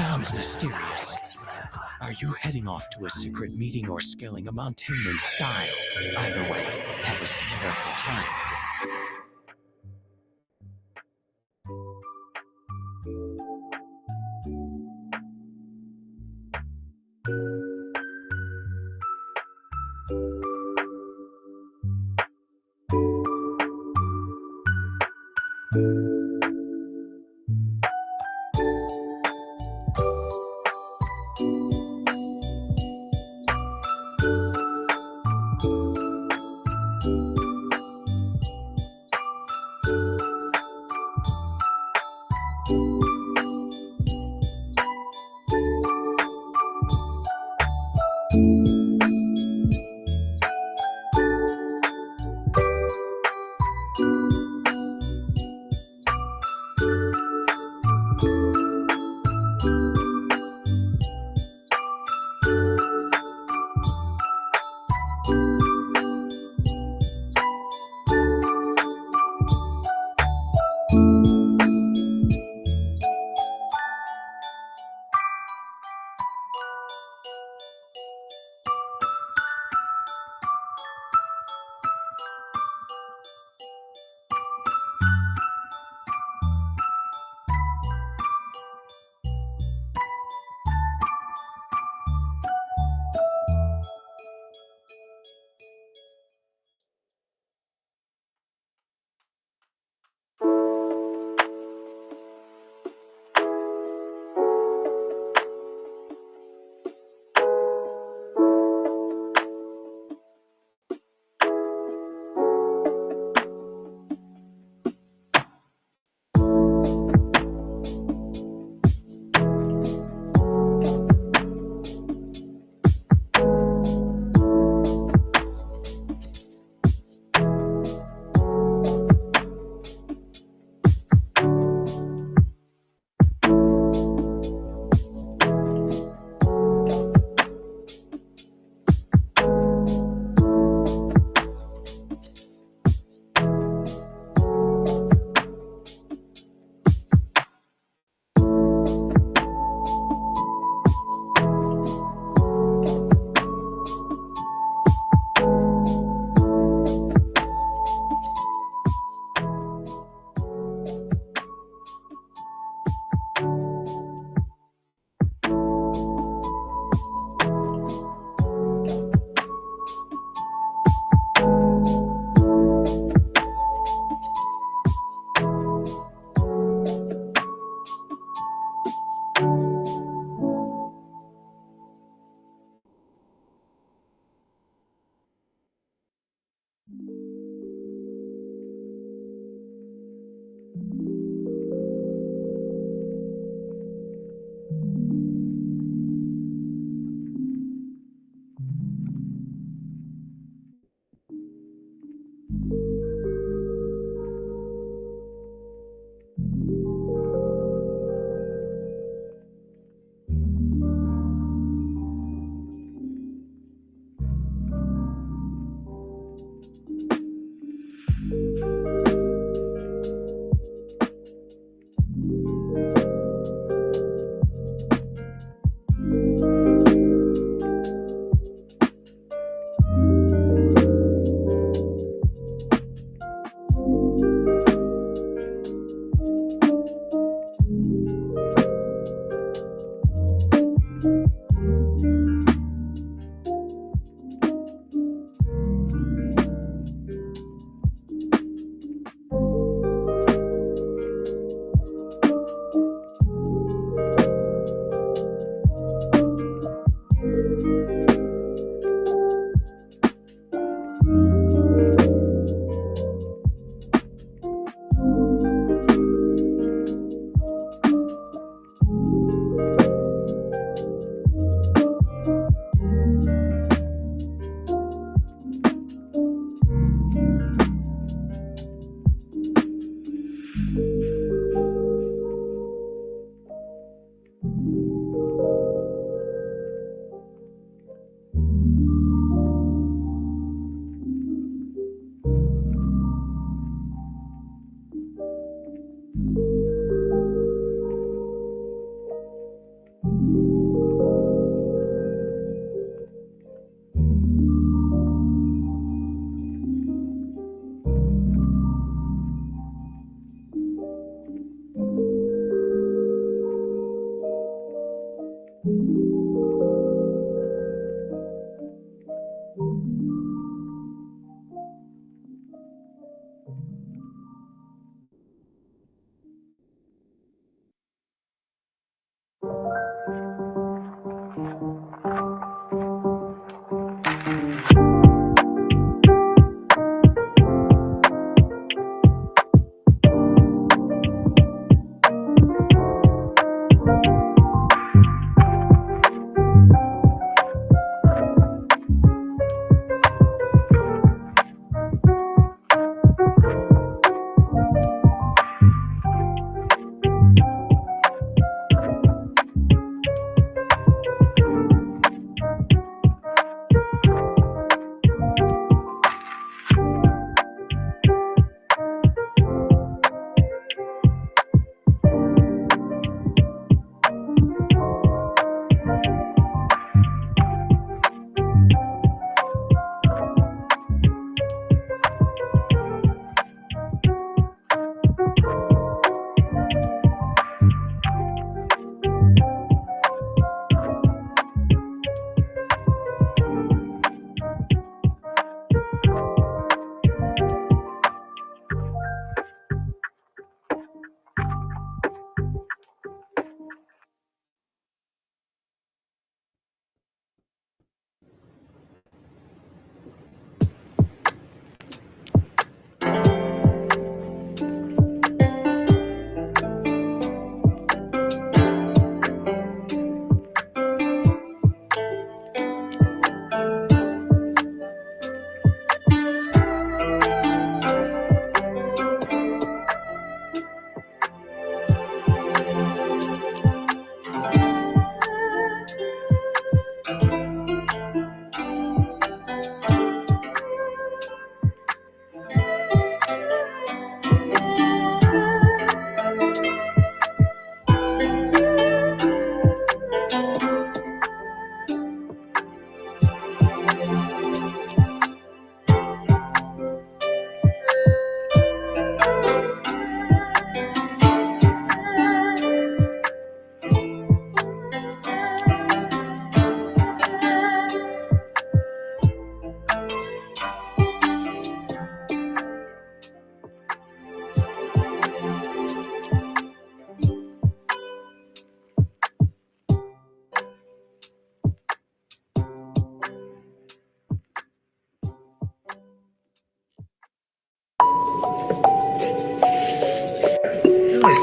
Sounds mysterious. Are you heading off to a secret meeting or scaling a mountain in style? Either way, have a spare for time.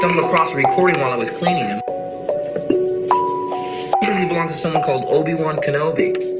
stumbled across a recording while I was cleaning him. He says he belongs to someone called Obi-Wan Kenobi.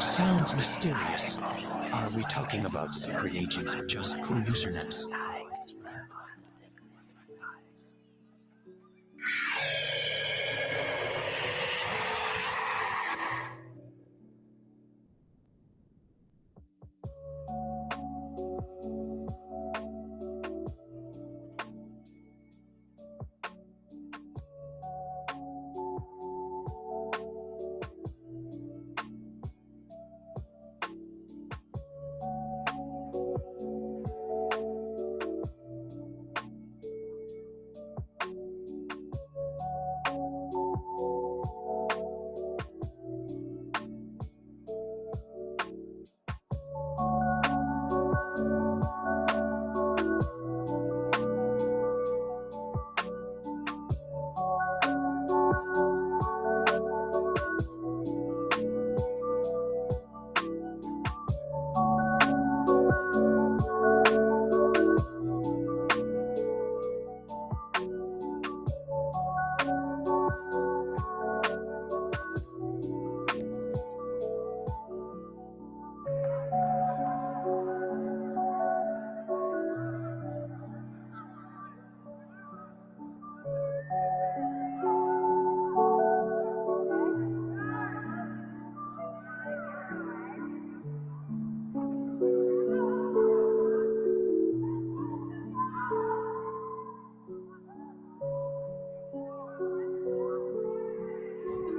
Sounds mysterious. Are we talking about secret agents or just cool usernames?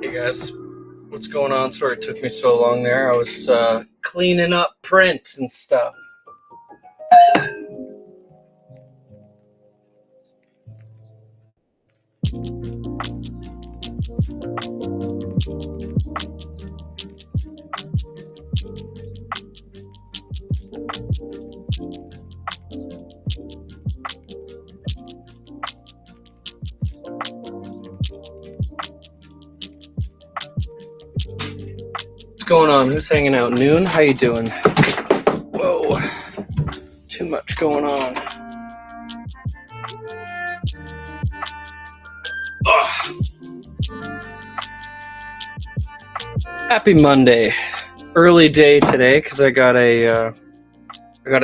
Hey guys, what's going on? Sorry it took me so long there. I was cleaning up prints and stuff. What's going on? Who's hanging out? Noon? How you doing? Whoa, too much going on. Ugh. Happy Monday. Early day today because I got a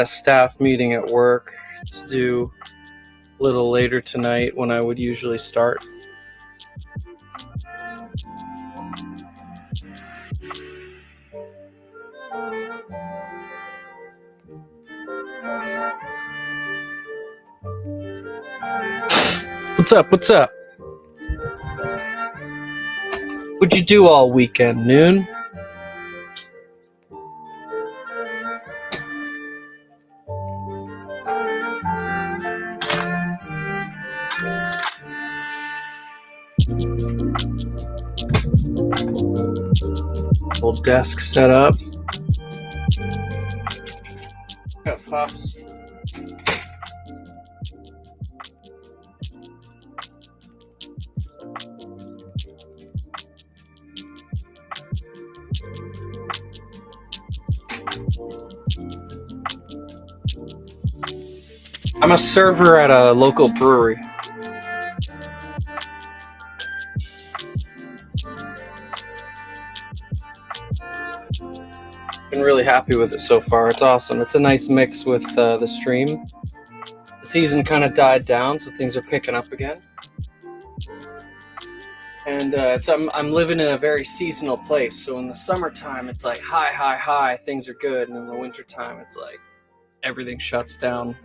staff meeting at work to do a little later tonight when I would usually start. What's up? What's up? What'd you do all weekend, Noon? Old desk set up. Got pops. I'm a server at a local brewery. Been really happy with it so far. It's awesome. It's a nice mix with the stream. The season kind of died down, so things are picking up again. And I'm living in a very seasonal place, so in the summertime it's like high, things are good, and in the wintertime it's like everything shuts down.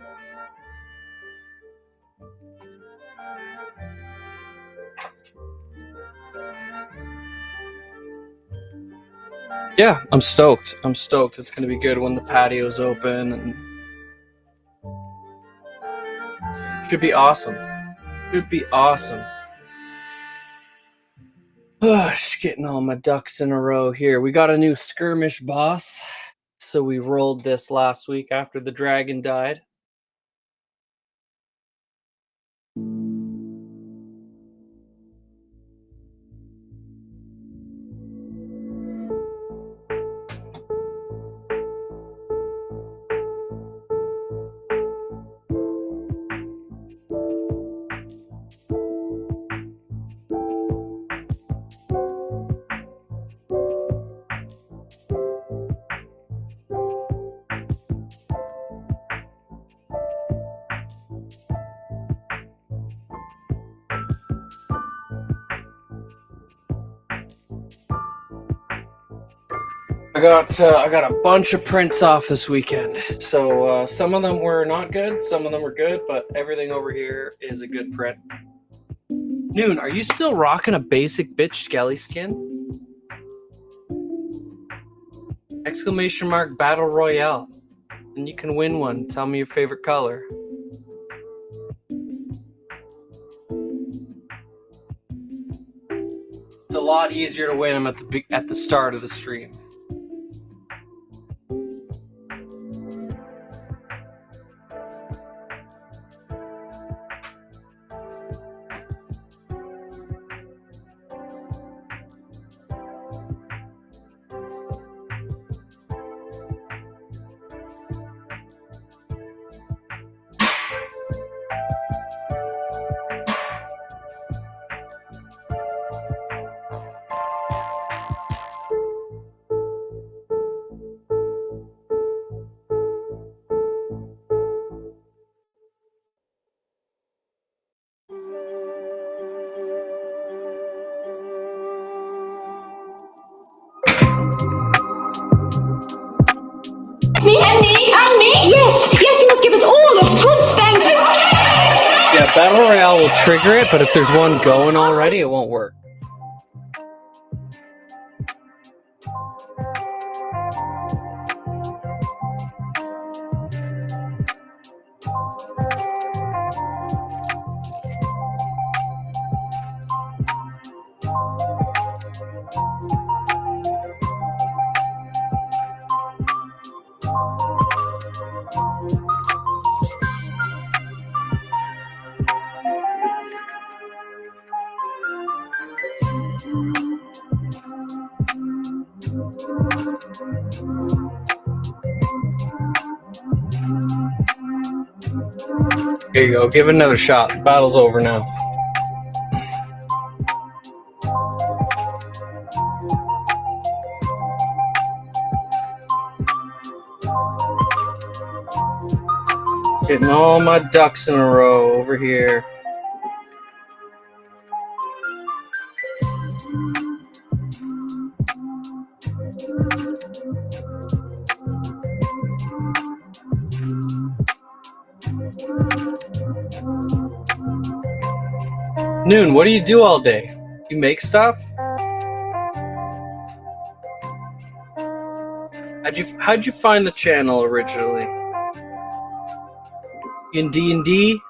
Yeah, I'm stoked. I'm stoked. It's gonna be good when the patio's open, and should be awesome. Should be awesome. Just getting all my ducks in a row here. We got a new skirmish boss. So we rolled this last week after the dragon died. I got a bunch of prints off this weekend. So some of them were not good, some of them were good, but everything over here is a good print. Noon, are you still rocking a basic bitch skelly skin? Exclamation mark battle royale. And you can win one. Tell me your favorite color. It's a lot easier to win them at the start of the stream. Me and me and me? Yes, you must give us all a good spanking. Yeah, Battle Royale will trigger it, but if there's one going already, it won't work. Here you go, give it another shot. The battle's over now. Getting all my ducks in a row over here. Noon, what do you do all day? You make stuff? How'd you find the channel originally? In D&D?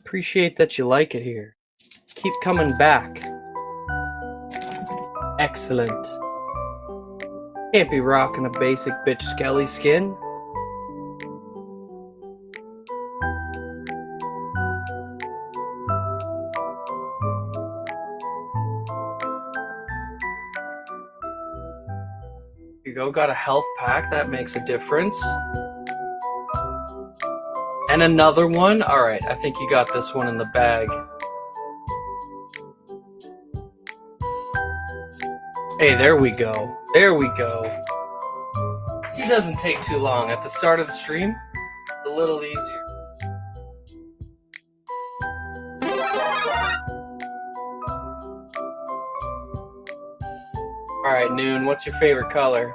Appreciate that you like it here. Keep coming back. Excellent. Can't be rocking a basic bitch skelly skin. you go. Got a health pack. That makes a difference. And another one. All right, I think you got this one in the bag. Hey, there we go. There we go. See, it doesn't take too long. At the start of the stream, it's a little easier. All right, Noon, what's your favorite color?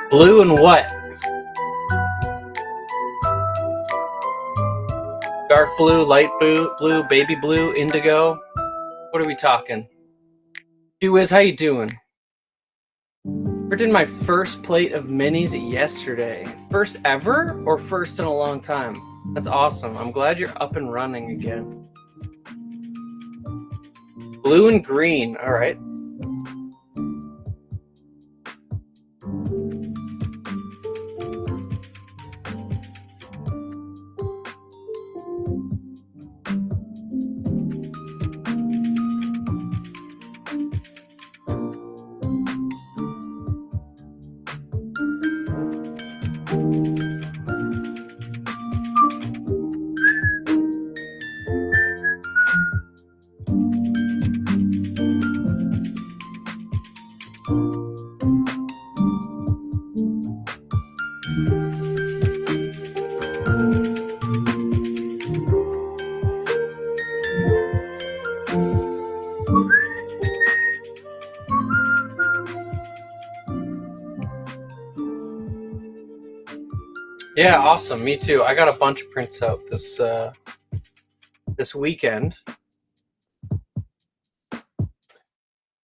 Blue and what? Dark blue, light blue, baby blue, indigo. What are we talking? Wiz, how you doing? I did my first plate of minis yesterday. First ever or first in a long time? That's awesome. I'm glad you're up and running again. Blue and green. All right. Yeah, awesome. Me too. I got a bunch of prints out this weekend.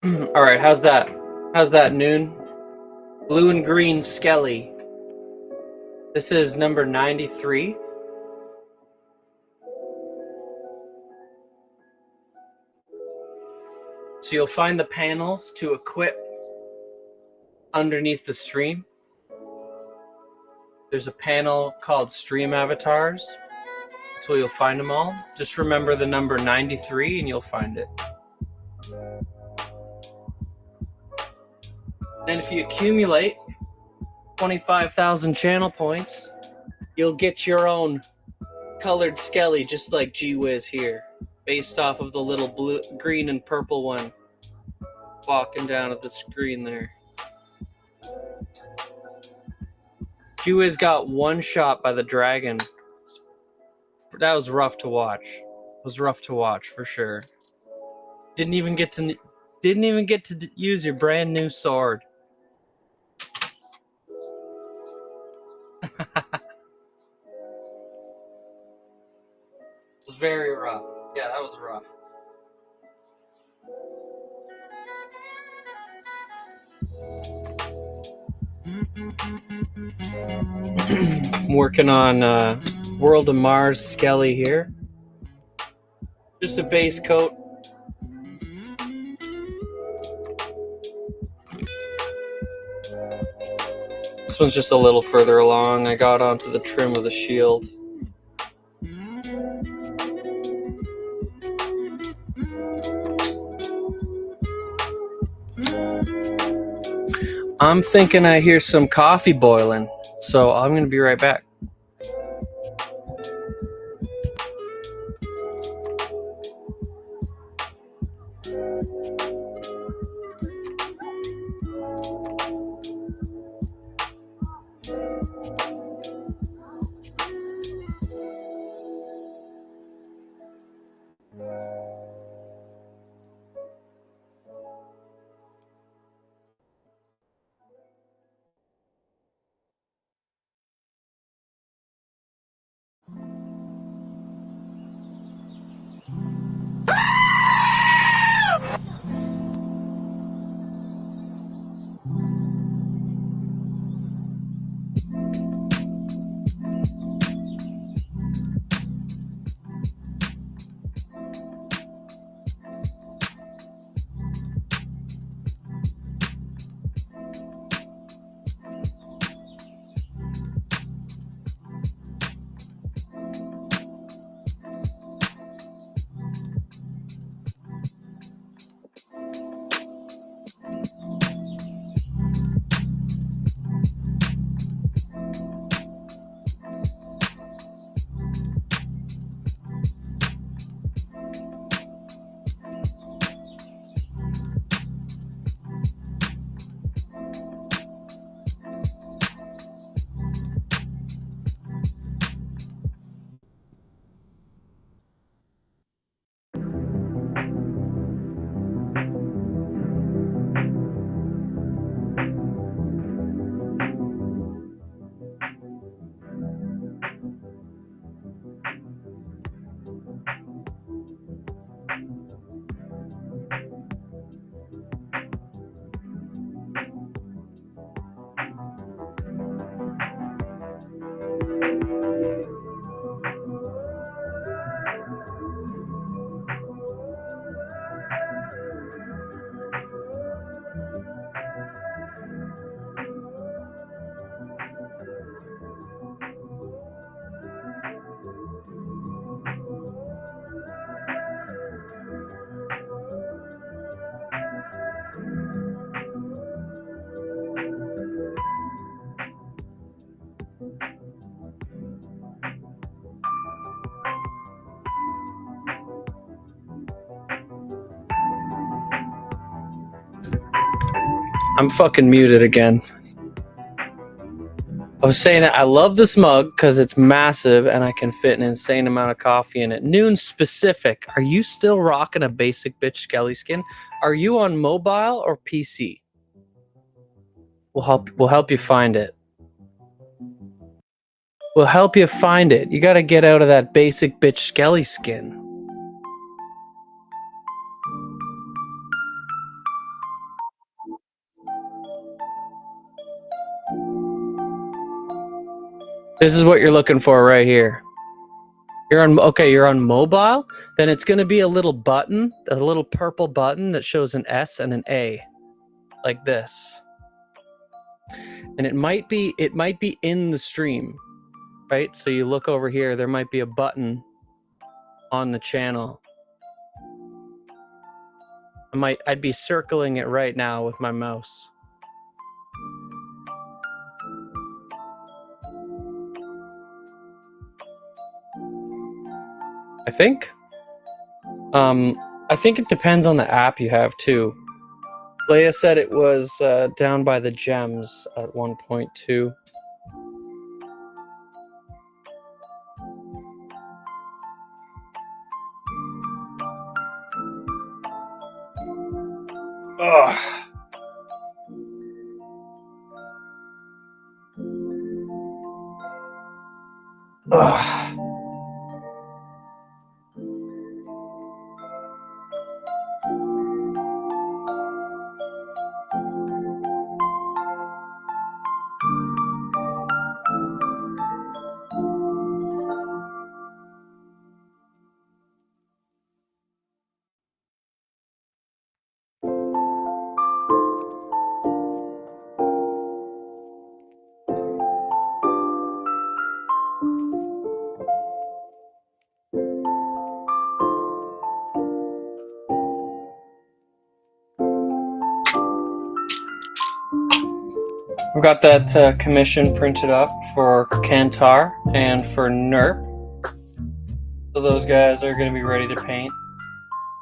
All right, how's that? How's that, Noon? Blue and green Skelly. This is number 93. So you'll find the panels to equip underneath the stream. There's a panel called Stream Avatars. That's where you'll find them all. Just remember the number 93 and you'll find it. And if you accumulate 25,000 channel points, you'll get your own colored Skelly, just like G-Wiz here, based off of the little blue, green, and purple one walking down at the screen there. G-Wiz got one shot by the dragon. That was rough to watch. It was rough to watch for sure. Didn't even get to use your brand new sword. It was very rough. Yeah, that was rough. I'm working on World of Mars Skelly here. Just a base coat. This one's just a little further along. I got onto the trim of the shield. I'm thinking I hear some coffee boiling, so I'm going to be right back. I'm fucking muted again. I was saying that I love this mug because it's massive and I can fit an insane amount of coffee in it. Noon specific. Are you still rocking a basic bitch Skelly skin? Are you on mobile or PC? We'll help you find it. We'll help you find it. You gotta get out of that basic bitch Skelly skin. This is what you're looking for right here. You're on mobile? Then it's gonna be a little button, a little purple button that shows an S and an A. Like this. And it might be in the stream, right? So you look over here, there might be a button on the channel. I'd be circling it right now with my mouse. I think it depends on the app you have too. Leia said it was down by the gems at 1.2. Ugh. Ugh. I've got that commission printed up for Kantar and for NERP. So those guys are going to be ready to paint.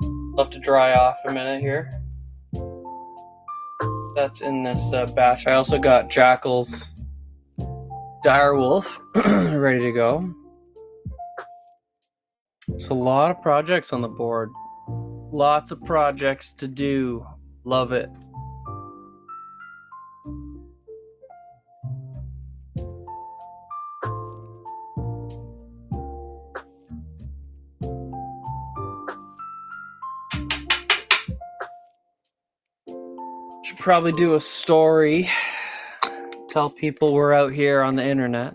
Love to dry off a minute here. That's in this batch. I also got Jackal's Direwolf ready to go. There's a lot of projects on the board. Lots of projects to do. Love it. Should probably do a story. Tell people we're out here on the internet.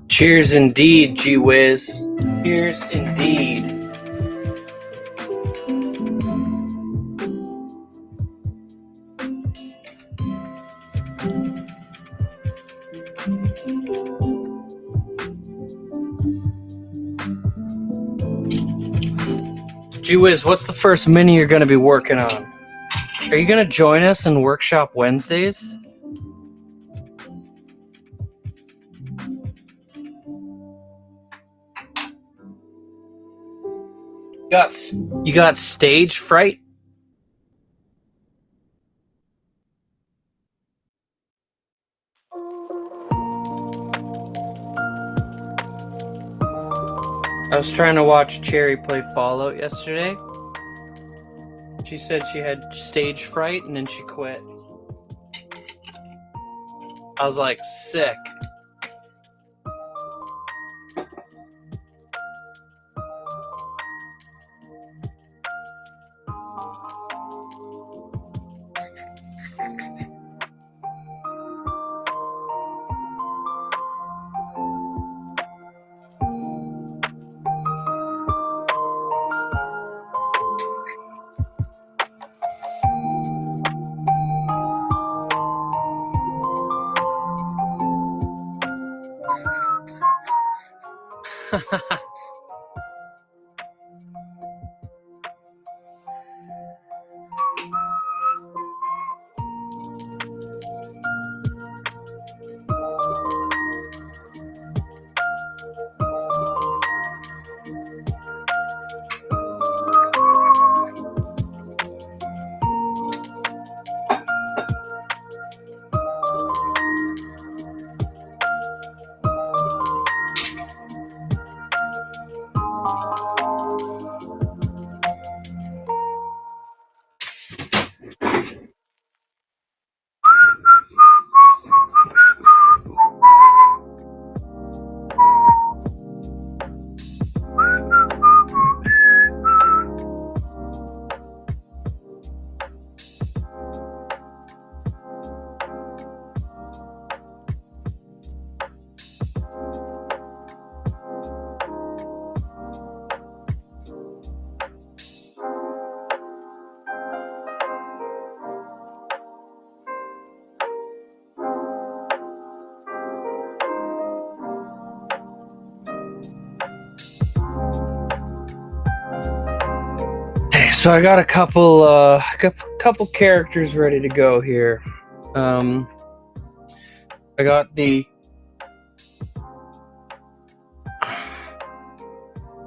Cheers indeed, G-Wiz. Cheers indeed. G-Wiz, what's the first mini you're going to be working on? Are you going to join us in Workshop Wednesdays? You got stage fright? I was trying to watch Cherry play Fallout yesterday. She said she had stage fright and then she quit. I was like, sick. So I got a couple characters ready to go here. I got the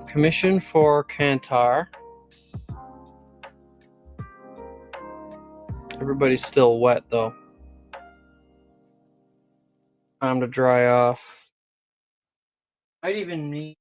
commission for Kantar. Everybody's still wet though. Time to dry off. Might even need.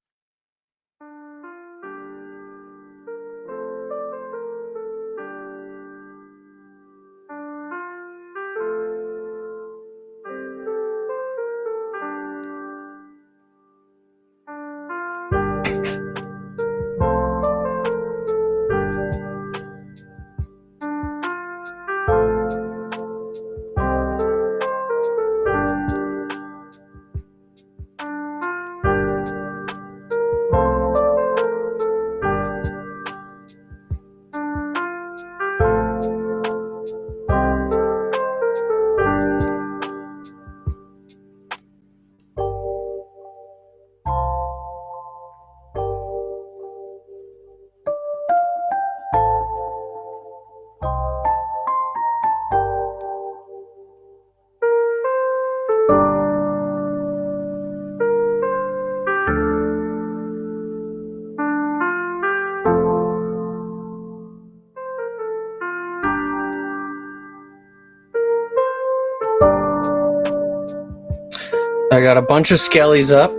I got a bunch of skellies up.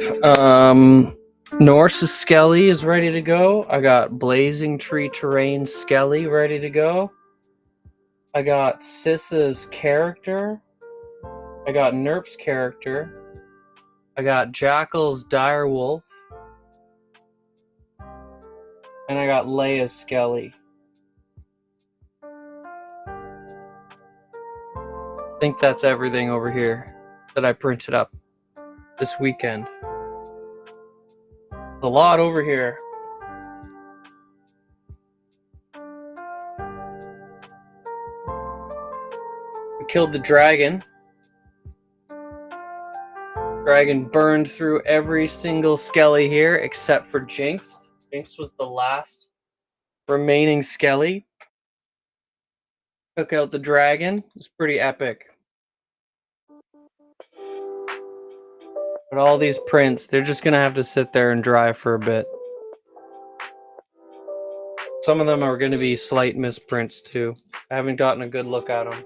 Norse's skelly is ready to go. I got Blazing Tree Terrain skelly ready to go. I got Sissa's character. I got Nerp's character. I got Jackal's direwolf. And I got Leia's skelly. I think that's everything over here that I printed up this weekend. There's a lot over here. We killed the dragon. Dragon burned through every single skelly here except for Jinx. Jinx was the last remaining skelly. Took out the dragon. It was pretty epic. But all these prints, they're just gonna have to sit there and dry for a bit. Some of them are gonna be slight misprints too. I haven't gotten a good look at them.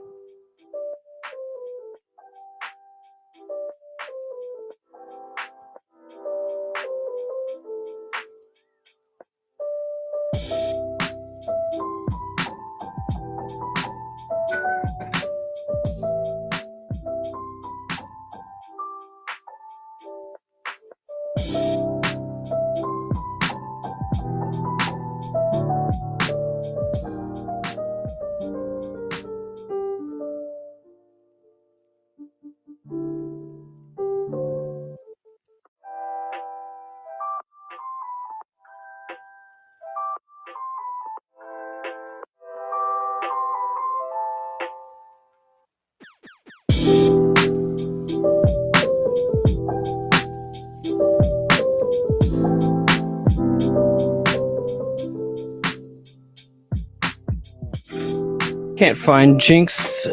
Can't find Jinx.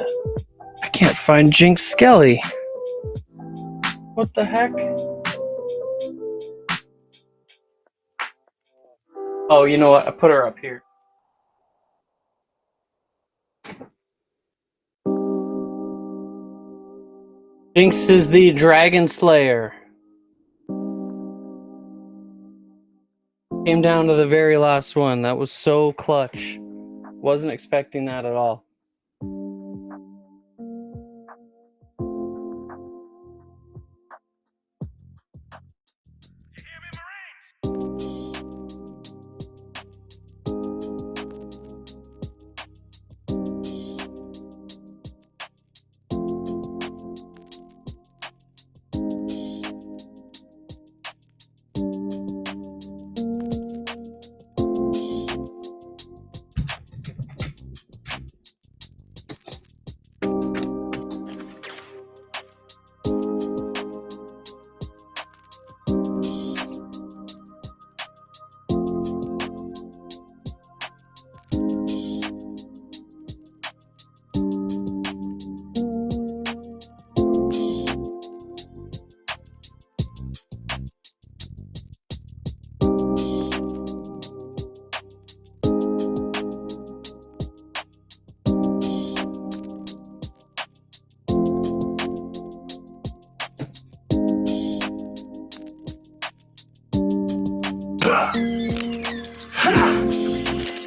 I can't find Jinx Skelly. What the heck? Oh, you know what? I put her up here. Jinx is the Dragon Slayer. Came down to the very last one. That was so clutch. Wasn't expecting that at all.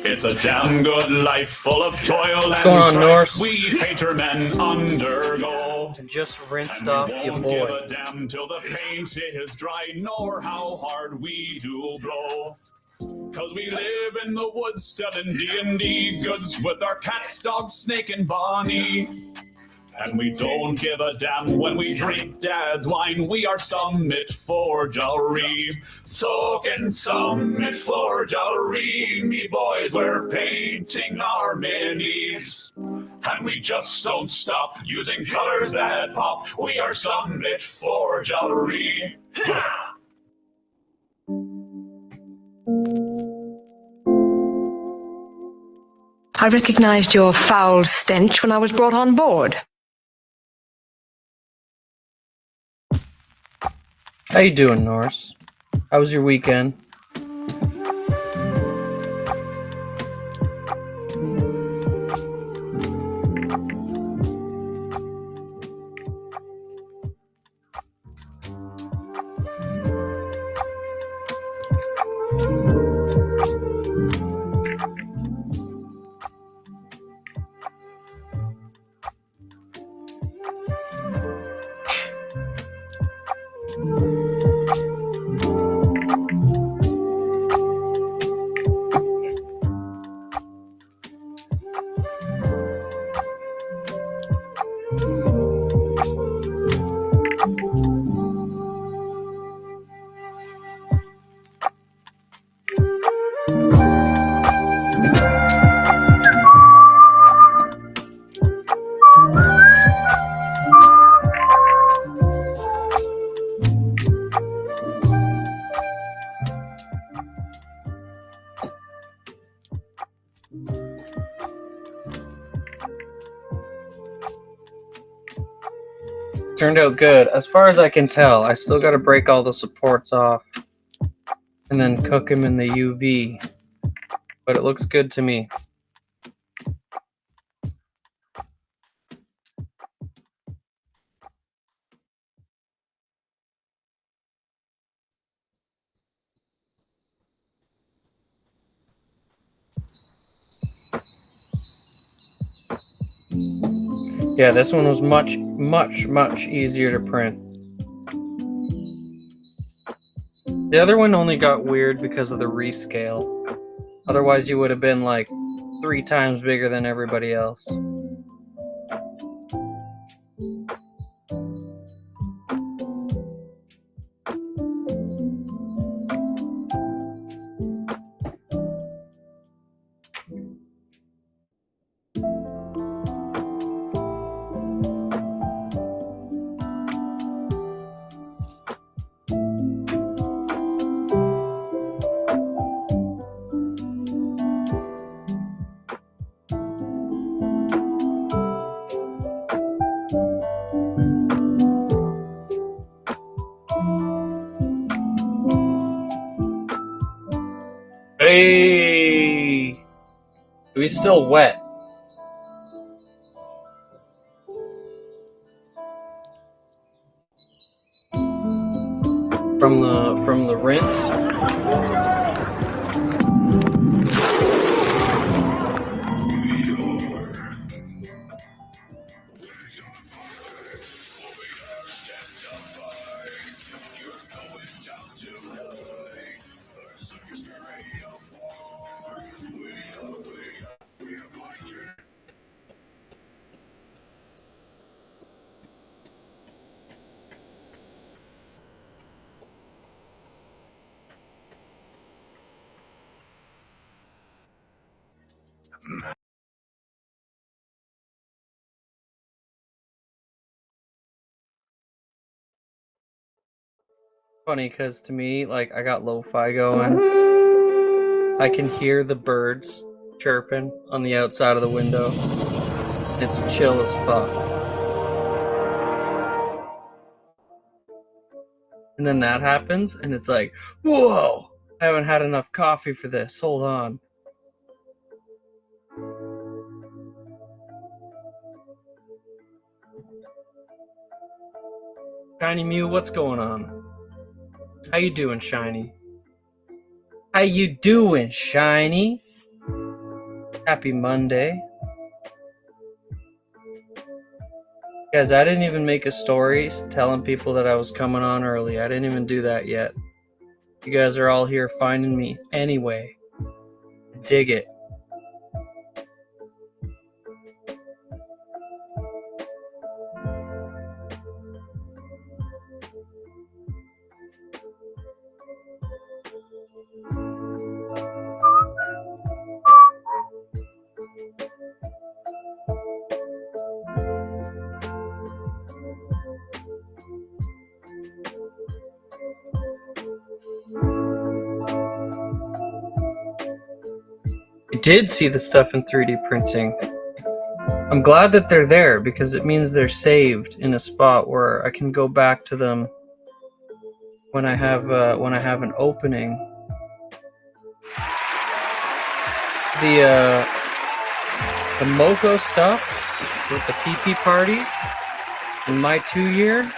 It's a damn good life full of toil and going on, strife Norse? we painter men undergo. I just rinsed And we off your won't boy. give a damn till the paint is dry, nor how hard we do blow. 'Cause we live in the woods selling D&D goods with our cats, dogs, snake, and bunny. And we don't give a damn when we drink dad's wine. We are Summit Forgery. Soaking Summit Forgery. Me boys, we're painting our minis. And we just don't stop using colors that pop. We are Summit Forgery. I recognized your foul stench when I was brought on board. How you doing, Norse? How was your weekend? Turned out good. As far as I can tell, I still gotta break all the supports off and then cook them in the UV. But it looks good to me. Yeah, this one was much easier to print. The other one only got weird because of the rescale. Otherwise, you would have been like 3 times bigger than everybody else. Hey! Are we still wet? From the rinse? Funny, because to me, like, I got lo-fi going. I can hear the birds chirping on the outside of the window. It's chill as fuck. And then that happens, and it's like, whoa! I haven't had enough coffee for this. Hold on. Shiny Mew, what's going on? How you doing, Shiny? How you doing, Shiny? Happy Monday. Guys, I didn't even make a story telling people that I was coming on early. I didn't even do that yet. You guys are all here finding me anyway. Dig it. I did see the stuff in 3D printing. I'm glad that they're there because it means they're saved in a spot where I can go back to them when I have an opening. The Moko stuff with the PP party in my 2-year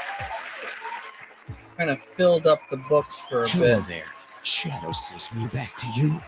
kind of filled up the books for a Hello bit. there. Shadow says me back to you.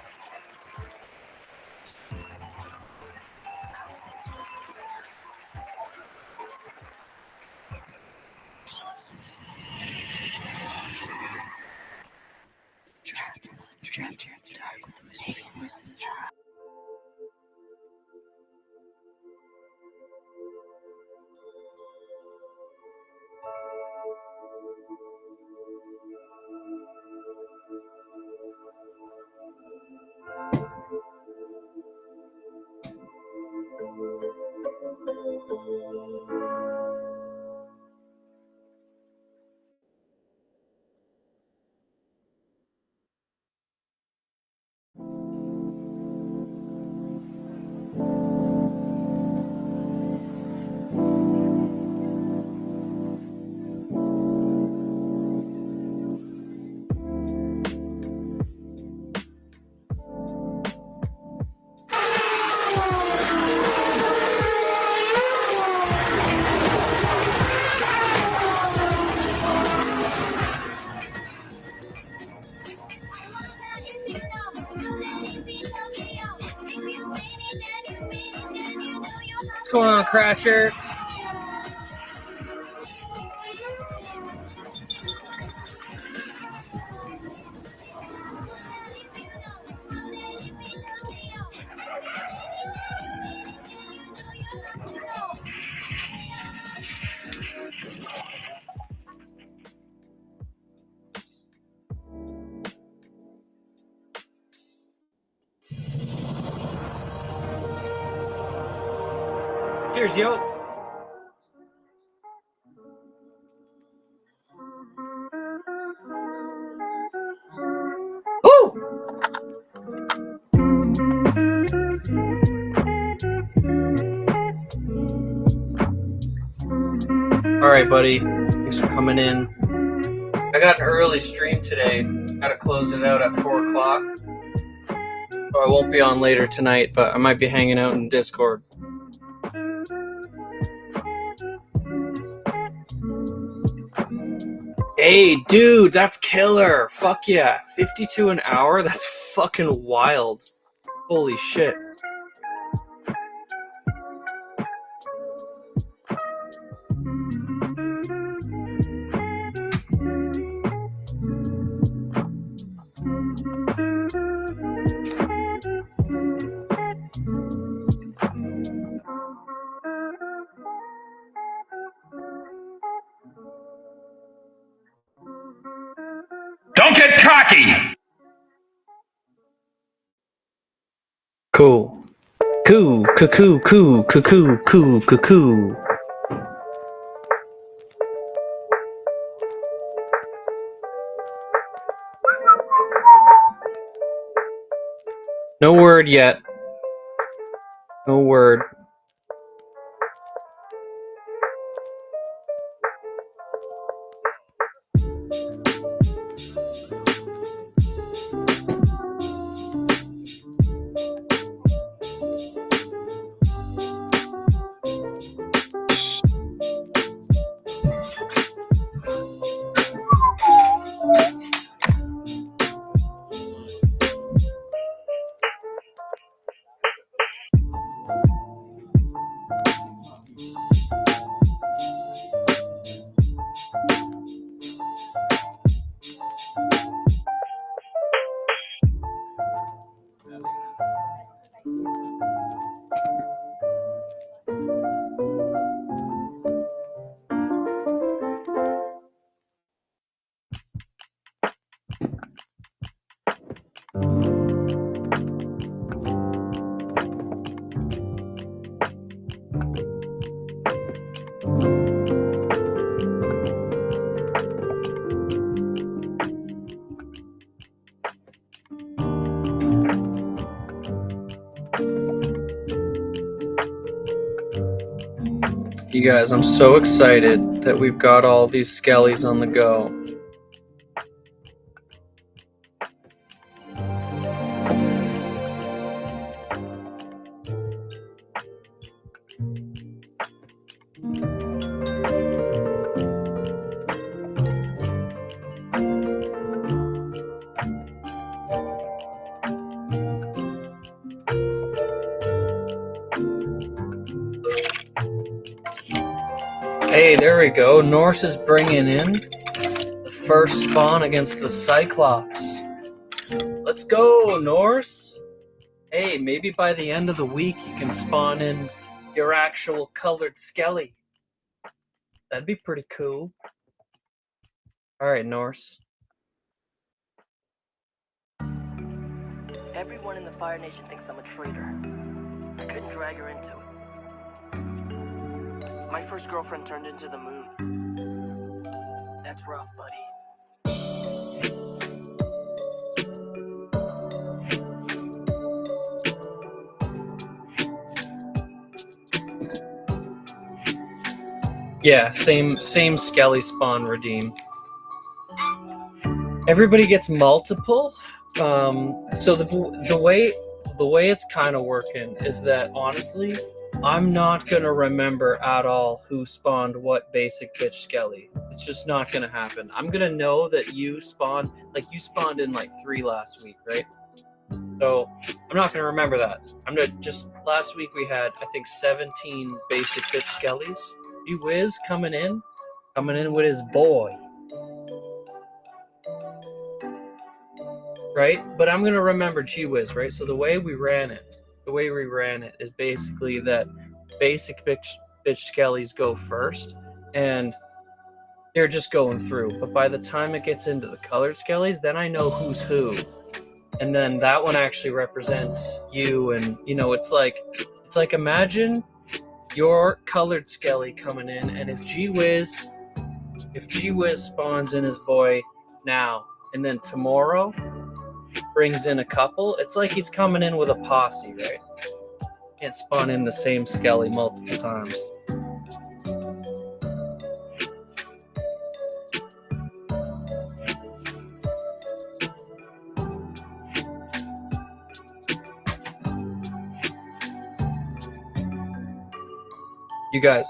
What's going on, Crasher? Cheers, yo. All right, buddy. Thanks for coming in. I got an early stream today. Got to close it out at 4 o'clock. So I won't be on later tonight, but I might be hanging out in Discord. Hey, dude, that's killer. Fuck yeah. 52 an hour? That's fucking wild. Holy shit. Don't get cocky! Cool. Coo, cuckoo, coo, cuckoo, coo, cuckoo. No word yet. No word. You guys, I'm so excited that we've got all these skellies on the go. Hey, there we go. Norse is bringing in the first spawn against the Cyclops. Let's go, Norse. Hey, maybe by the end of the week you can spawn in your actual colored skelly. That'd be pretty cool. Alright, Norse. Everyone in the Fire Nation thinks I'm a traitor. I couldn't drag her into it. My first girlfriend turned into the moon. That's rough, buddy. Yeah, same skelly spawn redeem. Everybody gets multiple. So the way it's kind of working is that honestly, I'm not gonna remember at all who spawned what basic bitch skelly. It's just not gonna happen. I'm gonna know that you spawned in like 3 last week, right? So I'm not gonna remember that. Last week we had I think 17 basic bitch skellies. G-Wiz coming in with his boy. Right? But I'm gonna remember G-Wiz, right? So the way we ran it is basically that basic bitch skellies go first, and they're just going through. But by the time it gets into the colored skellies, then I know who's who. And then that one actually represents you, and it's like imagine your colored skelly coming in, and if G-Wiz spawns in his boy now, and then tomorrow brings in a couple, it's like he's coming in with a posse, right? Can't spawn in the same skelly multiple times. You guys,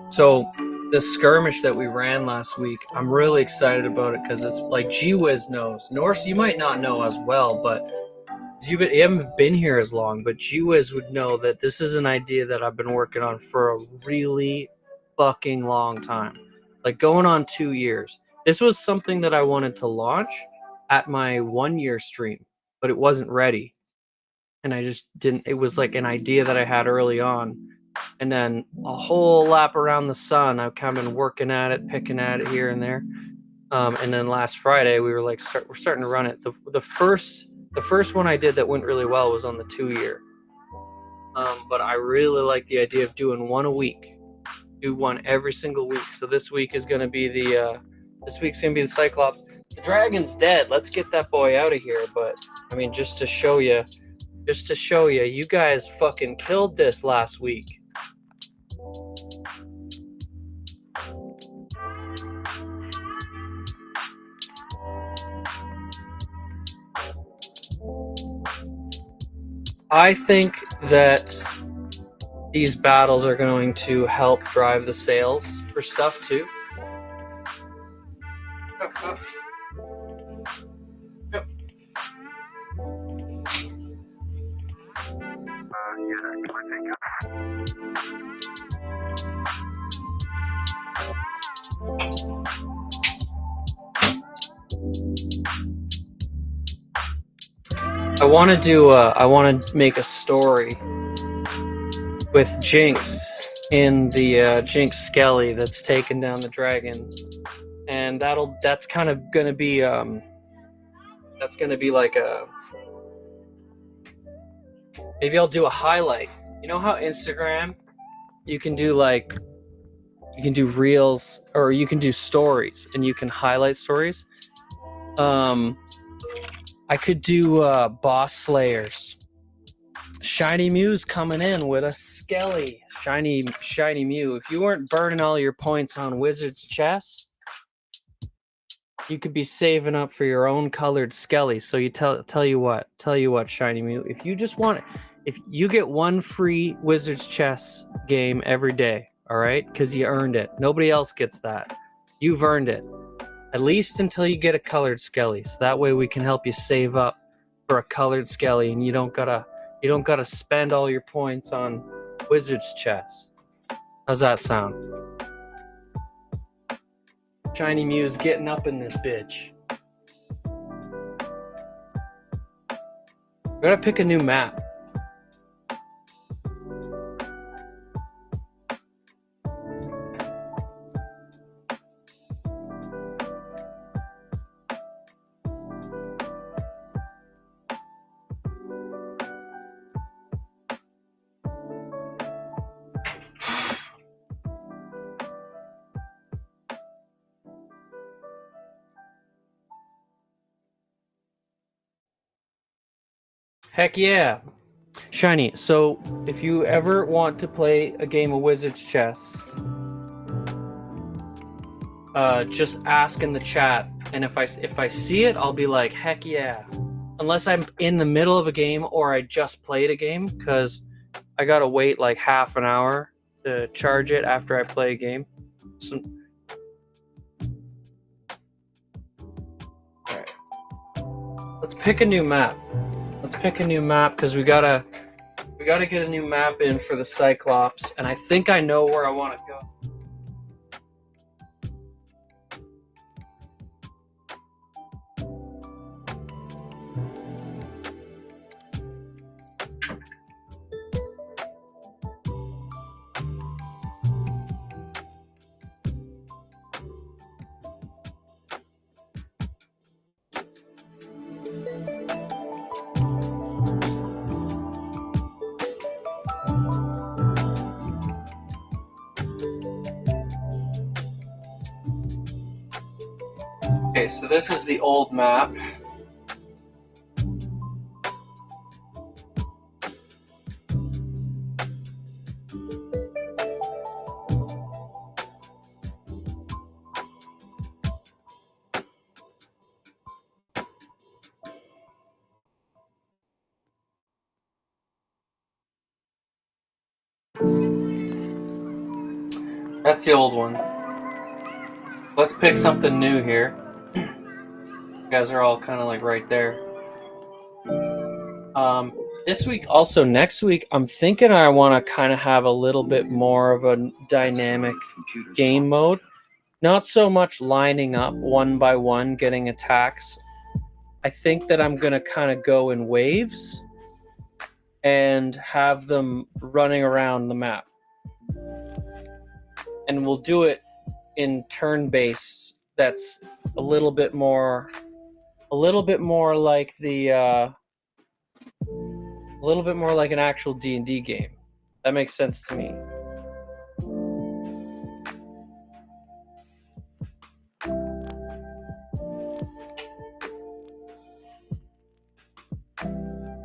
so this skirmish that we ran last week, I'm really excited about it because it's like G-Wiz knows. Norse, you might not know as well, but you haven't been here as long, but G-Wiz would know that this is an idea that I've been working on for a really fucking long time. Like going on 2 years. This was something that I wanted to launch at my 1-year stream, but it wasn't ready. And I just didn't, it was like an idea that I had early on. And then a whole lap around the sun, I've kind of been working at it, picking at it here and there. And then last Friday, we were like, we're starting to run it. The first one I did that went really well was on the 2-year. But I really like the idea of doing one a week. Do one every single week. So this week is going to be this week's going to be the Cyclops. The dragon's dead. Let's get that boy out of here. But I mean, just to show you, you guys fucking killed this last week. I think that these battles are going to help drive the sales for stuff too. Yep. I want to make a story with Jinx in the Jinx Skelly that's taken down the dragon, and that's kind of gonna be like a, maybe I'll do a highlight. You know how Instagram you can do reels, or you can do stories and you can highlight stories. I could do boss slayers. Shiny Mew's coming in with a Skelly. Shiny Mew. If you weren't burning all your points on Wizard's Chess, you could be saving up for your own colored Skelly. So you tell you what, Shiny Mew. If you just want it, if you get one free Wizard's Chess game every day, all right? Because you earned it. Nobody else gets that. You've earned it. At least until you get a colored Skelly. So that way we can help you save up for a colored Skelly, and you don't gotta spend all your points on Wizard's Chess. How's that sound? Shiny Mew's getting up in this bitch. We gotta pick a new map. Heck yeah. Shiny, so if you ever want to play a game of Wizard's Chess, just ask in the chat, and if I see it, I'll be like, heck yeah. Unless I'm in the middle of a game or I just played a game, because I gotta wait like half an hour to charge it after I play a game. So, all right. Let's pick a new map. Let's pick a new map, because we gotta get a new map in for the Cyclops, and I think I know where I want to go. Okay, so this is the old map. That's the old one. Let's pick something new here. You guys are all kind of like right there. This week, also next week, I'm thinking I want to kind of have a little bit more of a dynamic game mode. Not so much lining up one by one, getting attacks. I think that I'm going to kind of go in waves and have them running around the map. And we'll do it in turn-based. That's a little bit more like the a little bit more like an actual D&D game. That makes sense to me.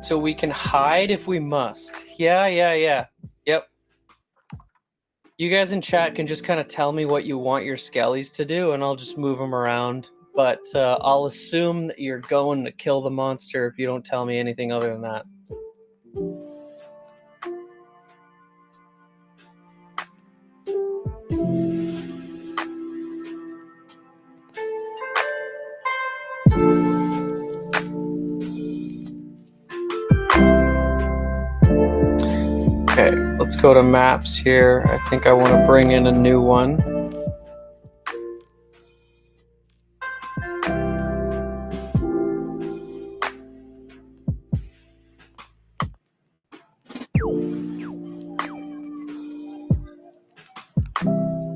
So we can hide if we must. Yeah. Yep. You guys in chat can just kind of tell me what you want your skellies to do, and I'll just move them around. But I'll assume that you're going to kill the monster if you don't tell me anything other than that. Okay, let's go to maps here. I think I want to bring in a new one.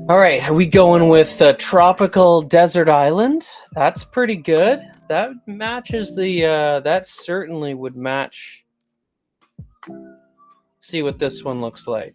All right, are we going with Tropical Desert Island? That's pretty good. That matches the, that certainly would match. Let's see what this one looks like.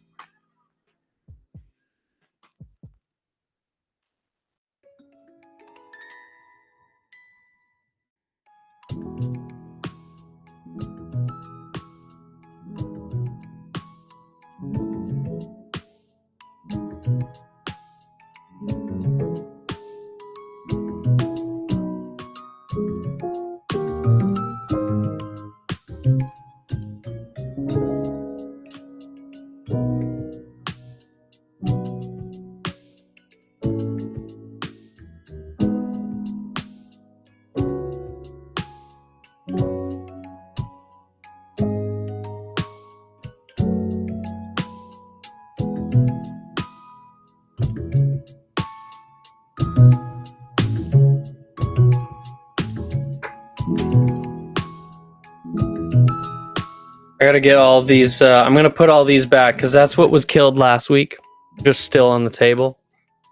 I gotta get all of these, I'm gonna put all these back because that's what was killed last week. Just still on the table.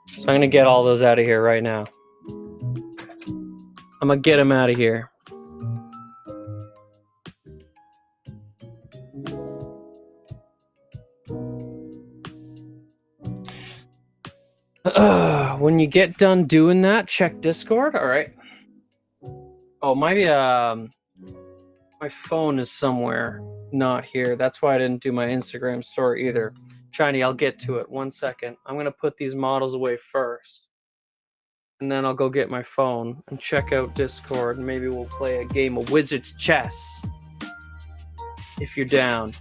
So I'm gonna get all those out of here right now. I'm gonna get them out of here. When you get done doing that, check Discord. All right. Oh, my phone is somewhere not here. That's why I didn't do my Instagram story either. Shiny, I'll get to it. 1 second. I'm going to put these models away first. And then I'll go get my phone and check out Discord. And maybe we'll play a game of Wizard's Chess. If you're down.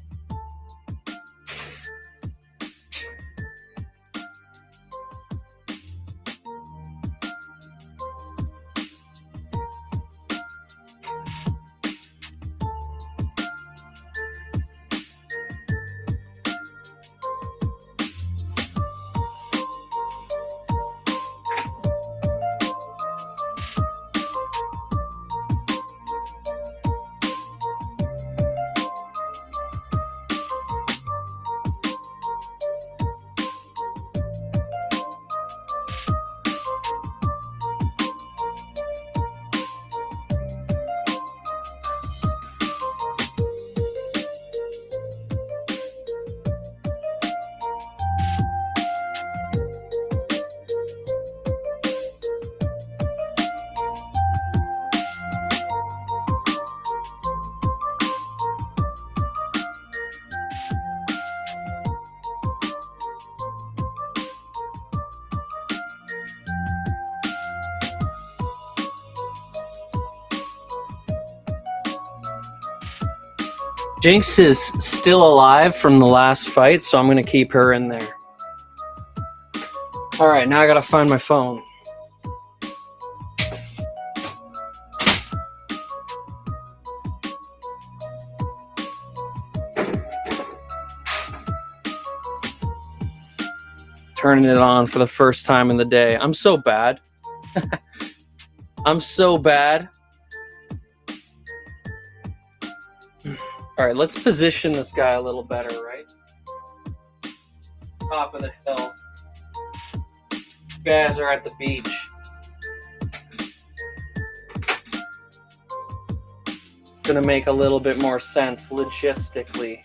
Jinx is still alive from the last fight, so I'm going to keep her in there. All right, now I gotta find my phone. Turning it on for the first time in the day. I'm so bad. I'm so bad. All right, let's position this guy a little better, right? Top of the hill. You guys are at the beach. Gonna make a little bit more sense logistically.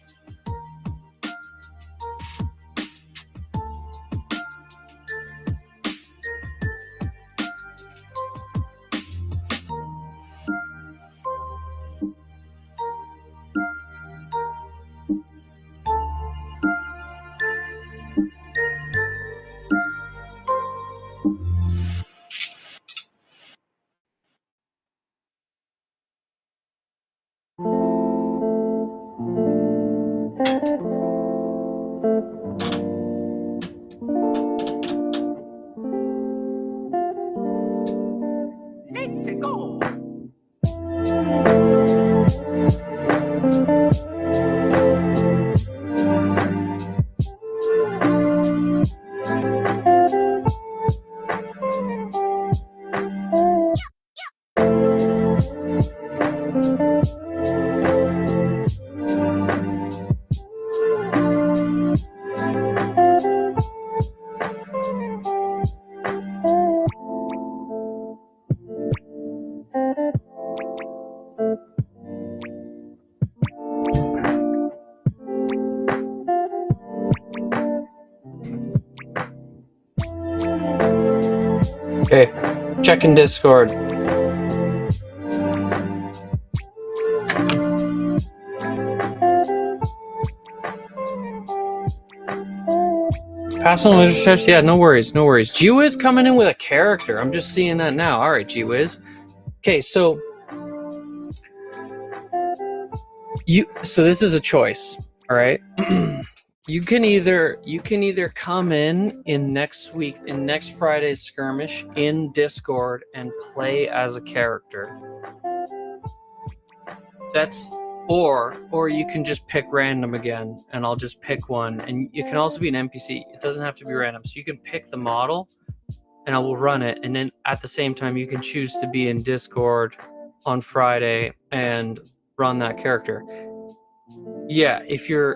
Let's go. Okay, checking Discord. Pass on literature. Yeah, no worries, no worries. G-Wiz coming in with a character. I'm just seeing that now. All right, G-Wiz. Okay, so this is a choice. All right. You can either come in next Friday's skirmish in Discord and play as a character. Or you can just pick random again, and I'll just pick one. And it can also be an NPC. It doesn't have to be random. So you can pick the model, and I will run it. And then at the same time, you can choose to be in Discord on Friday and run that character. Yeah, if you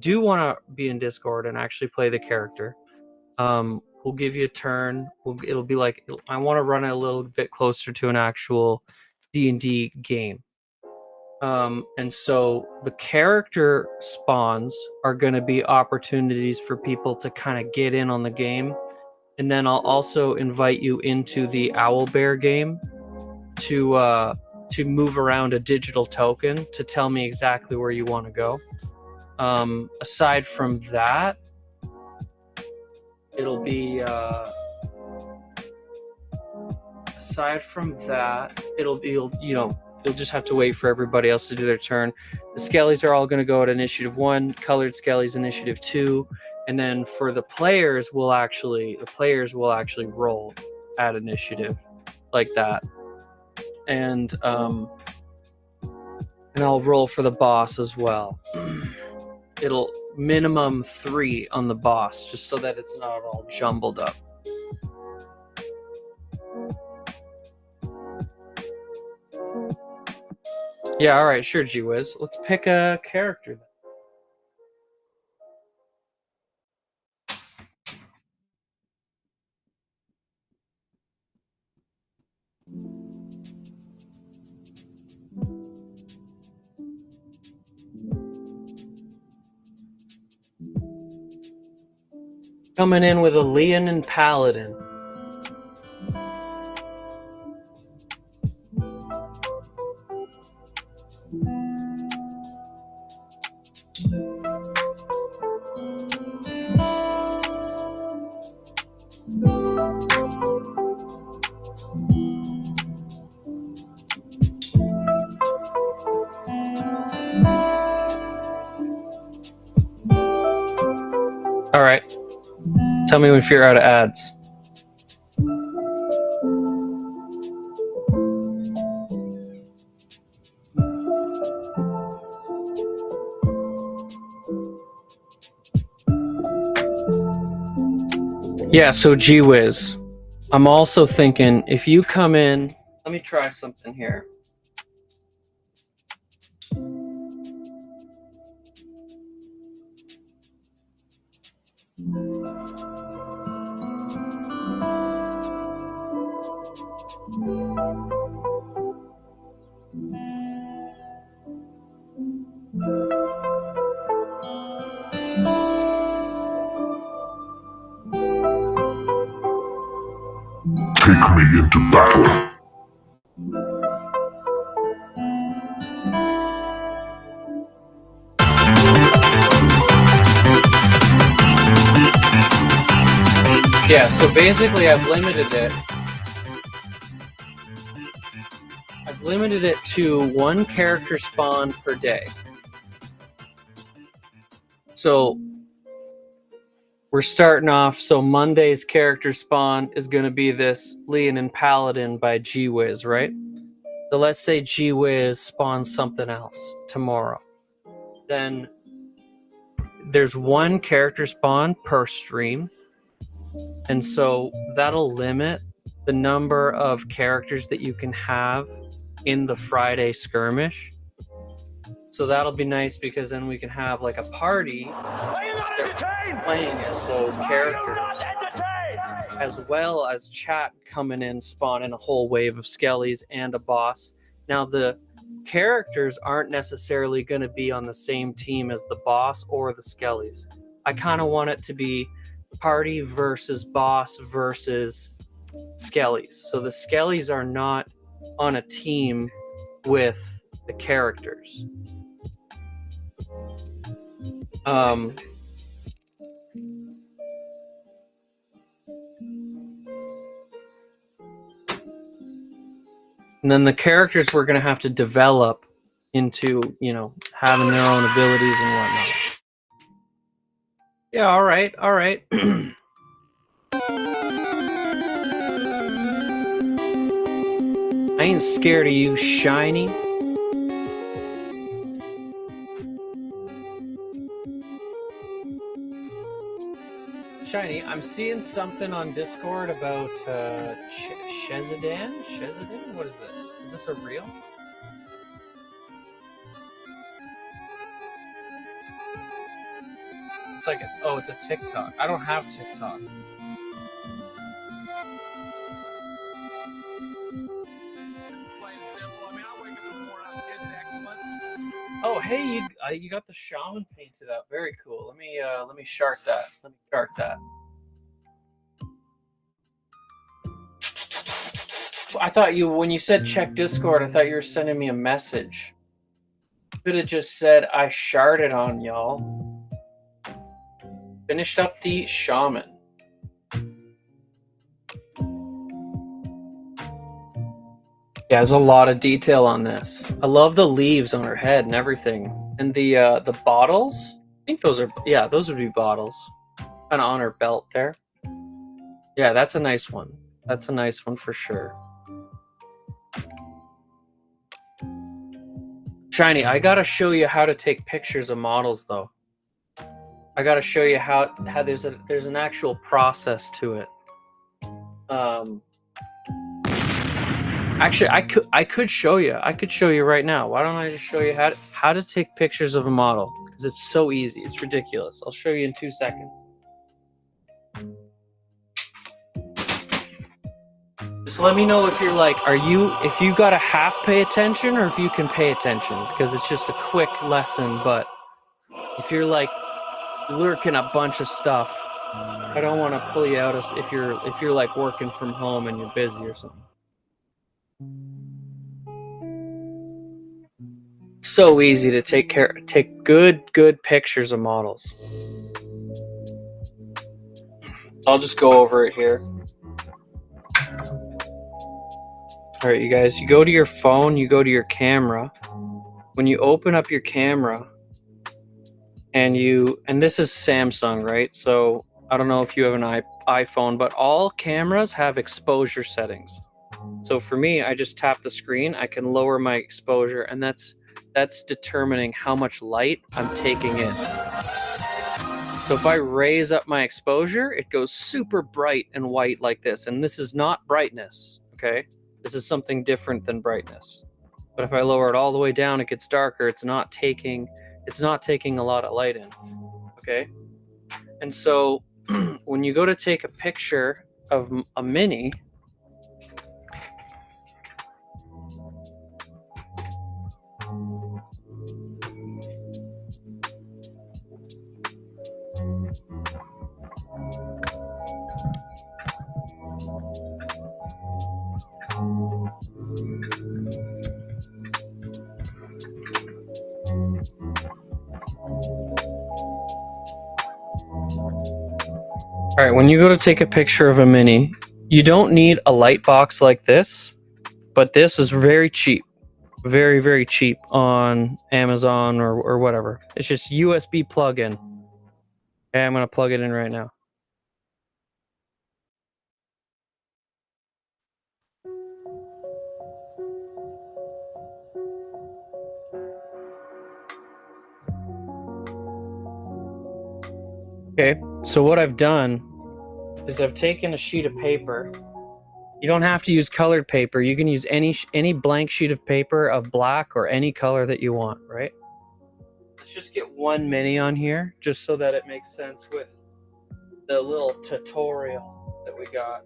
do want to be in Discord and actually play the character, we'll give you a turn. It'll be like, I want to run it a little bit closer to an actual D&D game. And so the character spawns are going to be opportunities for people to kind of get in on the game. And then I'll also invite you into the Owlbear game to move around a digital token to tell me exactly where you want to go. Aside from that, it'll be you'll just have to wait for everybody else to do their turn. The Skellies are all going to go at Initiative 1, Colored Skellies Initiative 2, and then for the players will actually roll at initiative like that. And I'll roll for the boss as well. It'll minimum 3 on the boss, just so that it's not all jumbled up. Yeah, all right, sure, G-Wiz. Let's pick a character then. Coming in with a Leon and Paladin. Tell me if you're out of ads. Yeah, so gee whiz. I'm also thinking if you come in, let me try something here. Take me into battle. Yeah, so basically I've limited it. I've limited it to 1 character spawn per day. So we're starting off, so Monday's character spawn is going to be this Leonin Paladin by G-Wiz, right? So let's say G-Wiz spawns something else tomorrow. Then there's 1 character spawn per stream. And so that'll limit the number of characters that you can have in the Friday skirmish. So that'll be nice because then we can have like a party playing as those characters, as well as chat coming in, spawning a whole wave of skellies and a boss. Now the characters aren't necessarily going to be on the same team as the boss or the skellies. I kind of want it to be party versus boss versus skellies. So the skellies are not on a team with the characters. And then the characters we're going to have to develop into, you know, having their own abilities and whatnot. Yeah, all right, all right. I ain't scared of you, Shiny. Shiny, I'm seeing something on Discord about Shezidan? Shezidan? What is this? Is this a reel? It's like, oh, it's a TikTok. I don't have TikTok. Oh, hey, you got the shaman painted up. Very cool. Let me chart that. Let me chart that. I thought when you said check Discord, I thought you were sending me a message. Could have just said I sharded on y'all. Finished up the shaman. Yeah, there's a lot of detail on this. I love the leaves on her head and everything. And the bottles, I think those are, yeah, those would be bottles. Kind of on her belt there. Yeah, that's a nice one. That's a nice one for sure. Shiny, I gotta show you how to take pictures of models though. I gotta show you how there's an actual process to it. Actually, I could show you. I could show you right now. Why don't I just show you how to take pictures of a model? Because it's so easy. It's ridiculous. I'll show you in 2 seconds. Just let me know if you're like, if you gotta half pay attention or if you can pay attention, because it's just a quick lesson. But if you're like lurking a bunch of stuff, I don't want to pull you out if you're like working from home and you're busy or something. So easy to take good pictures of models. I'll just go over it here. All right, you guys, you go to your phone, you go to your camera. When you open up your camera and this is Samsung, right? So I don't know if you have an iPhone, but all cameras have exposure settings. So for me, I just tap the screen, I can lower my exposure, and that's determining how much light I'm taking in. So if I raise up my exposure, it goes super bright and white like this. And this is not brightness, okay? This is something different than brightness. But if I lower it all the way down, it gets darker. It's not taking a lot of light in, okay? And so when you go to take a picture of a mini, all right, when you go to take a picture of a mini, you don't need a light box like this, but this is very cheap. Very, very cheap on Amazon or whatever. It's just USB plug-in. Okay, I'm going to plug it in right now. Okay, so what I've done is I've taken a sheet of paper. You don't have to use colored paper. You can use any blank sheet of paper of black or any color that you want, right? Let's just get one mini on here, just so that it makes sense with the little tutorial that we got.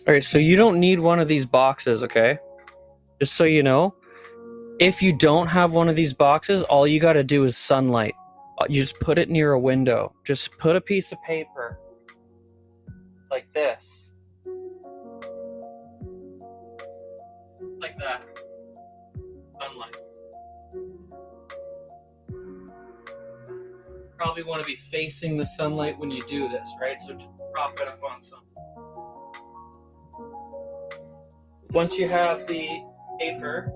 All right, so you don't need one of these boxes, okay? Just so you know, if you don't have one of these boxes, all you got to do is sunlight. You just put it near a window. Just put a piece of paper like this. Like that. Sunlight. Probably want to be facing the sunlight when you do this, right? So just prop it up on something. Once you have the paper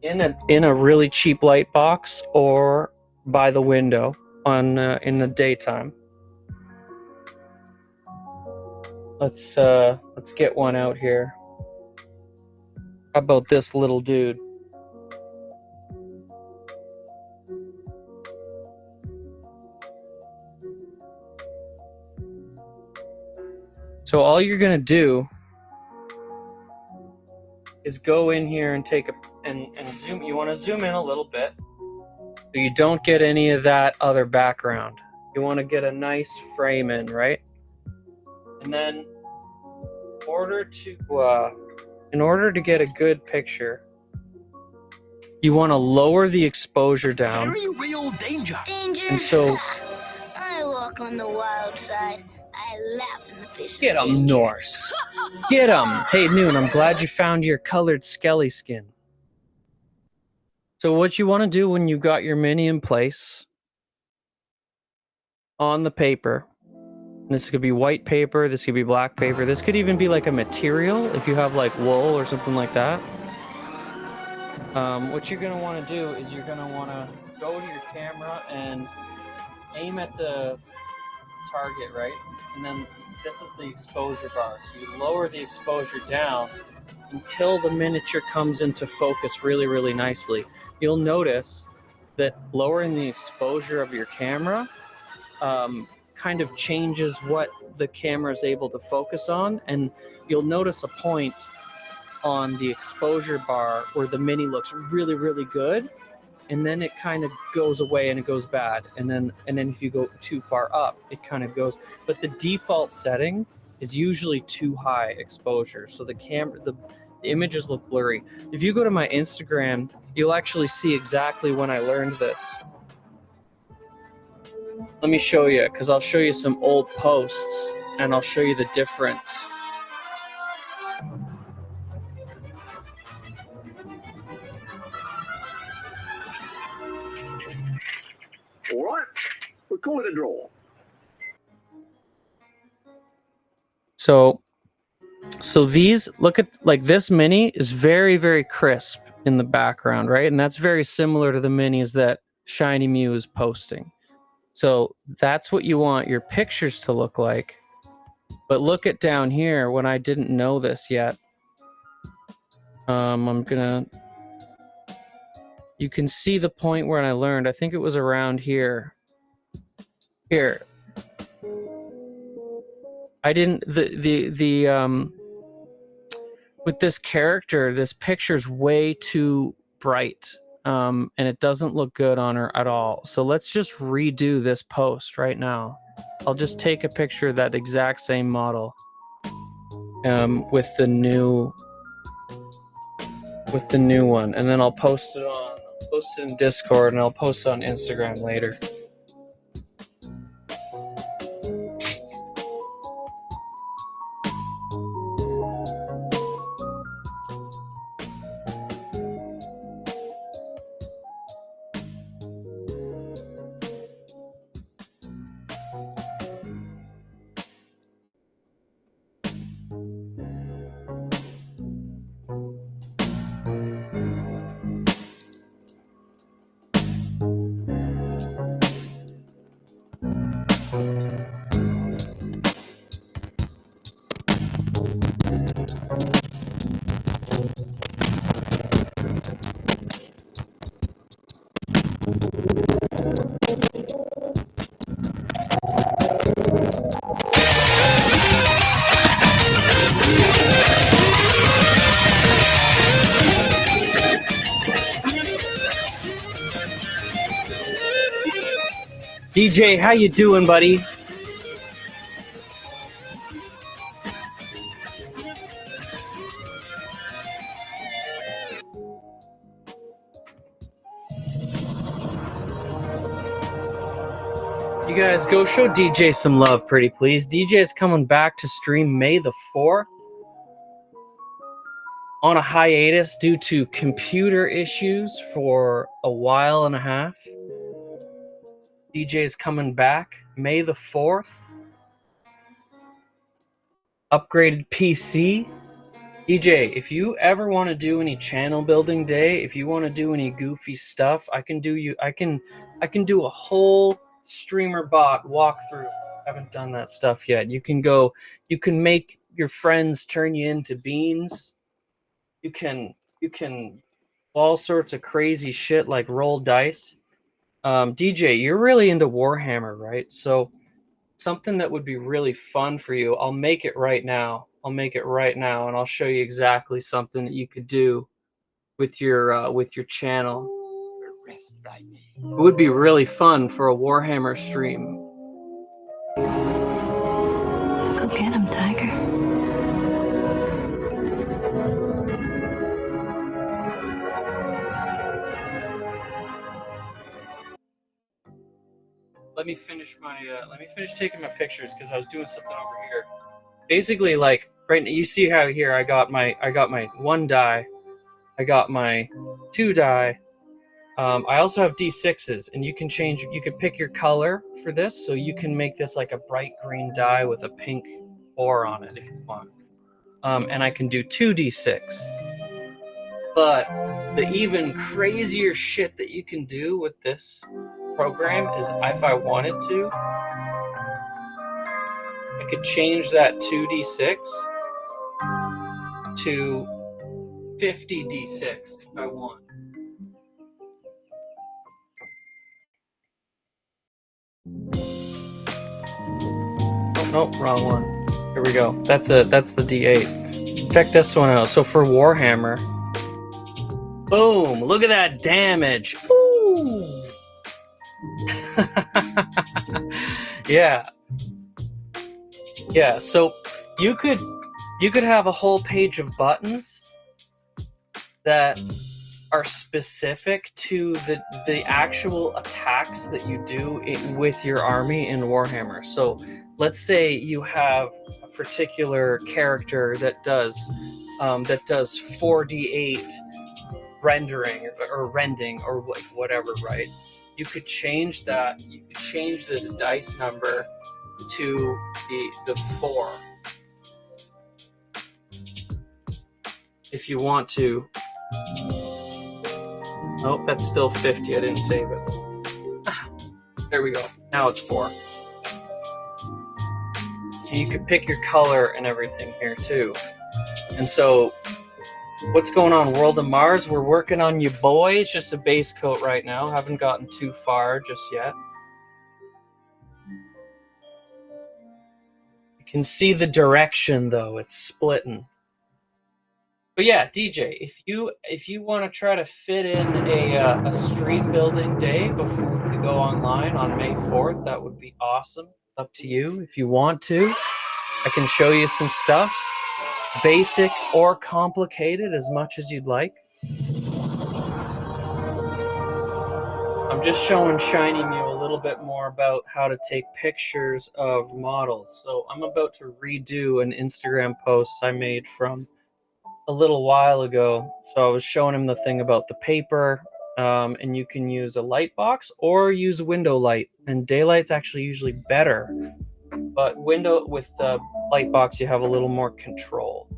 in a really cheap light box or by the window on in the daytime, let's get one out here. How about this little dude? So all you're gonna do is go in here and take and zoom. You want to zoom in a little bit so you don't get any of that other background. You want to get a nice frame in, right? And then in order to get a good picture, you want to lower the exposure down. Very real danger. Danger. And so I walk on the wild side. I laugh in the face get of him, danger. Norse. Get him. Hey, Noon, I'm glad you found your colored skelly skin. So what you want to do when you got your mini in place on the paper, this could be white paper, this could be black paper, this could even be like a material if you have like wool or something like that. What you're going to want to do is you're going to want to go to your camera and aim at the target, right? And then this is the exposure bar. So you lower the exposure down until the miniature comes into focus really, really nicely. You'll notice that lowering the exposure of your camera kind of changes what the camera is able to focus on, and you'll notice a point on the exposure bar where the mini looks really, really good, and then it kind of goes away and it goes bad, and then if you go too far up, it kind of goes. But the default setting is usually too high exposure, so the images look blurry. If you go to my Instagram, you'll actually see exactly when I learned this. Let me show you, because I'll show you some old posts and I'll show you the difference. All right, we'll call it a draw. So these, look at, like, this mini is very, very crisp in the background, right? And that's very similar to the minis that Shiny Mew is posting. So that's what you want your pictures to look like. But look at down here when I didn't know this yet. You can see the point where I learned, I think it was around here. Here. I didn't, with this character, this picture's way too bright. And it doesn't look good on her at all. So let's just redo this post right now. I'll just take a picture of that exact same model with the new one, and then I'll post it in Discord, and I'll post it on Instagram later. DJ, how you doing, buddy? You guys go show DJ some love, pretty please. DJ is coming back to stream May the 4th. On a hiatus due to computer issues for a while and a half. DJ's coming back May the 4th. Upgraded PC. DJ, if you ever want to do any channel building day, if you want to do any goofy stuff, I can do a whole streamer bot walkthrough. I haven't done that stuff yet. You can make your friends turn you into beans. You can all sorts of crazy shit like roll dice. DJ, you're really into Warhammer, right? So something that would be really fun for you, I'll make it right now. And I'll show you exactly something that you could do with your channel. It would be really fun for a Warhammer stream. Go get him, Tiger. Let me finish taking my pictures because I was doing something over here. Basically, like right now, you see how here I got my 1 die, I got my 2 die. I also have D6s, and you can pick your color for this, so you can make this like a bright green die with a pink ore on it if you want. And I can do 2 D6. But the even crazier shit that you can do with this program is, if I wanted to, I could change that 2d6 to 50d6 if I want. Oh, nope, wrong one. Here we go. That's the d8. Check this one out. So for Warhammer, boom! Look at that damage. Ooh. Yeah, so you could have a whole page of buttons that are specific to the actual attacks that you do with your army in Warhammer. So let's say you have a particular character that does 4d8 rendering or rending or whatever, right? you could change that. You could change this dice number to the 4 if you want to. Oh, that's still 50. I didn't save it. There we go. Now it's 4. You could pick your color and everything here too. And so, what's going on, World of Mars? We're working on you, boy. It's just a base coat right now. Haven't gotten too far just yet. You can see the direction though. It's splitting. But yeah, DJ, if you want to try to fit in a street building day before we go online on May 4th, that would be awesome. Up to you. If you want to, I can show you some stuff, basic or complicated, as much as you'd like. I'm just showing Shining you a little bit more about how to take pictures of models. So I'm about to redo an Instagram post I made from a little while ago. So I was showing him the thing about the paper, and you can use a light box or use window light, and daylight's actually usually better, but window with the light box you have a little more control.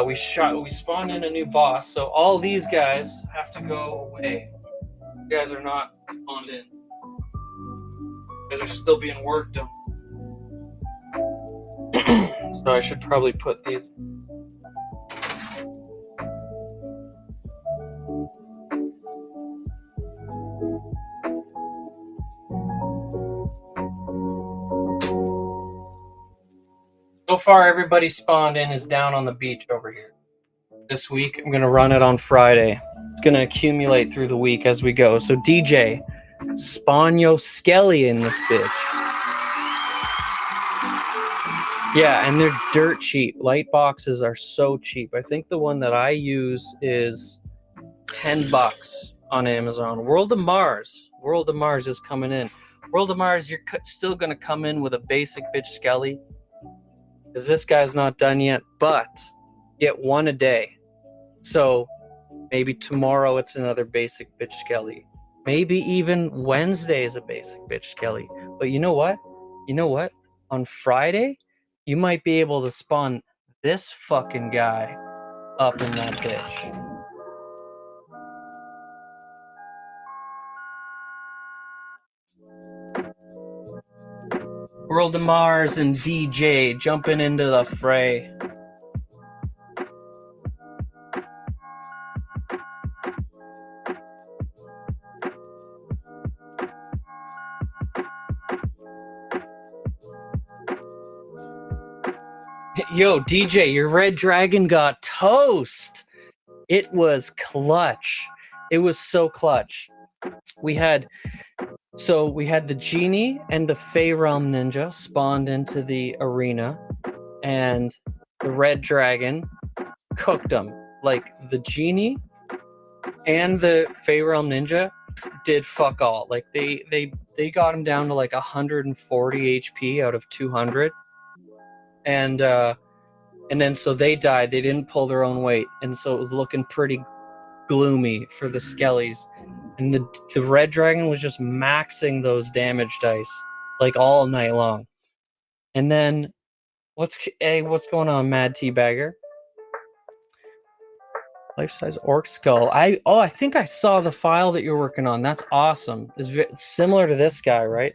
We spawned in a new boss, so all these guys have to go away. You guys are not spawned in. You guys are still being worked on. So I should probably put these. So far, everybody spawned in is down on the beach over here. This week, I'm going to run it on Friday. It's going to accumulate through the week as we go. So DJ, spawn yo Skelly in this bitch. Yeah, and they're dirt cheap. Light boxes are so cheap. I think the one that I use is $10 on Amazon. World of Mars is coming in. World of Mars, you're still going to come in with a basic bitch Skelly, because this guy's not done yet, but get one a day. So maybe tomorrow it's another basic bitch Skelly. Maybe even Wednesday is a basic bitch Skelly. But you know what? On Friday, you might be able to spawn this fucking guy up in that bitch. World of Mars and DJ jumping into the fray. Yo, DJ, your red dragon got toast. It was clutch. It was so clutch. We had the genie and the Fey Realm ninja spawned into the arena, and the red dragon cooked them. Like, the genie and the Fey Realm ninja did fuck all. Like, they got him down to like 140 HP out of 200. And then so they died. They didn't pull their own weight, and so it was looking pretty gloomy for the Skellies. And the red dragon was just maxing those damage dice like all night long. And then what's going on, Mad Teabagger? Life-size orc skull. I think I saw the file that you're working on. That's awesome. It's similar to this guy, right?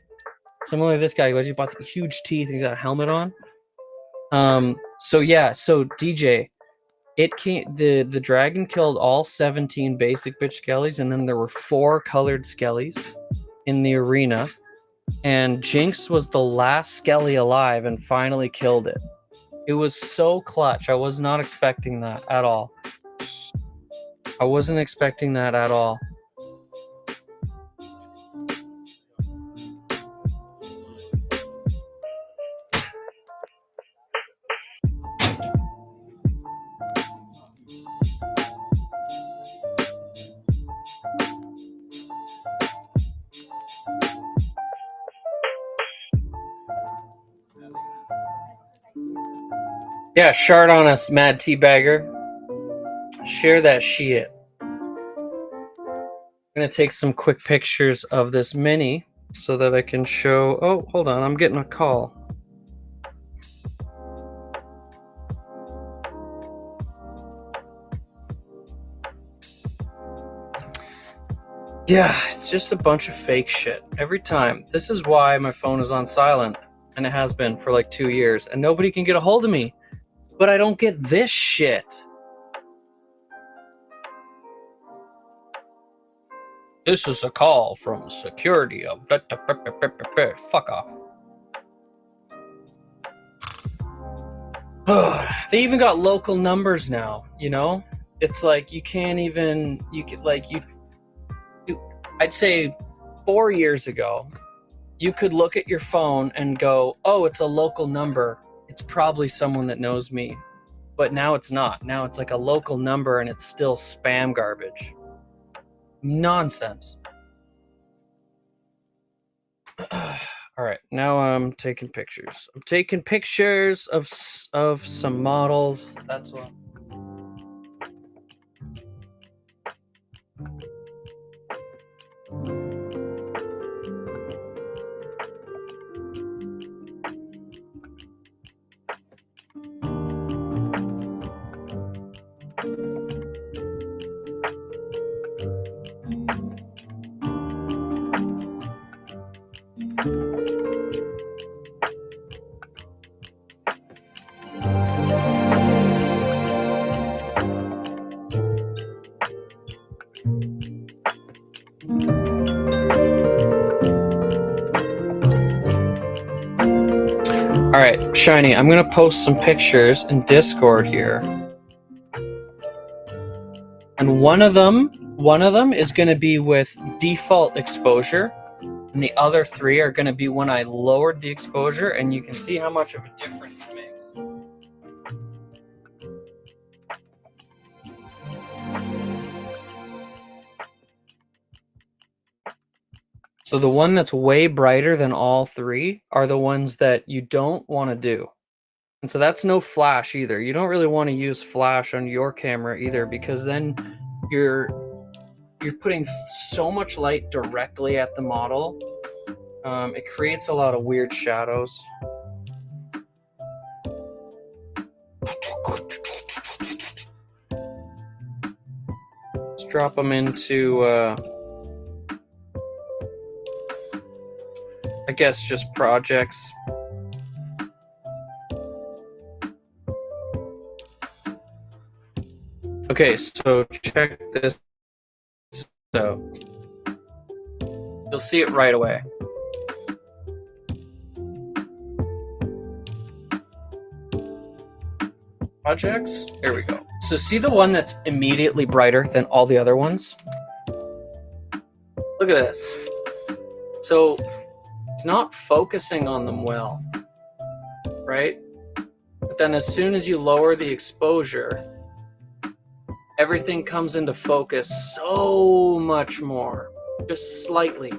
Similar to this guy. You bought the huge teeth and he's got a helmet on. So DJ, the dragon killed all 17 basic bitch Skellies, and then there were 4 colored Skellies in the arena, and Jinx was the last Skelly alive and finally killed it. It was so clutch. I was not expecting that at all. I wasn't expecting that at all. Yeah, shard on us, Mad Teabagger. Share that shit. I'm gonna take some quick pictures of this mini so that I can show. Oh, hold on, I'm getting a call. Yeah, it's just a bunch of fake shit every time. This is why my phone is on silent, and it has been for like 2 years, and nobody can get a hold of me. But I don't get this shit. This is a call from security of... Fuck off. They even got local numbers now, you know? It's like you can't even... I'd say 4 years ago, you could look at your phone and go, oh, it's a local number. It's probably someone that knows me. But now it's not. Now it's like a local number and it's still spam garbage. Nonsense. All right, now I'm taking pictures. I'm taking pictures of some models. That's what. All right, Shiny, I'm gonna post some pictures in Discord here, and one of them is gonna be with default exposure, and the other 3 are gonna be when I lowered the exposure, and you can see how much of a difference it makes. So the one that's way brighter than all 3 are the ones that you don't want to do. And so that's no flash either. You don't really want to use flash on your camera either, because then you're putting so much light directly at the model. It creates a lot of weird shadows. Let's drop them into I guess just projects. Okay, so check this out. You'll see it right away. Projects, here we go. So see the one that's immediately brighter than all the other ones? Look at this. So it's not focusing on them well, right? But then as soon as you lower the exposure, everything comes into focus so much more. Just slightly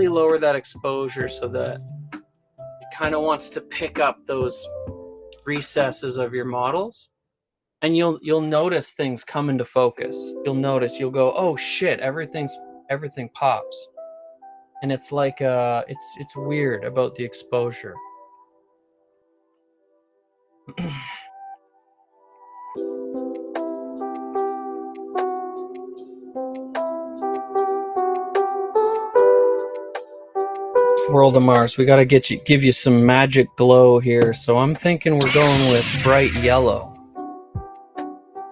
lower that exposure so that it kind of wants to pick up those recesses of your models, and you'll notice things come into focus. You'll go, oh shit, everything pops. And it's like it's weird about the exposure. World of Mars, we gotta give you some magic glow here. So I'm thinking we're going with bright yellow.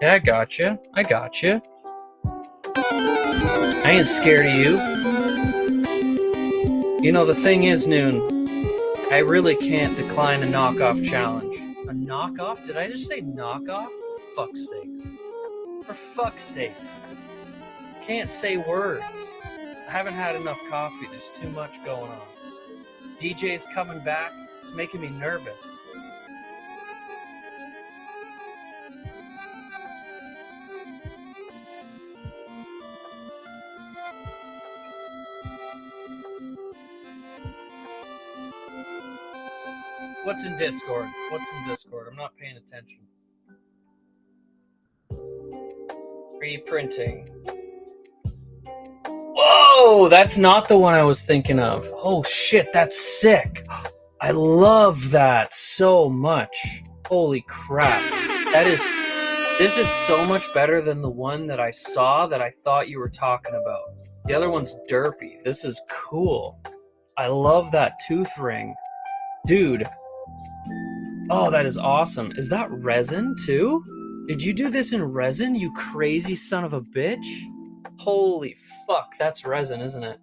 Yeah, I got you. I ain't scared of you. You know, the thing is, Noon, I really can't decline a knockoff challenge. A knockoff? Did I just say knockoff? Fuck's sakes. For fuck's sakes. Can't say words. I haven't had enough coffee. There's too much going on. DJ's coming back. It's making me nervous. What's in Discord? I'm not paying attention. Reprinting. Whoa, that's not the one I was thinking of. Oh shit, that's sick. I love that so much. Holy crap. This is so much better than the one that I saw that I thought you were talking about. The other one's derpy. This is cool. I love that tooth ring. Dude. Oh, that is awesome. Is that resin too? Did you do this in resin, you crazy son of a bitch? Holy fuck, that's resin, isn't it?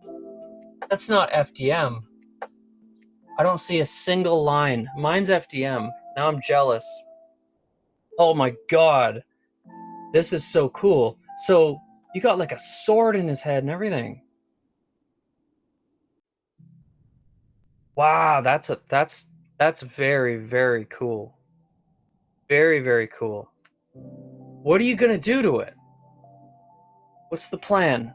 That's not FDM. I don't see a single line. Mine's FDM. Now I'm jealous. Oh my god. This is so cool. So, you got like a sword in his head and everything. Wow, that's very, very cool. Very, very cool. What are you gonna do to it? What's the plan?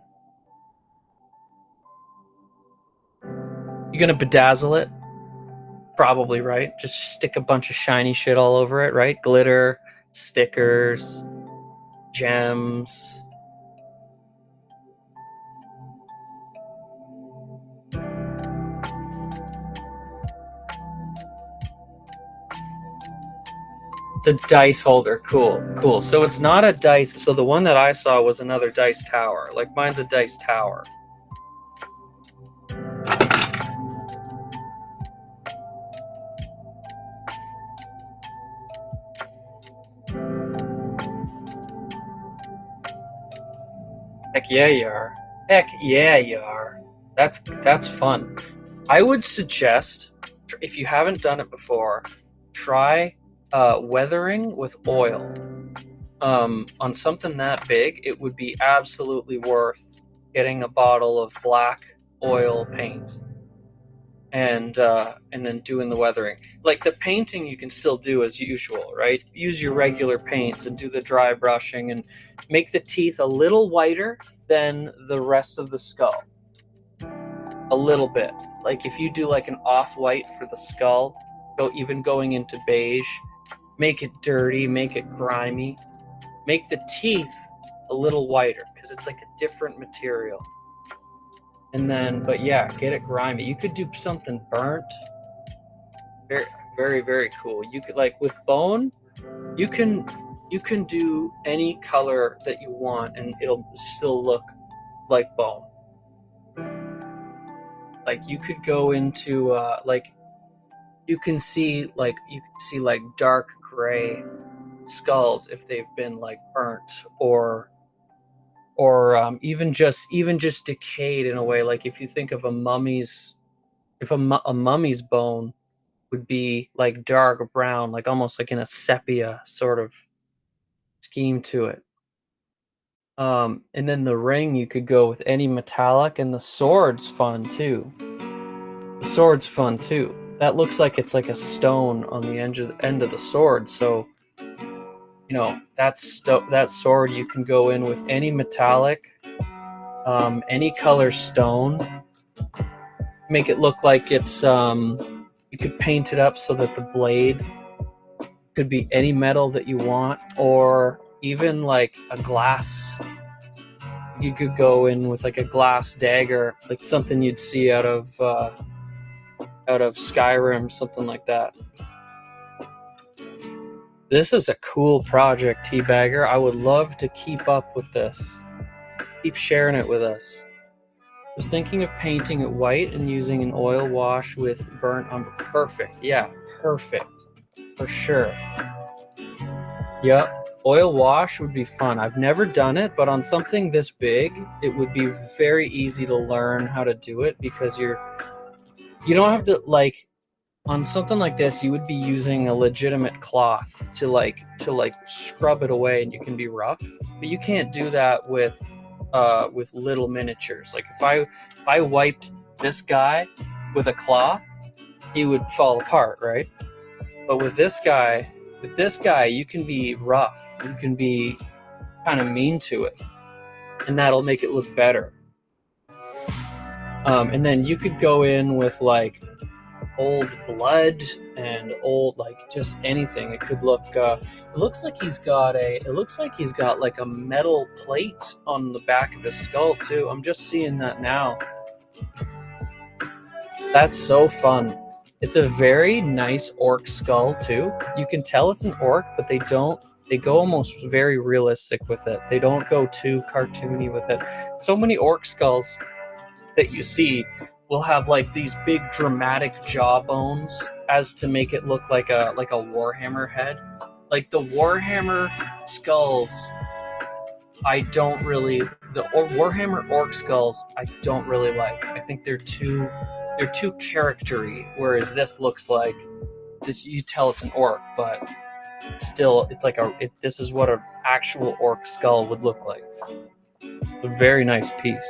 You gonna bedazzle it? Probably, right? Just stick a bunch of shiny shit all over it, right? Glitter, stickers, gems. It's a dice holder. Cool, cool. So it's not a dice. So the one that I saw was another dice tower. Like mine's a dice tower. Heck yeah, you are. Heck yeah, you are. That's fun. I would suggest, if you haven't done it before, try weathering with oil. On something that big, it would be absolutely worth getting a bottle of black oil paint and then doing the weathering. Like the painting you can still do as usual, right? Use your regular paints and do the dry brushing and make the teeth a little whiter than the rest of the skull. A little bit. Like if you do like an off-white for the skull, even going into beige, make it dirty, make it grimy. Make the teeth a little whiter because it's like a different material. And then, but yeah, get it grimy. You could do something burnt. Very, very, very cool. You could, like with bone, you can do any color that you want and it'll still look like bone. Like you could go into like you can see like dark gray skulls if they've been like burnt or even just decayed in a way. Like if you think of a mummy's bone would be like dark brown, like almost like in a sepia sort of scheme to it. And then the ring, you could go with any metallic, and the sword's fun too. The sword's fun too. That looks like it's like a stone on the end of the sword. So, you know, that sword, you can go in with any metallic, any color stone. Make it look like it's, you could paint it up so that the blade could be any metal that you want, or even like a glass. You could go in with like a glass dagger, like something you'd see out of Skyrim, something like that. This is a cool project, Teabagger. I would love to keep up with this. Keep sharing it with us. I was thinking of painting it white and using an oil wash with burnt umber. Perfect. Yeah, perfect. For sure. Yep. Oil wash would be fun. I've never done it, but on something this big, it would be very easy to learn how to do it because you don't have to, like, on something like this, you would be using a legitimate cloth to scrub it away, and you can be rough. But you can't do that with little miniatures. Like if I wiped this guy with a cloth, he would fall apart, right? But with this guy, you can be rough. You can be kind of mean to it, and that'll make it look better. And then you could go in with like old blood and old, like, just anything. It could look it looks like he's got like a metal plate on the back of his skull too. I'm just seeing that now. That's so fun. It's a very nice orc skull too. You can tell it's an orc, but they go almost very realistic with it. They don't go too cartoony with it. So many orc skulls that you see will have like these big dramatic jawbones as to make it look like a Warhammer head. Like the Warhammer skulls, Warhammer orc skulls I don't really like. I think they're too charactery, whereas this looks like this, you tell it's an orc, but still it's like this is what an actual orc skull would look like. A very nice piece.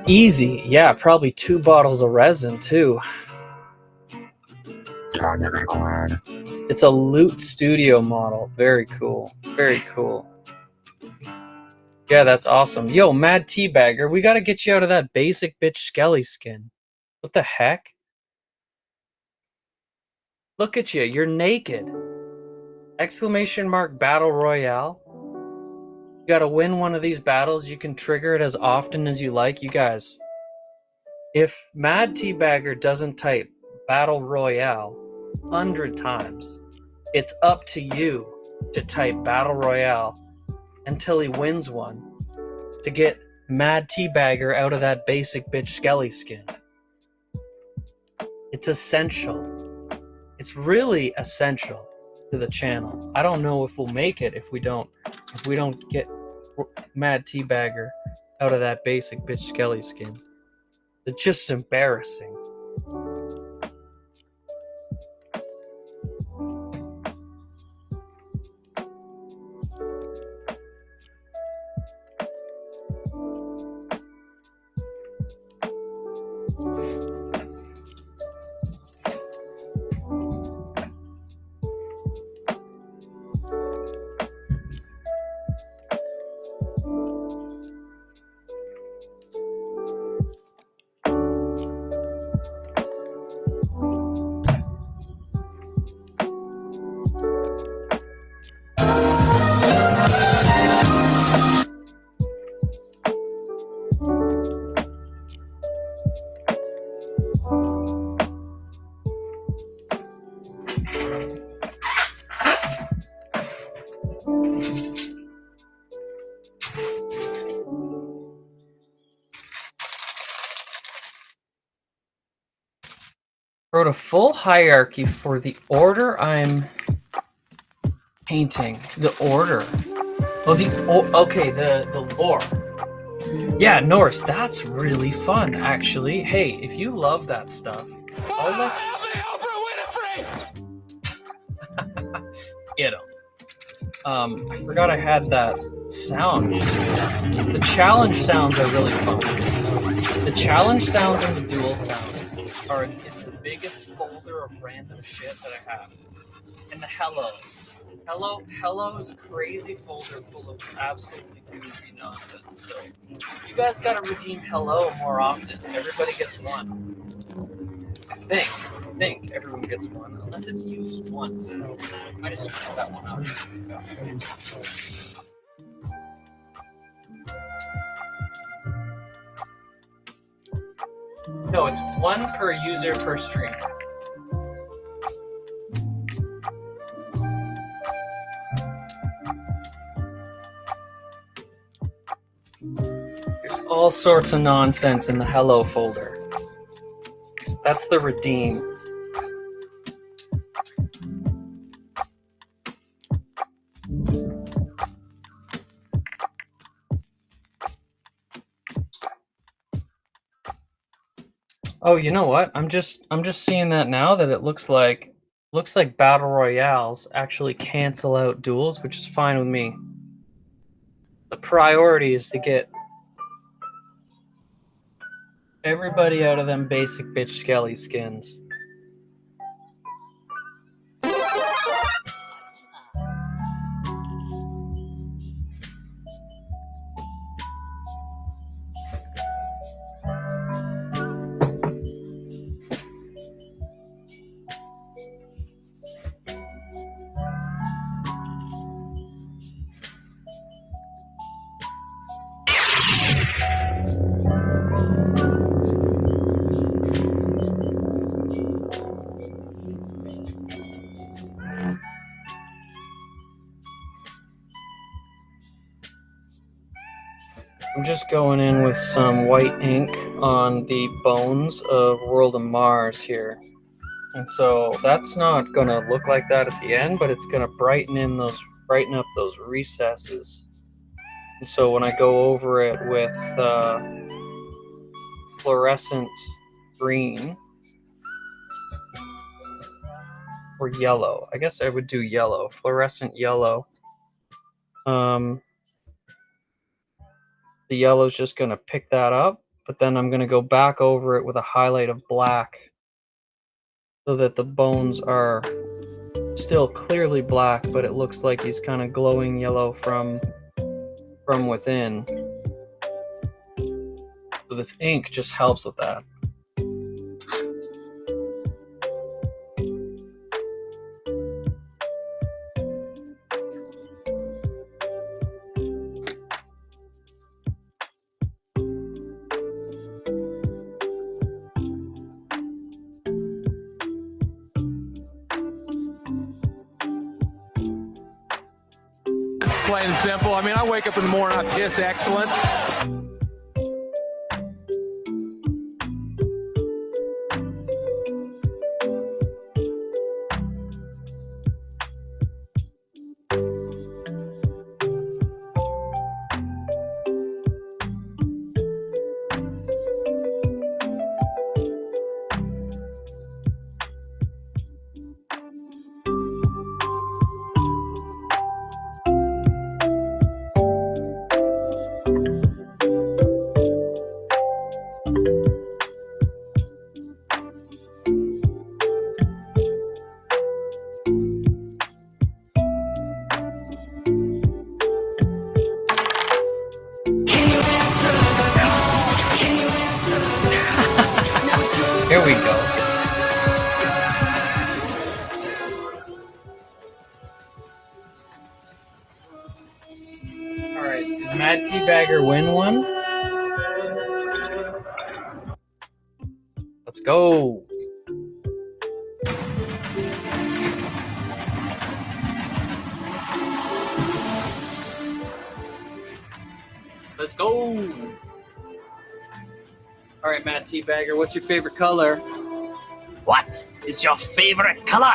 Easy, yeah, probably 2 bottles of resin too. It's a Loot Studio model. Very cool. Very cool. Yeah, that's awesome. Yo, Mad Teabagger, we gotta get you out of that basic bitch Skelly skin. What the heck? Look at you, you're naked. Exclamation mark battle royale. You gotta win one of these battles. You can trigger it as often as you like. You guys, if Mad Teabagger doesn't type battle royale 100 times, it's up to you to type battle royale until he wins one to get Mad Teabagger out of that basic bitch Skelly skin. It's essential. It's really essential to the channel. I don't know if we'll make it if we don't get Mad Teabagger out of that basic bitch Skelly skin. It's just embarrassing. Wrote a full hierarchy for the order I'm painting. The order. Oh, the lore. Yeah, Norse, that's really fun, actually. Hey, if you love that stuff, I'll let you... Get him. I forgot I had that sound. The challenge sounds are really fun. The challenge sounds and the dual sounds is the biggest folder of random shit that I have. And the hello. Hello is a crazy folder full of absolutely goofy nonsense. So you guys gotta redeem hello more often. Everybody gets one. I think everyone gets one, unless it's used once. So I just screwed that one up. No, it's 1 per user per stream. There's all sorts of nonsense in the hello folder. That's the redeem. Oh, you know what? I'm just seeing that now that it looks like battle royales actually cancel out duels, which is fine with me. The priority is to get everybody out of them basic bitch Skelly skins. I'm just going in with some white ink on the bones of World of Mars here. And so that's not gonna look like that at the end, but it's gonna brighten up those recesses. And so when I go over it with fluorescent green or yellow, I guess I would do yellow, fluorescent yellow. The yellow is just gonna pick that up, but then I'm gonna go back over it with a highlight of black so that the bones are still clearly black, but it looks like he's kind of glowing yellow from within. So this ink just helps with that. Plain and simple. I mean, I wake up in the morning, I piss excellent. Here we go. Alright, did Mad Teabagger win one? Let's go. Let's go. Alright, Mad Teabagger, what's your favorite color? What is your favorite color?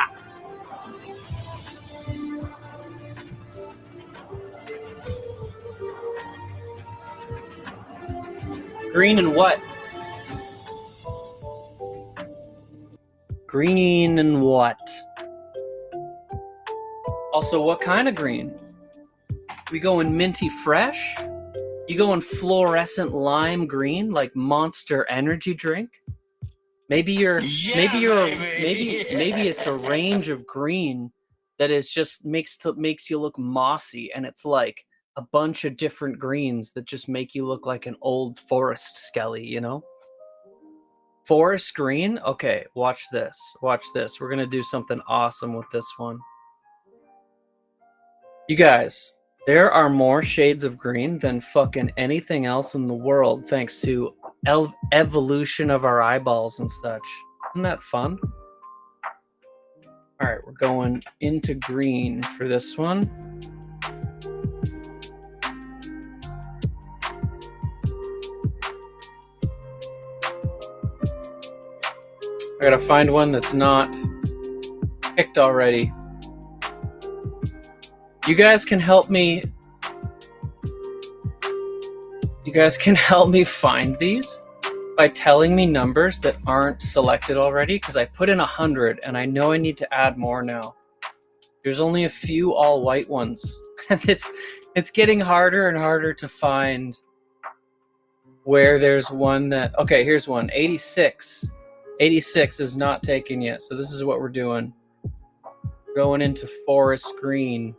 Green and what? Green and what? Also, what kind of green? We going minty fresh? You going fluorescent lime green like Monster Energy drink? Maybe maybe it's a range of green that is just makes you look mossy, and it's like a bunch of different greens that just make you look like an old forest skelly, you know? Forest green? Okay, watch this. Watch this. We're gonna do something awesome with this one. You guys, there are more shades of green than fucking anything else in the world, thanks to evolution of our eyeballs and such. Isn't that fun? All right, we're going into green for this one. I gotta find one that's not picked already. You guys can help me. You guys can help me find these by telling me numbers that aren't selected already, because I put in 100 and I know I need to add more now. There's only a few all white ones, and it's getting harder and harder to find where there's one that, okay, here's one, 86. 86 is not taken yet, so this is what we're doing. Going into forest green.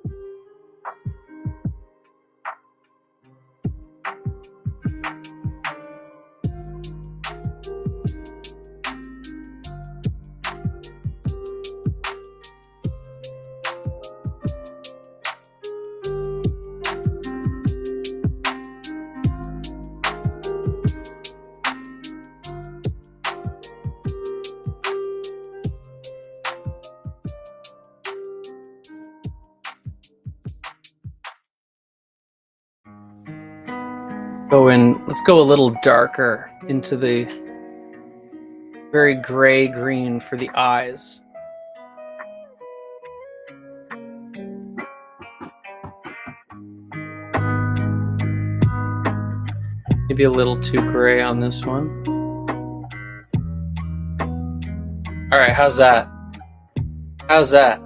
Let's go a little darker into the very gray green for the eyes. Maybe a little too gray on this one. All right, how's that? How's that?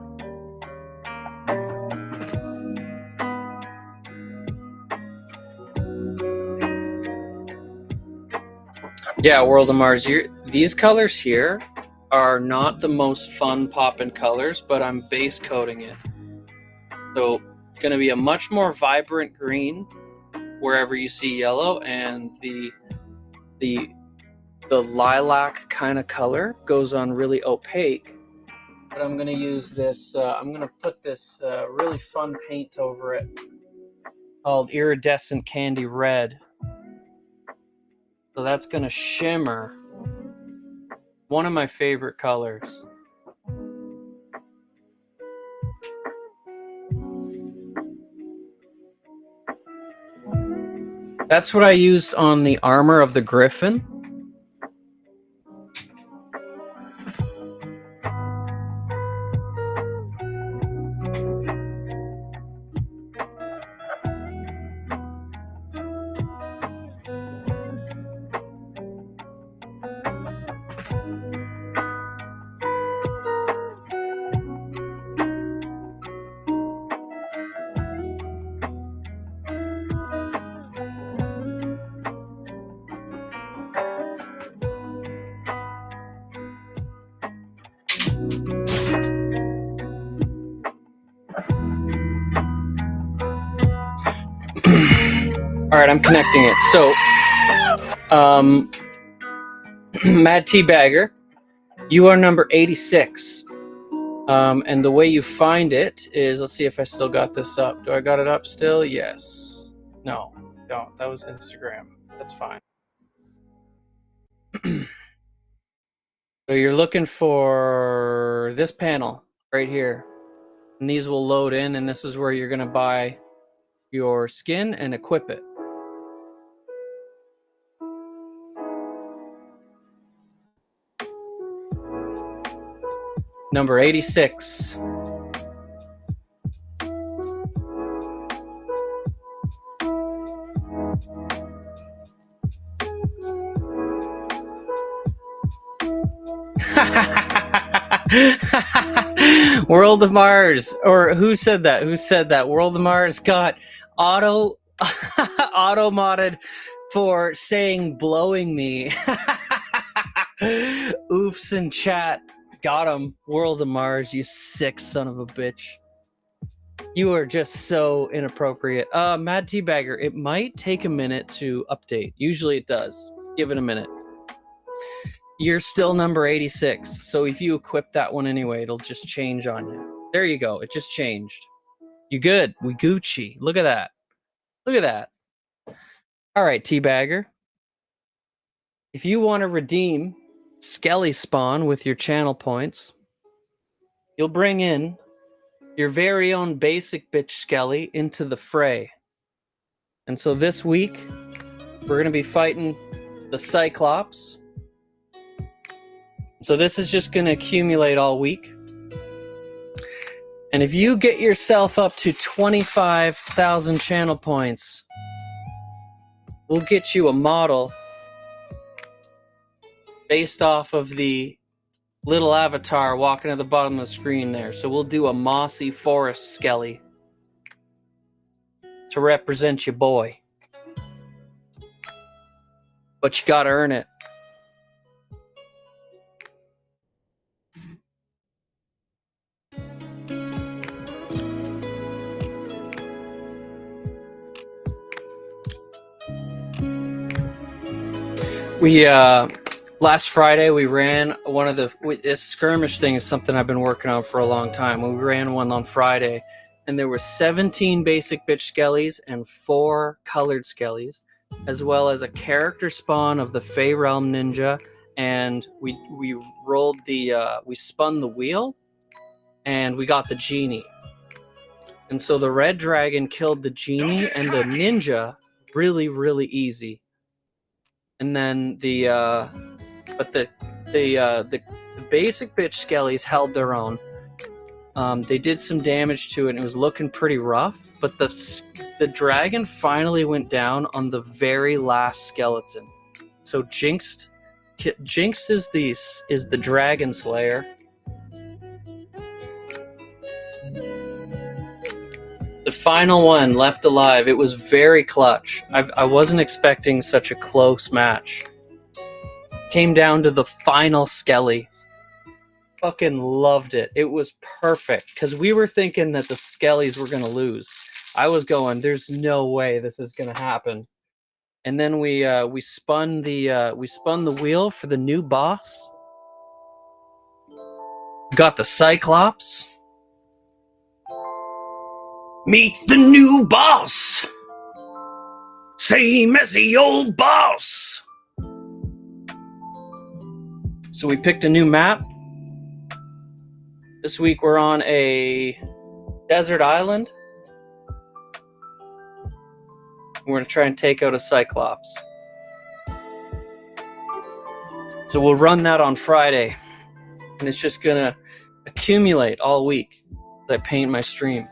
Yeah, World of Mars, these colors here are not the most fun poppin' colors, but I'm base coating it. So it's going to be a much more vibrant green wherever you see yellow, and the lilac kind of color goes on really opaque. But I'm going to use this, I'm going to put this really fun paint over it called Iridescent Candy Red. So that's going to shimmer. One of my favorite colors. That's what I used on the armor of the Griffin. All right, I'm connecting it. So, Mad Teabagger, you are number 86. And the way you find it is, let's see if I still got this up. Do I got it up still? Yes. No, don't. That was Instagram. That's fine. So you're looking for this panel right here. And these will load in, and this is where you're going to buy your skin and equip it. Number 86. World of Mars, or who said that? Who said that? World of Mars got auto modded for saying blowing me. Oofs in chat. Got him. World of Mars, you sick son of a bitch. You are just so inappropriate. Mad Teabagger, it might take a minute to update. Usually it does. Give it a minute. You're still number 86. So if you equip that one anyway, it'll just change on you. There you go. It just changed. You good. We Gucci. Look at that. Look at that. All right, Teabagger. If you want to redeem Skelly Spawn with your channel points, you'll bring in your very own basic bitch Skelly into the fray. And so this week, we're going to be fighting the Cyclops. So this is just going to accumulate all week. And if you get yourself up to 25,000 channel points, we'll get you a model based off of the little avatar walking at the bottom of the screen there. So we'll do a mossy forest Skelly to represent your boy. But you gotta earn it. We last Friday we ran one of this skirmish thing is something I've been working on for a long time. We ran one on Friday, and there were 17 basic bitch Skellies and 4 colored Skellies, as well as a character spawn of the Fey Realm Ninja. And we rolled we spun the wheel, and we got the genie. And so the red dragon killed the genie, and the ninja really, really easy. And then the basic bitch skellies held their own. They did some damage to it, and it was looking pretty rough. But the dragon finally went down on the very last skeleton. So Jinxed is the dragon slayer. The final one left alive. It was very clutch. I wasn't expecting such a close match. Came down to the final skelly. Fucking loved it. It was perfect because we were thinking that the skellies were gonna lose. I was going, there's no way this is gonna happen. And then we spun the wheel for the new boss. Got the Cyclops. Meet the new boss. Same as the old boss. So we picked a new map. This week we're on a desert island. We're going to try and take out a Cyclops. So we'll run that on Friday. And it's just going to accumulate all week as I paint my stream.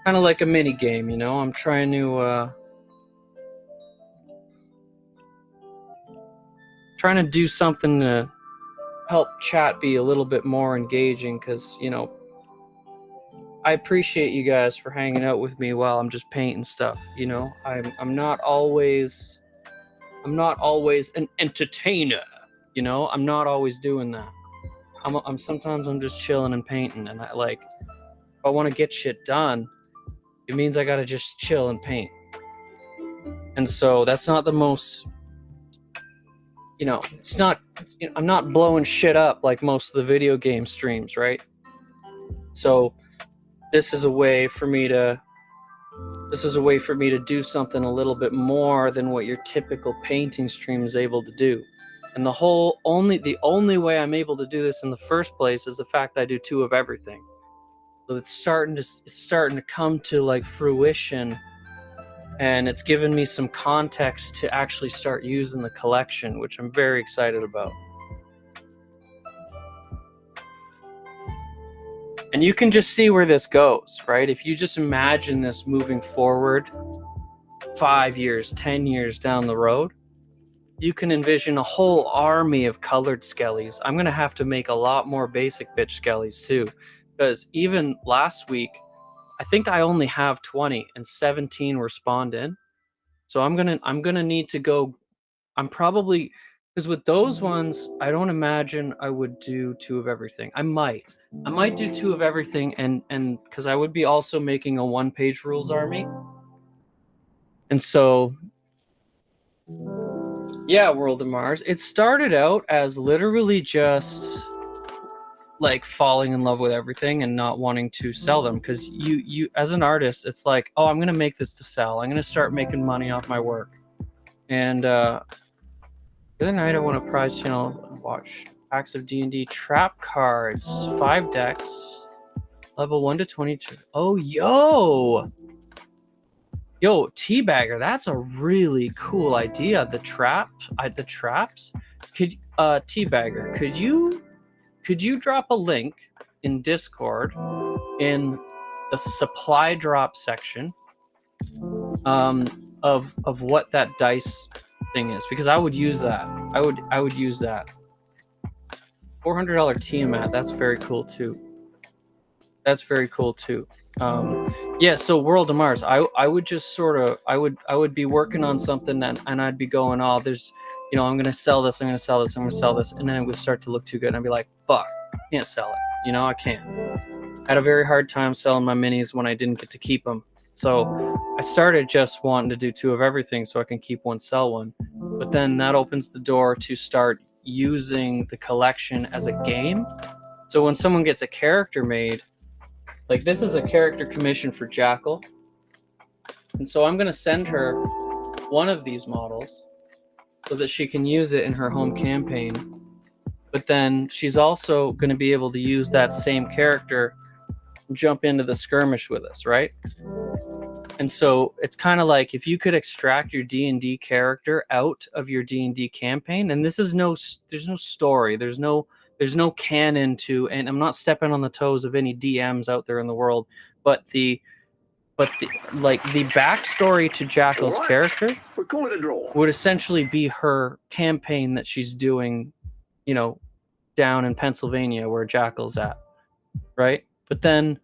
Kind of like a mini game, you know? I'm trying to do something to help chat be a little bit more engaging, because, you know, I appreciate you guys for hanging out with me while I'm just painting stuff, you know? I'm not always an entertainer, you know? I'm not always doing that. Sometimes I'm just chilling and painting, and if I want to get shit done, it means I gotta just chill and paint. And so that's not the most, you know, it's not, you know, I'm not blowing shit up like most of the video game streams, right? So this is a way for me to do something a little bit more than what your typical painting stream is able to do. And the only way I'm able to do this in the first place is the fact that I do 2 of everything. So it's starting to come to like fruition, and it's given me some context to actually start using the collection, which I'm very excited about. And you can just see where this goes, right? If you just imagine this moving forward 5 years, 10 years down the road, you can envision a whole army of colored skellies. I'm going to have to make a lot more basic bitch skellies too, because even last week, I think I only have 20 and 17 were spawned in. So I'm gonna need to go. I'm probably, because with those ones, I don't imagine I would do 2 of everything. I might do 2 of everything, and because I would be also making a 1-page rules army. And so, yeah, World of Mars. It started out as literally just like falling in love with everything and not wanting to sell them, because you as an artist, it's like, oh, I'm gonna make this to sell. I'm gonna start making money off my work. And the other night I went to Prize Channel and watched packs of D&D trap cards, 5 decks, level 1 to 22. Oh, yo, Teabagger, that's a really cool idea. The traps. Could Teabagger, could you drop a link in Discord in the supply drop section of what that dice thing is? Because I would use that. I would use that. $400 Tiamat. That's very cool too. Yeah. So World of Mars. I would just sort of I would be working on something and I'd be going, oh, there's, you know, I'm gonna sell this, and then it would start to look too good, and I'd be like, fuck, can't sell it. You know, I can't. I had a very hard time selling my minis when I didn't get to keep them. So I started just wanting to do 2 of everything so I can keep 1, sell 1. But then that opens the door to start using the collection as a game. So when someone gets a character made, like this is a character commission for Jackal. And so I'm going to send her one of these models so that she can use it in her home campaign. But then she's also going to be able to use that same character and jump into the skirmish with us, right? And so it's kind of like if you could extract your D&D character out of your D&D campaign, and this is there's no story, there's no canon to, and I'm not stepping on the toes of any DMs out there in the world, but the backstory to Jackal's character We'll call it a draw. would essentially be her campaign that she's doing, you know, down in Pennsylvania where Jackal's at, right? But then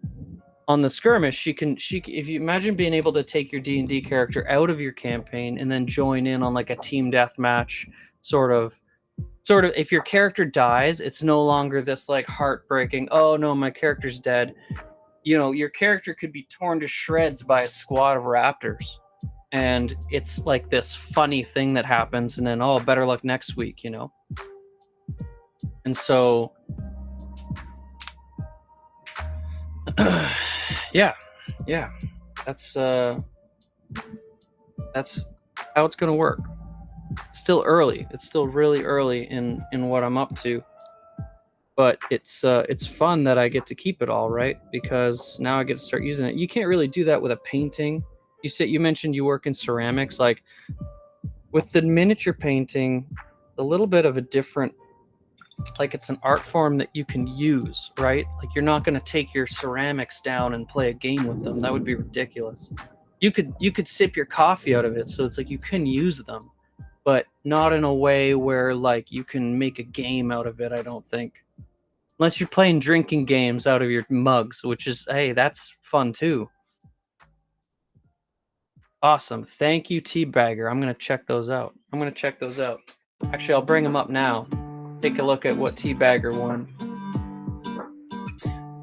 on the skirmish, she if you imagine being able to take your D&D character out of your campaign and then join in on like a team deathmatch sort of if your character dies, it's no longer this like heartbreaking, oh no, my character's dead. You know, your character could be torn to shreds by a squad of raptors. And it's like this funny thing that happens, and then, oh, better luck next week, you know? And so yeah, that's how it's gonna work. It's still early. It's still really early in what I'm up to, but it's fun that I get to keep it all, right? Because now I get to start using it. You can't really do that with a painting. You mentioned you work in ceramics. Like with the miniature painting, a little bit of a different, like it's an art form that you can use, right? Like you're not going to take your ceramics down and play a game with them. That would be ridiculous. You could sip your coffee out of it, so it's like you can use them, but not in a way where like you can make a game out of it, I don't think. Unless you're playing drinking games out of your mugs, which is, hey, that's fun too. Awesome. Thank you, Teabagger. I'm going to check those out. Actually, I'll bring them up now. Take a look at what Teabagger won.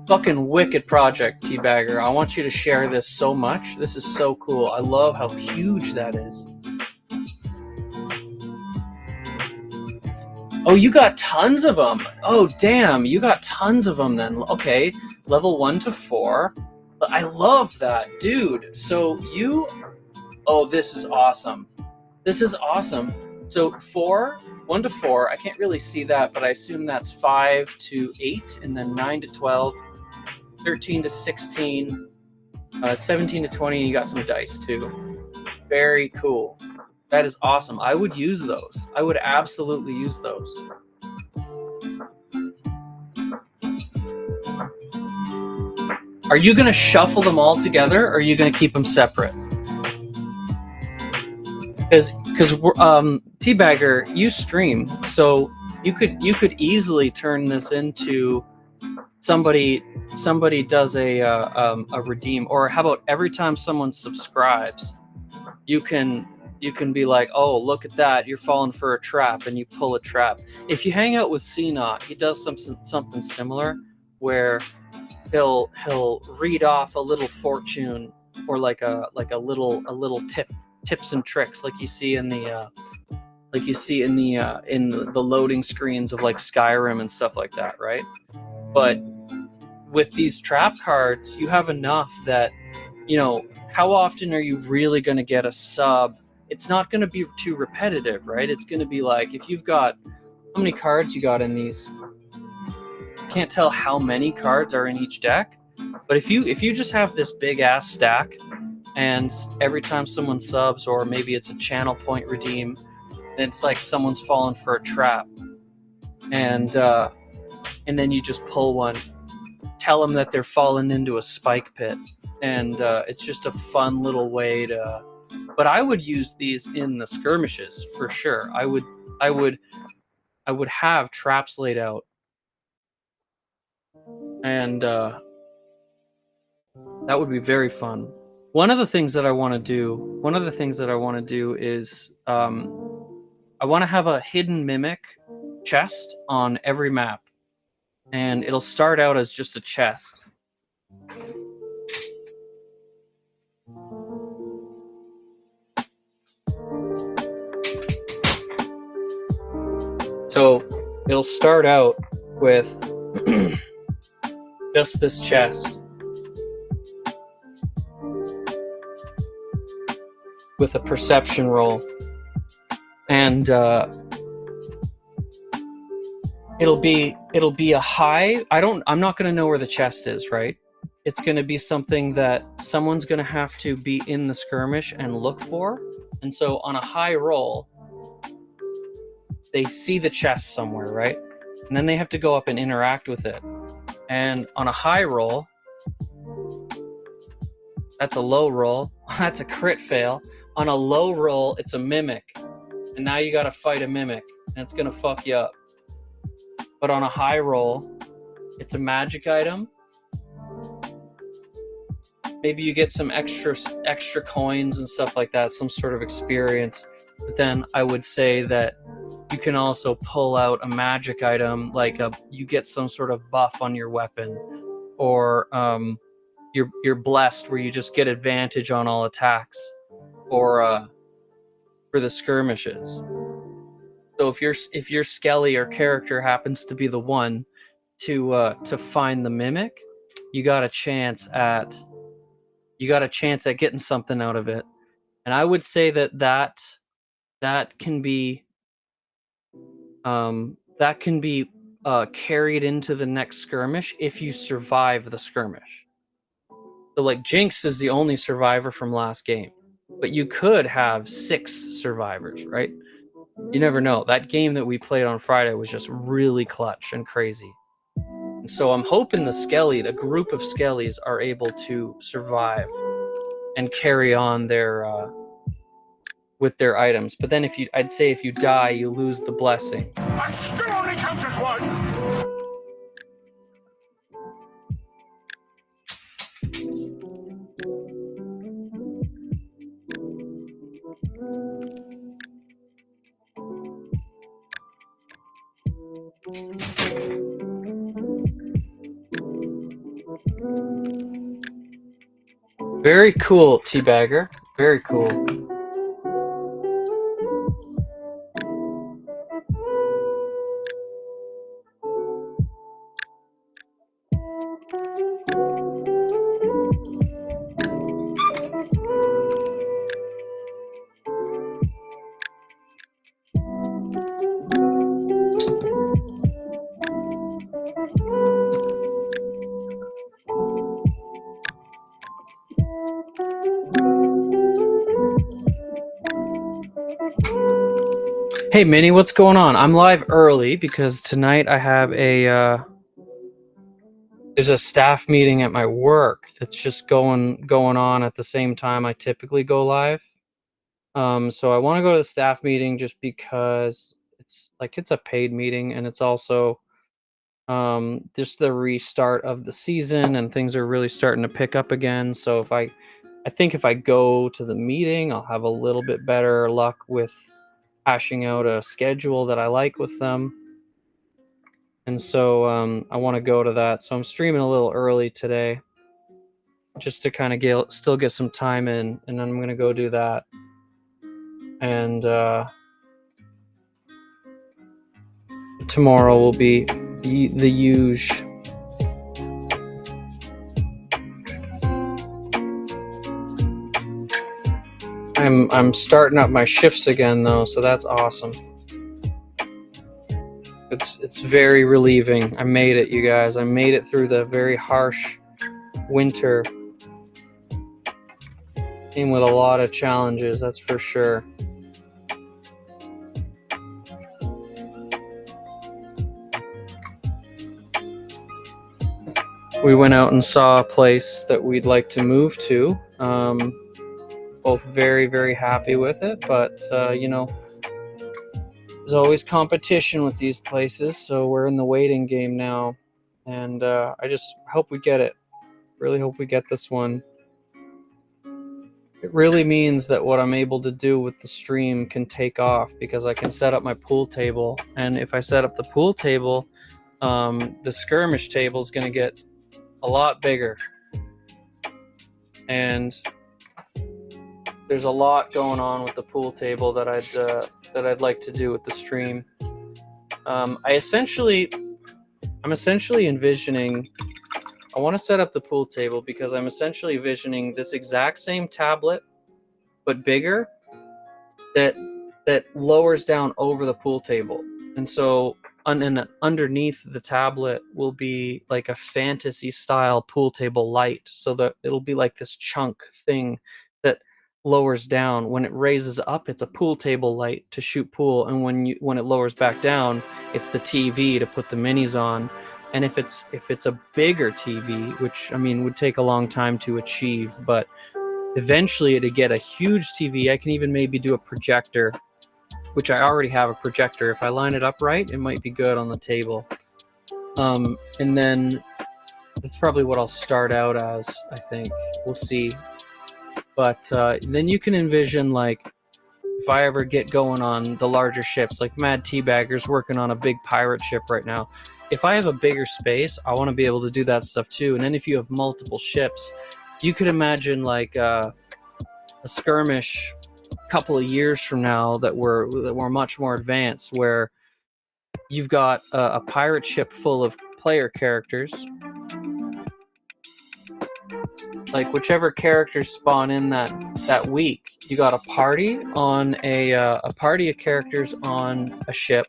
Fucking wicked project, Teabagger. I want you to share this so much. This is so cool. I love how huge that is. Oh, you got tons of them. Oh, damn. You got tons of them then. Okay. Level 1 to 4. I love that. Dude, so you... Oh, this is awesome. This is awesome. So 1 to 4, I can't really see that, but I assume that's 5 to 8, and then 9 to 12, 13 to 16, 17 to 20, and you got some dice too. Very cool. That is awesome. I would use those. I would absolutely use those. Are you going to shuffle them all together, or are you going to keep them separate? Because Teabagger, you stream, so you could easily turn this into somebody does a redeem, or how about every time someone subscribes, you can be like, oh, look at that, you're falling for a trap, and you pull a trap. If you hang out with CNOT, he does something similar where he'll read off a little fortune, or like a little tips and tricks, like you see in the loading screens of like Skyrim and stuff like that, right? But with these trap cards, you have enough that, you know, how often are you really going to get a sub? It's not going to be too repetitive, right? It's going to be like, if you've got, how many cards you got in these? Can't tell how many cards are in each deck, but if you just have this big ass stack, and every time someone subs, or maybe it's a channel point redeem, it's like someone's fallen for a trap, and then you just pull one, tell them that they're falling into a spike pit, and it's just a fun little way to. But I would use these in the skirmishes for sure. I would have traps laid out, and that would be very fun. One of the things that I want to do is I want to have a hidden mimic chest on every map, and it'll start out as just a chest. So it'll start out with just this chest with a perception roll, and it'll be a high. I'm not going to know where the chest is, right? it's going to be something that someone's going to have to be in the skirmish and look for. And so on a high roll, they see the chest somewhere, right? And then they have to go up and interact with it. And on a high roll, that's a low roll. That's a crit fail. On a low roll, it's a mimic. And now you got to fight a mimic, and it's going to fuck you up. But on a high roll, it's a magic item. Maybe you get some extra coins and stuff like that, some sort of experience. But then I would say that you can also pull out a magic item, like you get some sort of buff on your weapon, or you're blessed where you just get advantage on all attacks, or for the skirmishes. So if your Skelly or character happens to be the one to find the mimic, you got a chance at getting something out of it. And I would say that can be carried into the next skirmish if you survive the skirmish. So like Jinx is the only survivor from last game, but you could have 6 survivors, right? You never know. That game that we played on Friday was just really clutch and crazy. And so I'm hoping the group of Skellies are able to survive and carry on their with their items. But then I'd say if you die, you lose the blessing. I still only counts as one. Very cool, Teabagger. Very cool. Hey Minnie, what's going on? I'm live early because tonight I have there's a staff meeting at my work that's just going on at the same time I typically go live. So I want to go to the staff meeting just because it's a paid meeting, and it's also just the restart of the season and things are really starting to pick up again. So I think if I go to the meeting, I'll have a little bit better luck with hashing out a schedule that I like with them. And so I want to go to that. So I'm streaming a little early today just to kind of still get some time in, and then I'm going to go do that. And tomorrow will be the huge. I'm starting up my shifts again though, so that's awesome. It's very relieving. I made it, you guys. I made it through the very harsh winter. Came with a lot of challenges, that's for sure. We went out and saw a place that we'd like to move to. Both very, very happy with it, but you know, there's always competition with these places, so we're in the waiting game now, and I just hope we get it. Really hope we get this one. It really means that what I'm able to do with the stream can take off, because I can set up my pool table, and if I set up the pool table, the skirmish table is going to get a lot bigger, and there's a lot going on with the pool table that I'd like to do with the stream. I'm essentially envisioning. I want to set up the pool table because I'm essentially envisioning this exact same tablet, but bigger, that lowers down over the pool table. And so and underneath the tablet will be like a fantasy style pool table light, so that it'll be like this chunk thing that lowers down. When it raises up, it's a pool table light to shoot pool, and when it lowers back down, it's the TV to put the minis on. And if it's a bigger TV, which I mean would take a long time to achieve, but eventually to get a huge TV, I can even maybe do a projector, which I already have a projector. If I line it up right, it might be good on the table. And then that's probably what I'll start out as, I think. We'll see. But then you can envision, like, if I ever get going on the larger ships, like Mad Teabagger's working on a big pirate ship right now. If I have a bigger space, I want to be able to do that stuff too. And then if you have multiple ships, you could imagine like a skirmish a couple of years from now that we're much more advanced, where you've got a pirate ship full of player characters, like whichever characters spawn in that week. You got a party on a party of characters on a ship,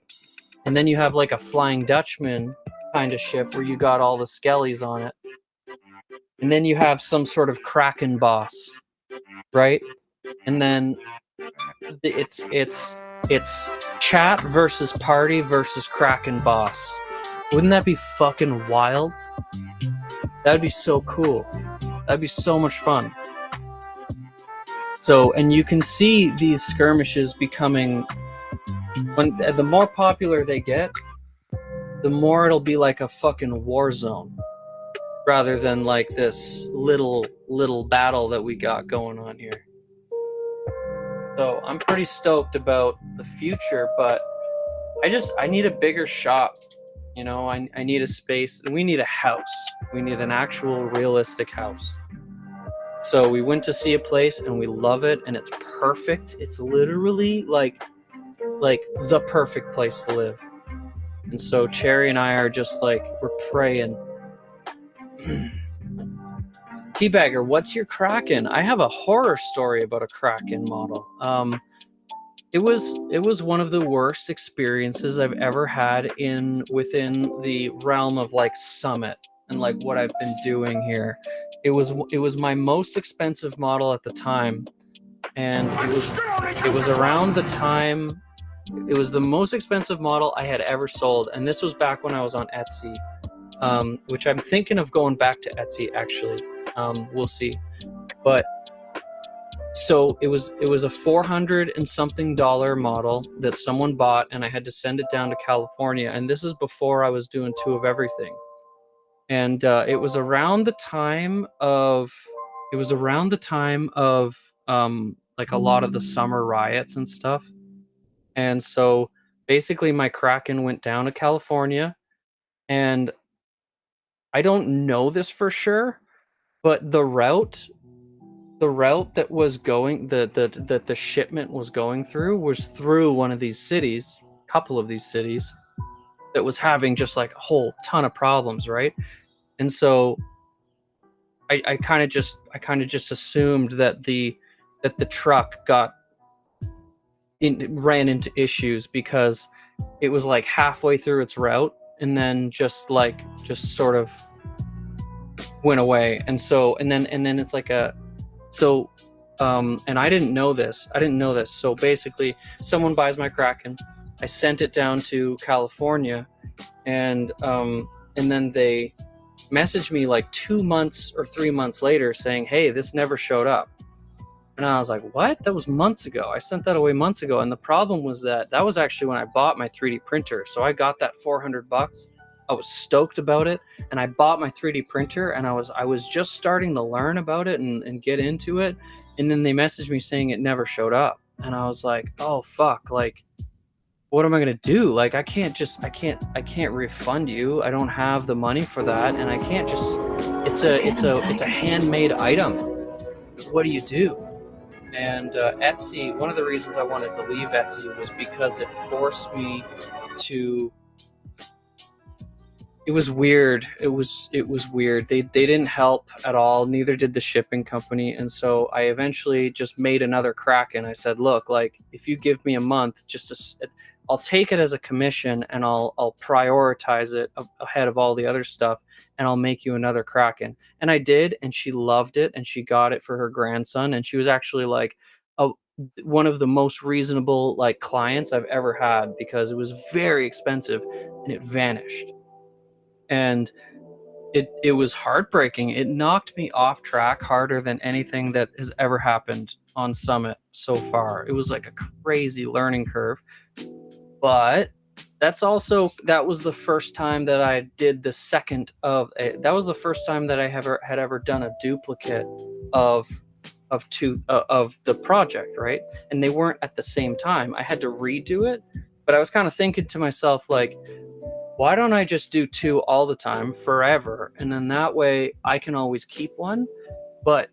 and then you have like a Flying Dutchman kind of ship where you got all the SKELLYS on it, and then you have some sort of Kraken boss, right? And then it's chat versus party versus Kraken boss. Wouldn't that be fucking wild? That'd be so cool. That'd be so much fun. So, and you can see these skirmishes becoming, when the more popular they get, the more it'll be like a fucking war zone, rather than like this little battle that we got going on here. So I'm pretty stoked about the future, but I need a bigger shop. You know, I need a space, and we need a house. We need an actual realistic house. So we went to see a place and we love it, and it's perfect. It's literally like the perfect place to live. And so Cherry and I are just like, we're praying. Teabagger, what's your Kraken? I have a horror story about a Kraken model. It was one of the worst experiences I've ever had within the realm of like Summit and like what I've been doing here. It was my most expensive model at the time, and it was around the time. It was the most expensive model I had ever sold, and this was back when I was on Etsy, which I'm thinking of going back to Etsy actually. We'll see, but so it was a $400 and something model that someone bought, and I had to send it down to California. And this is before I was doing 2 of everything. And it was around the time of like a lot of the summer riots and stuff. And so basically my Kraken went down to California, and I don't know this for sure, but the route that was going, the shipment was going through, was through one of these cities, a couple of these cities, that was having just like a whole ton of problems, right? And so I kind of just assumed that the truck ran into issues because it was like halfway through its route and then just sort of went away. And then it's like and I didn't know this. So basically someone buys my Kraken. I sent it down to California, and then they messaged me like 2 months or 3 months later saying, hey, this never showed up. And I was like, what? That was months ago. I sent that away months ago. And the problem was that was actually when I bought my 3D printer. So I got that $400. I was stoked about it, and I bought my 3D printer, and I was just starting to learn about it and get into it. And then they messaged me saying it never showed up. And I was like, oh fuck, like, what am I gonna do? Like, I can't refund you. I don't have the money for that, and I can't just. It's a handmade item. What do you do? And Etsy. One of the reasons I wanted to leave Etsy was because it forced me to. It was weird. It was weird. They didn't help at all. Neither did the shipping company. And so I eventually just made another Kraken. I said, look, like, if you give me a month, I'll take it as a commission and I'll prioritize it ahead of all the other stuff, and I'll make you another Kraken. And I did, and she loved it, and she got it for her grandson, and she was actually like one of the most reasonable like clients I've ever had, because it was very expensive and it vanished. And it was heartbreaking. It knocked me off track harder than anything that has ever happened on Summit so far. It was like a crazy learning curve. But that was the first time that I did the second of that was the first time that I had ever done a duplicate of the project, right? And they weren't at the same time. I had to redo it, but I was kind of thinking to myself, like, why don't I just do 2 all the time forever? And then that way I can always keep one. But,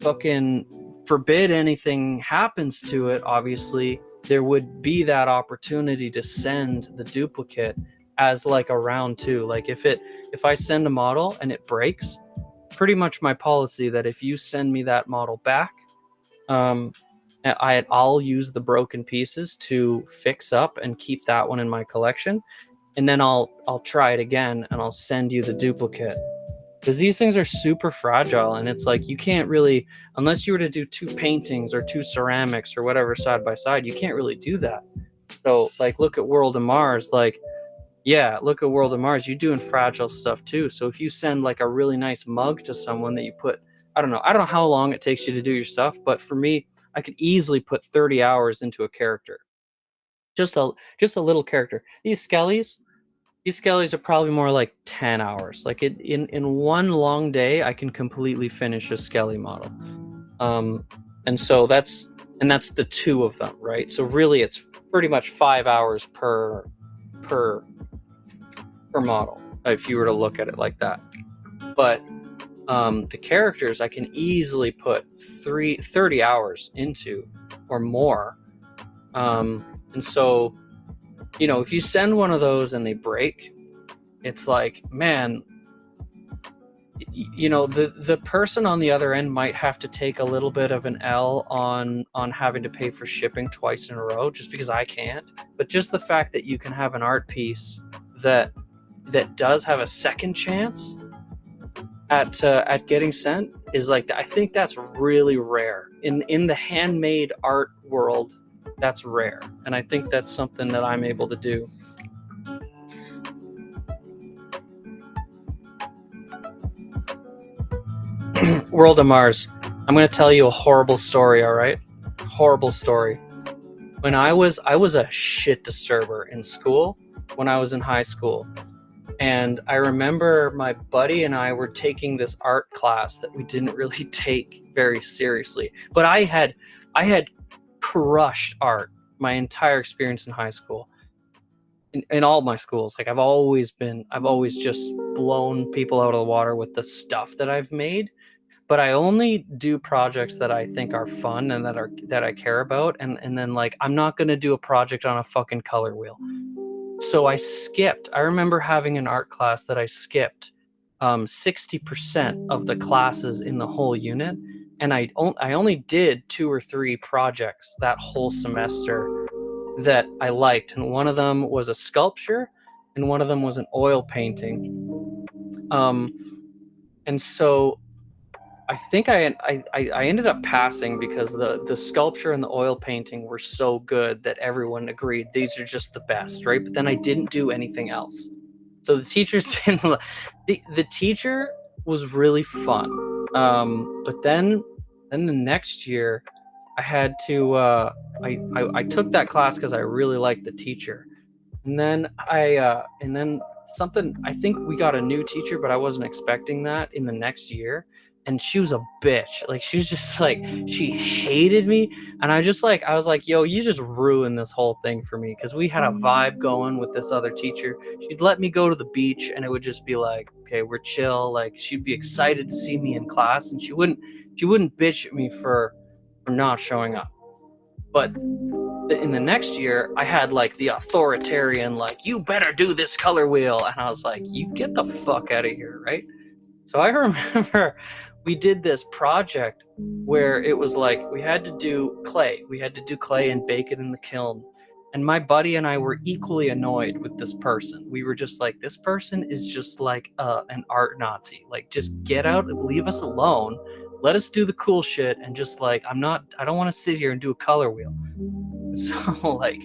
fucking forbid anything happens to it, obviously, there would be that opportunity to send the duplicate as like a round 2. Like if I send a model and it breaks, pretty much my policy that if you send me that model back, I'll use the broken pieces to fix up and keep that one in my collection, and then I'll try it again and I'll send you the duplicate, because these things are super fragile, and it's like you can't really, unless you were to do 2 paintings or 2 ceramics or whatever side by side, you can't really do that. So like look at World of Mars, you're doing fragile stuff too. So if you send like a really nice mug to someone that you put, I don't know how long it takes you to do your stuff, but for me, I could easily put 30 hours into a character. Just a little character. These skellies are probably more like 10 hours. Like in one long day, I can completely finish a skelly model. And so that's the 2 of them, right? So really it's pretty much 5 hours per model, if you were to look at it like that. But the characters I can easily put 30 hours into or more. And so, if you send one of those and they break, it's like, man, the person on the other end might have to take a little bit of an L on having to pay for shipping twice in a row, just because I can't. But just the fact that you can have an art piece that does have a second chance at getting sent is like, I think that's really rare in the handmade art world. That's rare, and I think that's something that I'm able to do. World of Mars, I'm going to tell you a horrible story, all right? Horrible story. When I was a shit disturber in school, when I was in high school. And I remember my buddy and I were taking this art class that we didn't really take very seriously. But I had crushed art my entire experience in high school. In all my schools, like I've always just blown people out of the water with the stuff that I've made. But I only do projects that I think are fun and that I care about. And then like, I'm not going to do a project on a fucking color wheel. So I skipped. I remember having an art class that I skipped 60% of the classes in the whole unit. And I only did 2 or 3 projects that whole semester that I liked. And one of them was a sculpture and one of them was an oil painting. And so I think I ended up passing because the sculpture and the oil painting were so good that everyone agreed these are just the best, right? But then I didn't do anything else. So the teachers didn't. The teacher was really fun, but then the next year I had to. I took that class because I really liked the teacher, and then something. I think we got a new teacher, but I wasn't expecting that in the next year. And she was a bitch. Like, she was just like, she hated me. And I was like, yo, you just ruined this whole thing for me. Because we had a vibe going with this other teacher. She'd let me go to the beach and it would just be like, okay, we're chill. Like, she'd be excited to see me in class. And she wouldn't bitch at me for not showing up. But in the next year, I had like the authoritarian, like, you better do this color wheel. And I was like, you get the fuck out of here, right? So I remember we did this project where it was like we had to do clay. We had to do clay and bake it in the kiln. And my buddy and I were equally annoyed with this person. We were just like, this person is just like an art Nazi. Like, just get out and leave us alone. Let us do the cool shit. And just like, I don't want to sit here and do a color wheel. So like,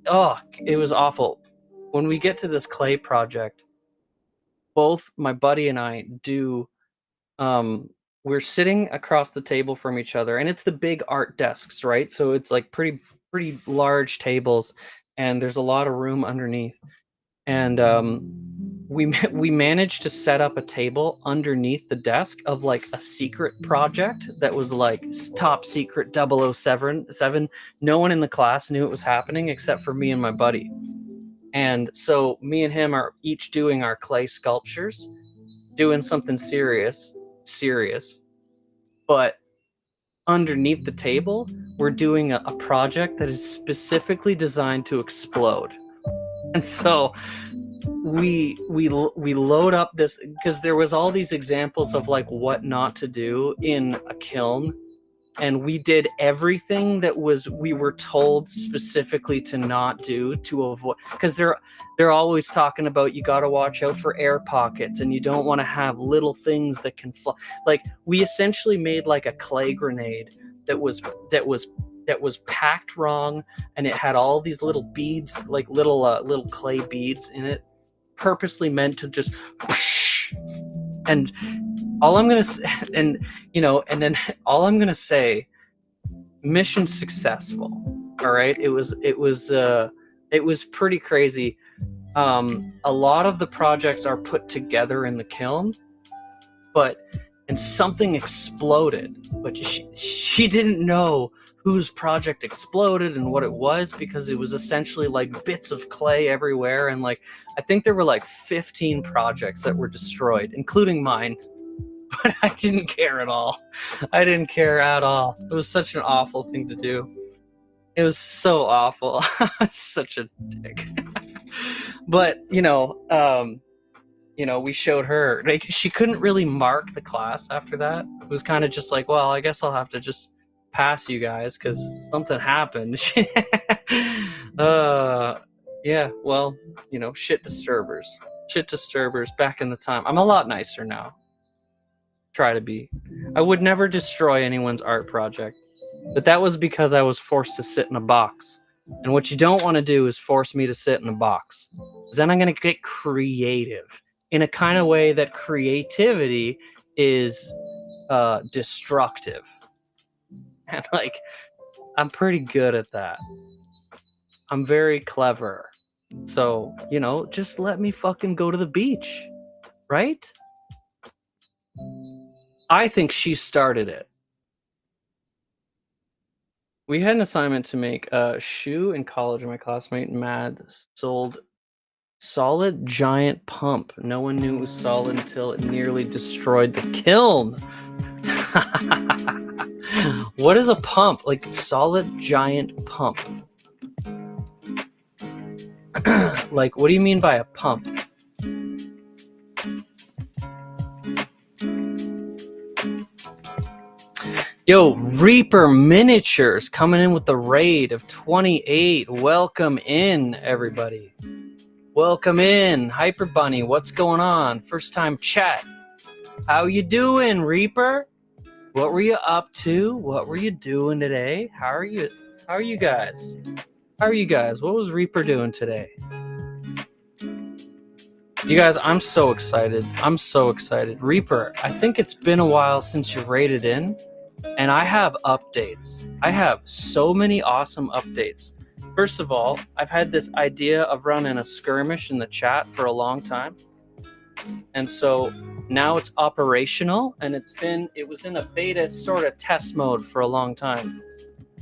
oh, it was awful. When we get to this clay project, both my buddy and I do, we're sitting across the table from each other, and it's the big art desks, right? So it's like pretty large tables, and there's a lot of room underneath. And we managed to set up a table underneath the desk of like a secret project that was like top secret 007. No one in the class knew it was happening except for me and my buddy. And so me and him are each doing our clay sculptures, doing something serious, but underneath the table we're doing a project that is specifically designed to explode. And so we load up this, because there was all these examples of like what not to do in a kiln, and we did everything that we were told specifically to not do, to avoid, because they're always talking about you got to watch out for air pockets and you don't want to have little things that can fly. Like, we essentially made like a clay grenade that was packed wrong, and it had all these little beads, like little clay beads in it, purposely meant to just and all I'm gonna say, and then all I'm gonna say, mission successful. All right, it was pretty crazy. A lot of the projects are put together in the kiln, and something exploded, but she didn't know whose project exploded and what it was, because it was essentially like bits of clay everywhere, and like I think there were like 15 projects that were destroyed, including mine. But I didn't care at all. I didn't care at all. It was such an awful thing to do. It was so awful. Such a dick. But we showed her, like, she couldn't really mark the class after that. It was kind of just like, well, I guess I'll have to just pass you guys because something happened. Yeah, well, shit disturbers back in the time. I'm a lot nicer now. Try to be. I would never destroy anyone's art project, but that was because I was forced to sit in a box. And what you don't want to do is force me to sit in a box, because then I'm going to get creative in a kind of way that creativity is destructive. And like, I'm pretty good at that. I'm very clever. So, just let me fucking go to the beach, right? I think she started it. We had an assignment to make a shoe in college. My classmate Mad sold solid giant pump. No one knew it was solid until it nearly destroyed the kiln. What is a pump? Like, solid giant pump. Like, what do you mean by a pump? Yo, Reaper Miniatures coming in with the raid of 28. Welcome in, everybody. Welcome in. Hyper Bunny, what's going on? First time chat. How you doing, Reaper? What were you up to? What were you doing today? How are you guys? What was Reaper doing today? You guys, I'm so excited. Reaper, I think it's been a while since you raided in. And I have updates. I have so many awesome updates. First of all, I've had this idea of running a skirmish in the chat for a long time. And so now it's operational, and it was in a beta sort of test mode for a long time.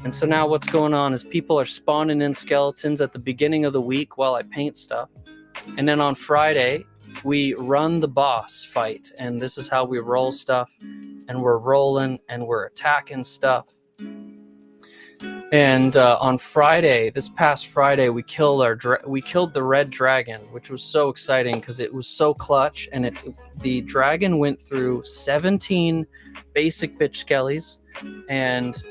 And so now what's going on is people are spawning in skeletons at the beginning of the week while I paint stuff. And then on Friday, we run the boss fight, and this is how we roll stuff. And we're rolling and we're attacking stuff. And on Friday, this past Friday, we killed the red dragon, which was so exciting because it was so clutch. And the dragon went through 17 basic bitch skellies and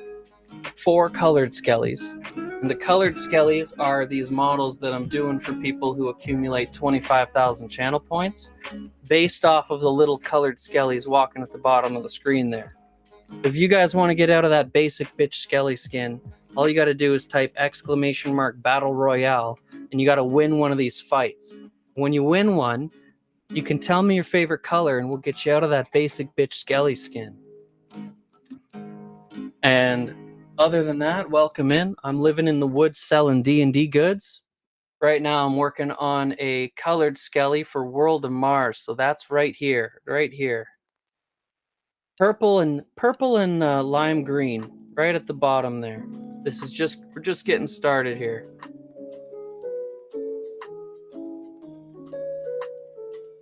4 colored skellies. And the colored Skellies are these models that I'm doing for people who accumulate 25,000 channel points based off of the little colored Skellies walking at the bottom of the screen there. If you guys want to get out of that basic bitch Skelly skin, all you got to do is type !Battle Royale, and you got to win one of these fights. When you win one, you can tell me your favorite color and we'll get you out of that basic bitch Skelly skin. And other than that, welcome in. I'm living in the woods selling D&D goods. Right now I'm working on a colored Skelly for World of Mars. So that's right here, right here. Purple and lime green, right at the bottom there. This is we're just getting started here.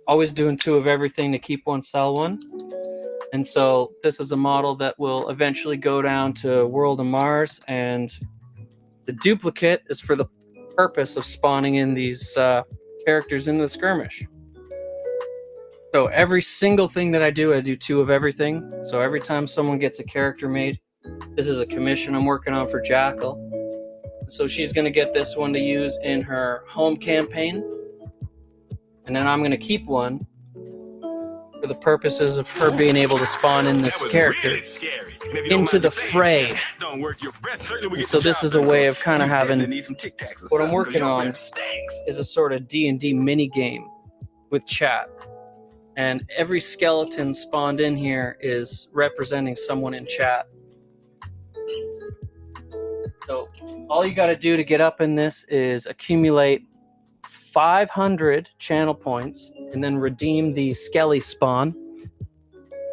Always doing 2 of everything to keep one, sell one. And so this is a model that will eventually go down to World of Mars, and the duplicate is for the purpose of spawning in these characters in the skirmish. So every single thing that I do 2 of everything. So every time someone gets a character made, this is a commission I'm working on for Jackal. So she's going to get this one to use in her home campaign. And then I'm going to keep one for the purposes of her being able to spawn in this character into the fray. And so this is a way of kind of having, what I'm working on is a sort of D&D mini game with chat. And every skeleton spawned in here is representing someone in chat. So all you got to do to get up in this is accumulate 500 channel points and then redeem the Skelly spawn.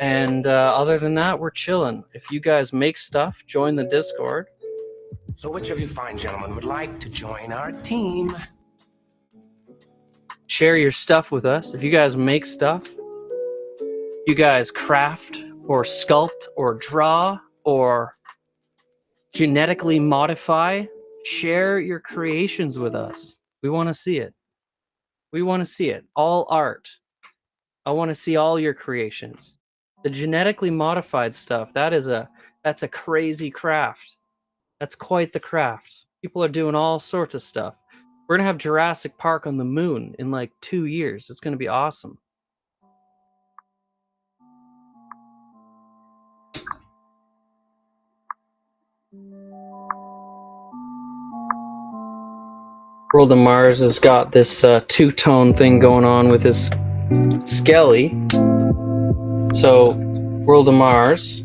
And other than that, we're chilling. If you guys make stuff, join the Discord. So which of you fine gentlemen would like to join our team? Share your stuff with us. If you guys make stuff, you guys craft or sculpt or draw or genetically modify, share your creations with us. We want to see it. We want to see it. All art. I want to see all your creations. The genetically modified stuff, that's a crazy craft. That's quite the craft. People are doing all sorts of stuff. We're going to have Jurassic Park on the moon in like 2 years. It's going to be awesome. World of Mars has got this two-tone thing going on with his Skelly. So World of Mars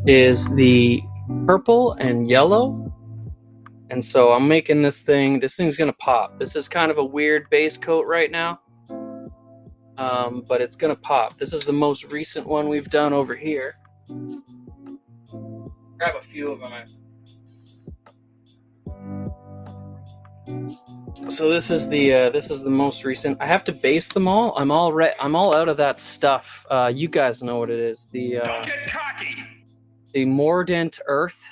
is the purple and yellow. And so I'm making this thing. This thing's going to pop. This is kind of a weird base coat right now. But it's going to pop. This is the most recent one we've done over here. Grab a few of them. So this is the most recent. I have to base them all. I'm all out of that stuff. You guys know what it is. Don't get cocky. The Mordant Earth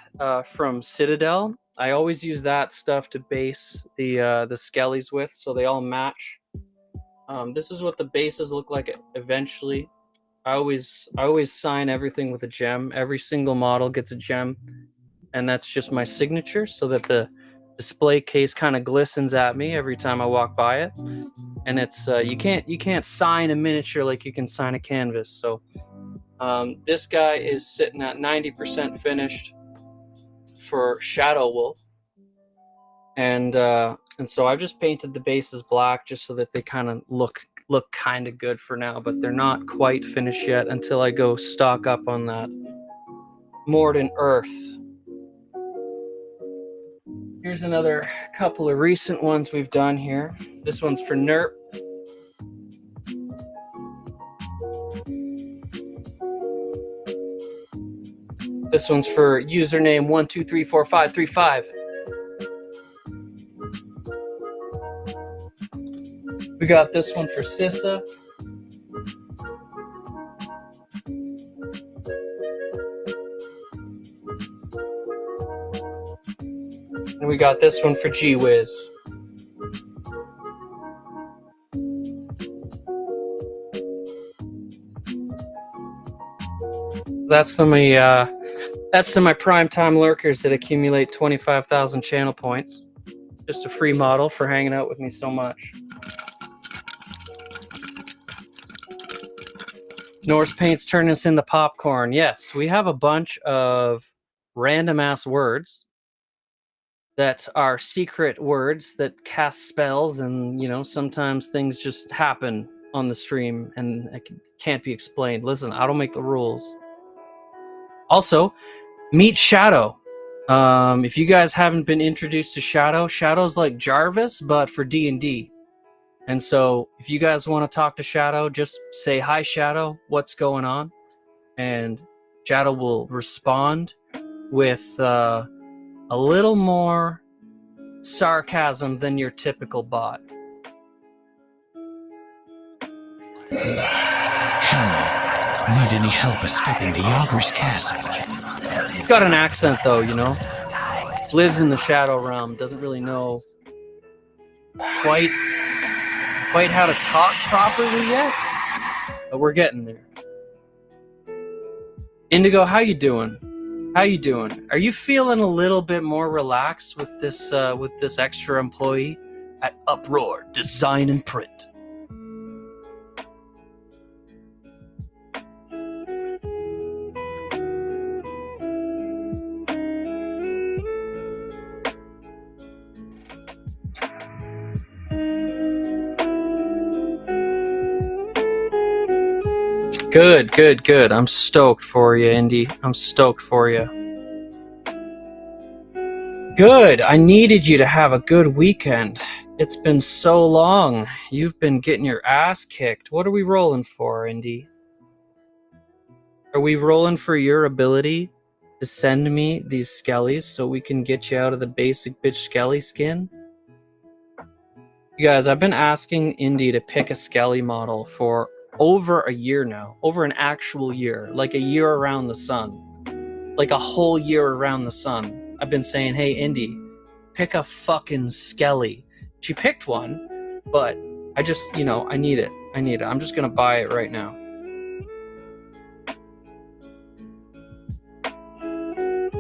from Citadel. I always use that stuff to base the Skellies with, so they all match. This is what the bases look like eventually. I always sign everything with a gem. Every single model gets a gem, and that's just my signature, so that the display case kind of glistens at me every time I walk by it. And it's you can't sign a miniature like you can sign a canvas. So this guy is sitting at 90% finished for Shadow Wolf, and so I've just painted the bases black just so that they kind of look kind of good for now, but they're not quite finished yet until I go stock up on that Mordant Earth. Here's another couple of recent ones we've done here. This one's for NERP. This one's for username 1234535. We got this one for Sissa. And we got this one for G-Wiz. That's some of That's to my primetime lurkers that accumulate 25,000 channel points. Just a free model for hanging out with me so much. Norse Paint's turning us into popcorn. Yes, we have a bunch of random ass words that are secret words that cast spells, and you know, sometimes things just happen on the stream and it can't be explained. Listen, I don't make the rules. Also, meet Shadow. If you guys haven't been introduced to Shadow, Shadow's like Jarvis, but for D&D. And so if you guys want to talk to Shadow, just say, "Hi, Shadow, what's going on?" And Shadow will respond with a little more sarcasm than your typical bot. Hello. Need any help escaping the Ogre's castle? He's got an accent, though, you know. Lives in the Shadow realm, doesn't really know quite how to talk properly yet, but we're getting there. Indigo, how you doing? How you doing? Are you feeling a little bit more relaxed with this extra employee at Uproar Design and Print? Good. I'm stoked for you, Indy. I'm stoked for you. Good. I needed you to have a good weekend. It's been so long. You've been getting your ass kicked. What are we rolling for, Indy? Are we rolling for your ability to send me these skellies so we can get you out of the basic bitch skelly skin? You guys, I've been asking Indy to pick a skelly model for over a year now. Over an actual year. Like a year around the sun. Like a whole year around the sun. I've been saying, "Hey, Indy, pick a fucking skelly." She picked one, but I just, you know, I need it. I'm just gonna buy it right now.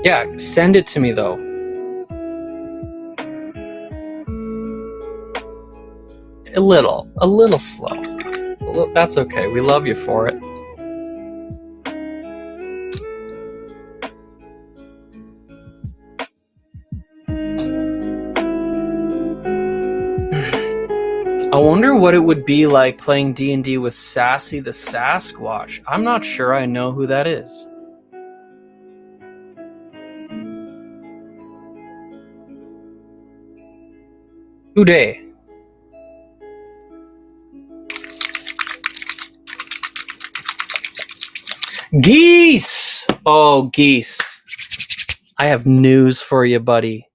Yeah, send it to me, though. A little slow. That's okay. We love you for it. I wonder what it would be like playing D&D with Sassy the Sasquatch. I'm not sure I know who that is. Who dey? Geese! Oh, Geese. I have news for you, buddy.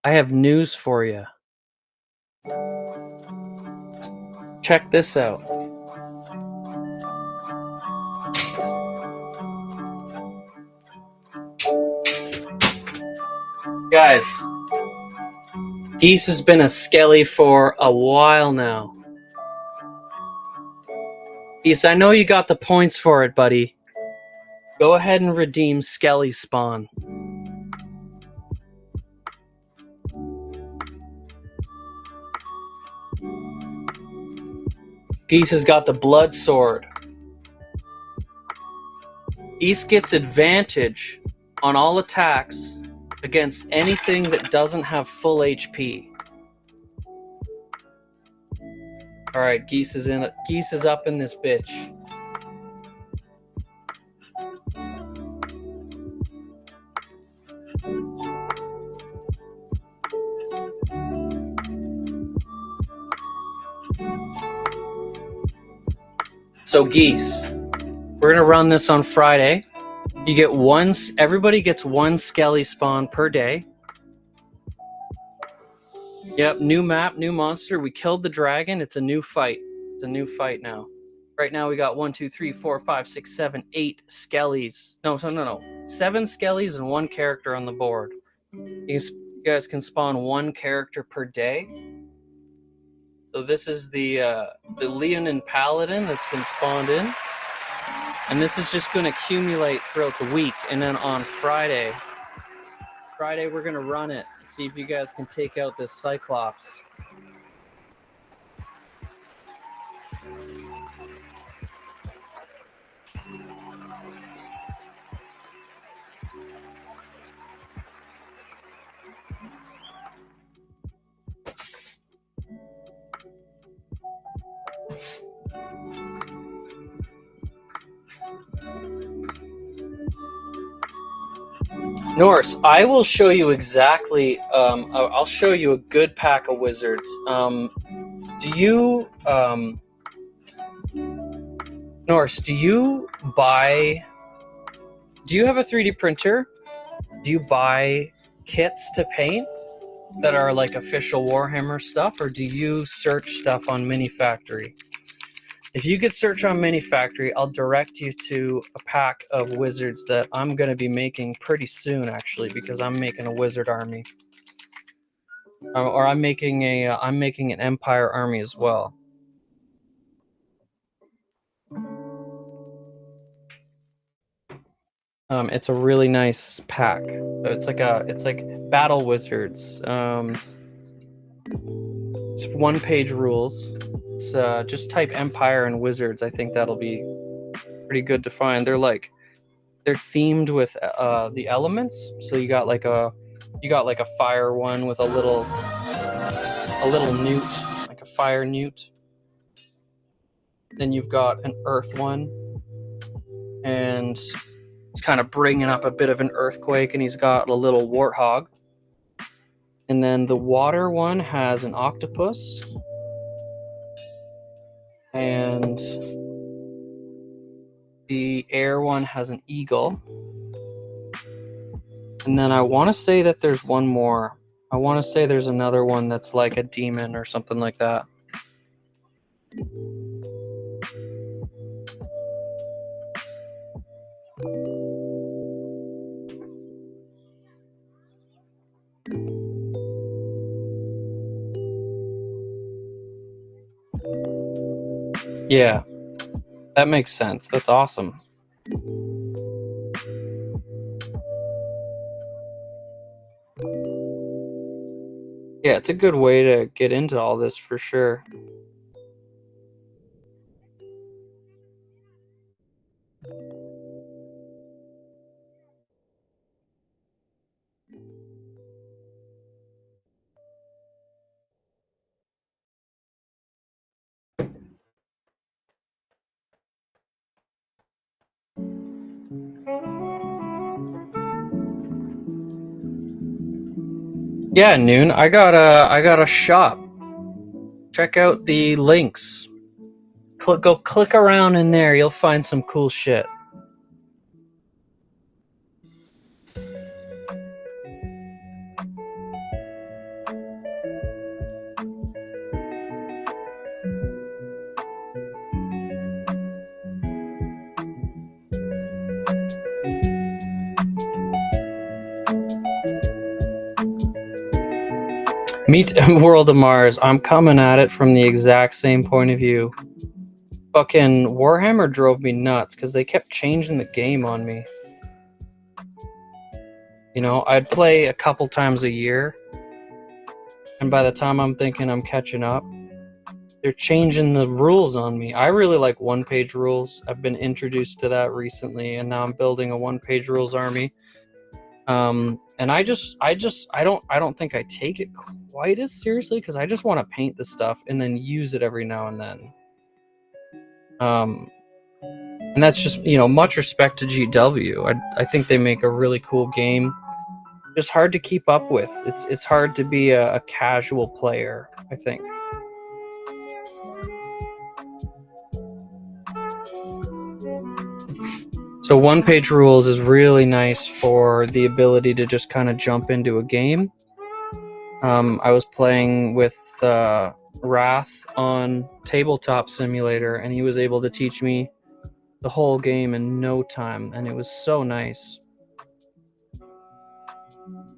I have news for you. Check this out. Guys, Geese has been a skelly for a while now. Geese, I know you got the points for it, buddy. Go ahead and redeem Skelly Spawn. Geese has got the Blood Sword. Geese gets advantage on all attacks against anything that doesn't have full HP. Alright, Geese is in it. Geese is up in this bitch. So Geese, we're gonna run this on Friday. You get one. Everybody gets one Skelly spawn per day. Yep, new map, new monster. We killed the dragon. It's a new fight. It's a new fight now. Right now we got 1, 2, 3, 4, 5, 6, 7, 8 Skellies. No. 7 Skellies and 1 character on the board. You guys can spawn 1 character per day. So this is the Leonin Paladin that's been spawned in. And this is just going to accumulate throughout the week. And then on Friday, we're going to run it. See if you guys can take out this Cyclops. Norse, I will show you exactly. I'll show you a good pack of wizards. Do you, Norse? Do you have a 3D printer? Do you buy kits to paint that are like official Warhammer stuff, or do you search stuff on Mini Factory? If you could search on Mini Factory, I'll direct you to a pack of wizards that I'm going to be making pretty soon, actually, because I'm making a wizard army, or I'm making an Empire army as well. It's a really nice pack. It's like battle wizards. It's 1-page rules. It's just type Empire and Wizards. I think that'll be pretty good to find. They're themed with the elements. So you got like a fire one with a little newt, like a fire newt. Then you've got an earth one, and it's kind of bringing up a bit of an earthquake, and he's got a little warthog. And then the water one has an octopus. And the air one has an eagle. And then I want to say that there's one more. I want to say there's another one that's like a demon or something like that. Yeah, that makes sense. That's awesome. Yeah, it's a good way to get into all this for sure. Yeah, Noon. I got a shop. Check out the links. Go click around in there. You'll find some cool shit. Meet World of Mars. I'm coming at it from the exact same point of view. Fucking Warhammer drove me nuts because they kept changing the game on me. You know, I'd play a couple times a year, and by the time I'm thinking I'm catching up, they're changing the rules on me. I really like 1-page rules. I've been introduced to that recently, and now I'm building a 1-page rules army. And I don't think I take it quite as seriously because I just want to paint the stuff and then use it every now and then. And that's just, you know, much respect to GW. I think they make a really cool game. Just hard to keep up with. It's hard to be a casual player, I think. So 1-page rules is really nice for the ability to just kind of jump into a game. I was playing with Wrath on Tabletop Simulator, and he was able to teach me the whole game in no time, and it was so nice.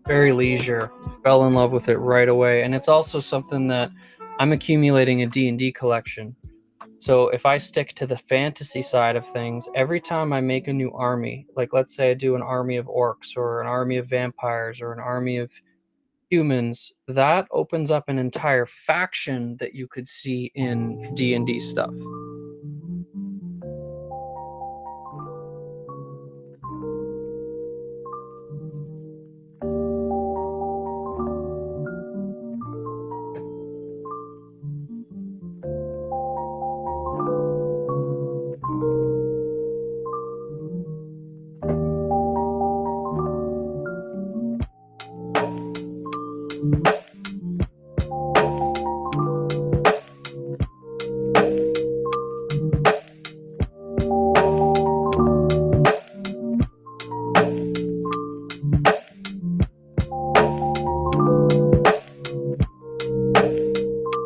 Very leisure. Fell in love with it right away, and it's also something that I'm accumulating a D&D collection. So if I stick to the fantasy side of things, every time I make a new army, like let's say I do an army of orcs or an army of vampires or an army of humans, that opens up an entire faction that you could see in D&D stuff.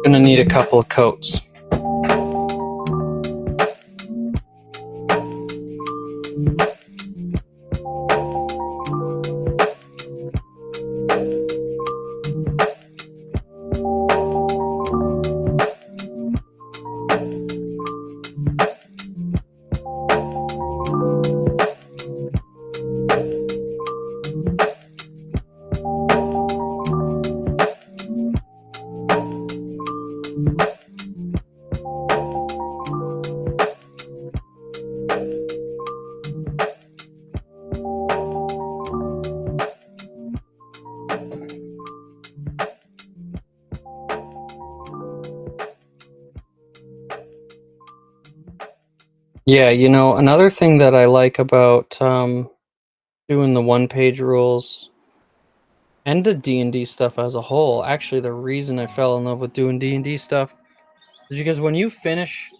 Gonna need a couple of coats. Yeah, you know, another thing that I like about doing the one-page rules and the D&D stuff as a whole, actually the reason I fell in love with doing D&D stuff is because when you finish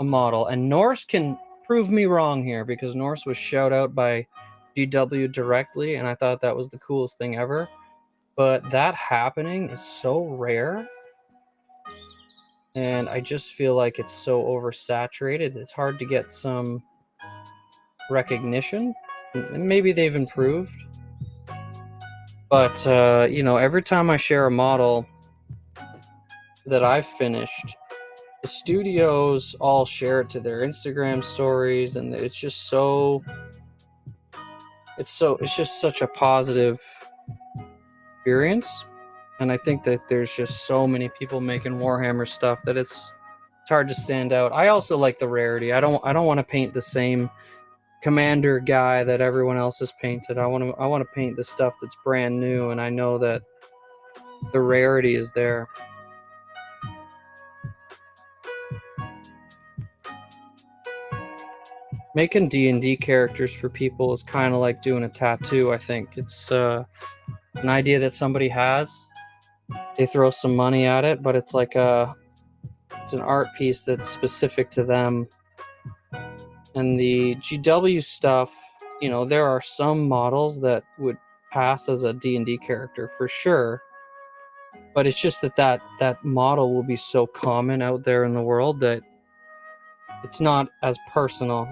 a model, and Norse can prove me wrong here because Norse was shout out by GW directly, and I thought that was the coolest thing ever, but that happening is so rare. And I just feel like it's so oversaturated. It's hard to get some recognition. And maybe they've improved. But, you know, every time I share a model that I've finished, the studios all share it to their Instagram stories. And it's just so... It's just such a positive experience. And I think that there's just so many people making Warhammer stuff that it's hard to stand out. I also like the rarity. I don't want to paint the same commander guy that everyone else has painted. I want to paint the stuff that's brand new, and I know that the rarity is there. Making D&D characters for people is kind of like doing a tattoo, I think. It's an idea that somebody has. They throw some money at it, but it's like it's an art piece that's specific to them. And the GW stuff, you know, there are some models that would pass as a D&D character for sure. But it's just that model will be so common out there in the world that it's not as personal.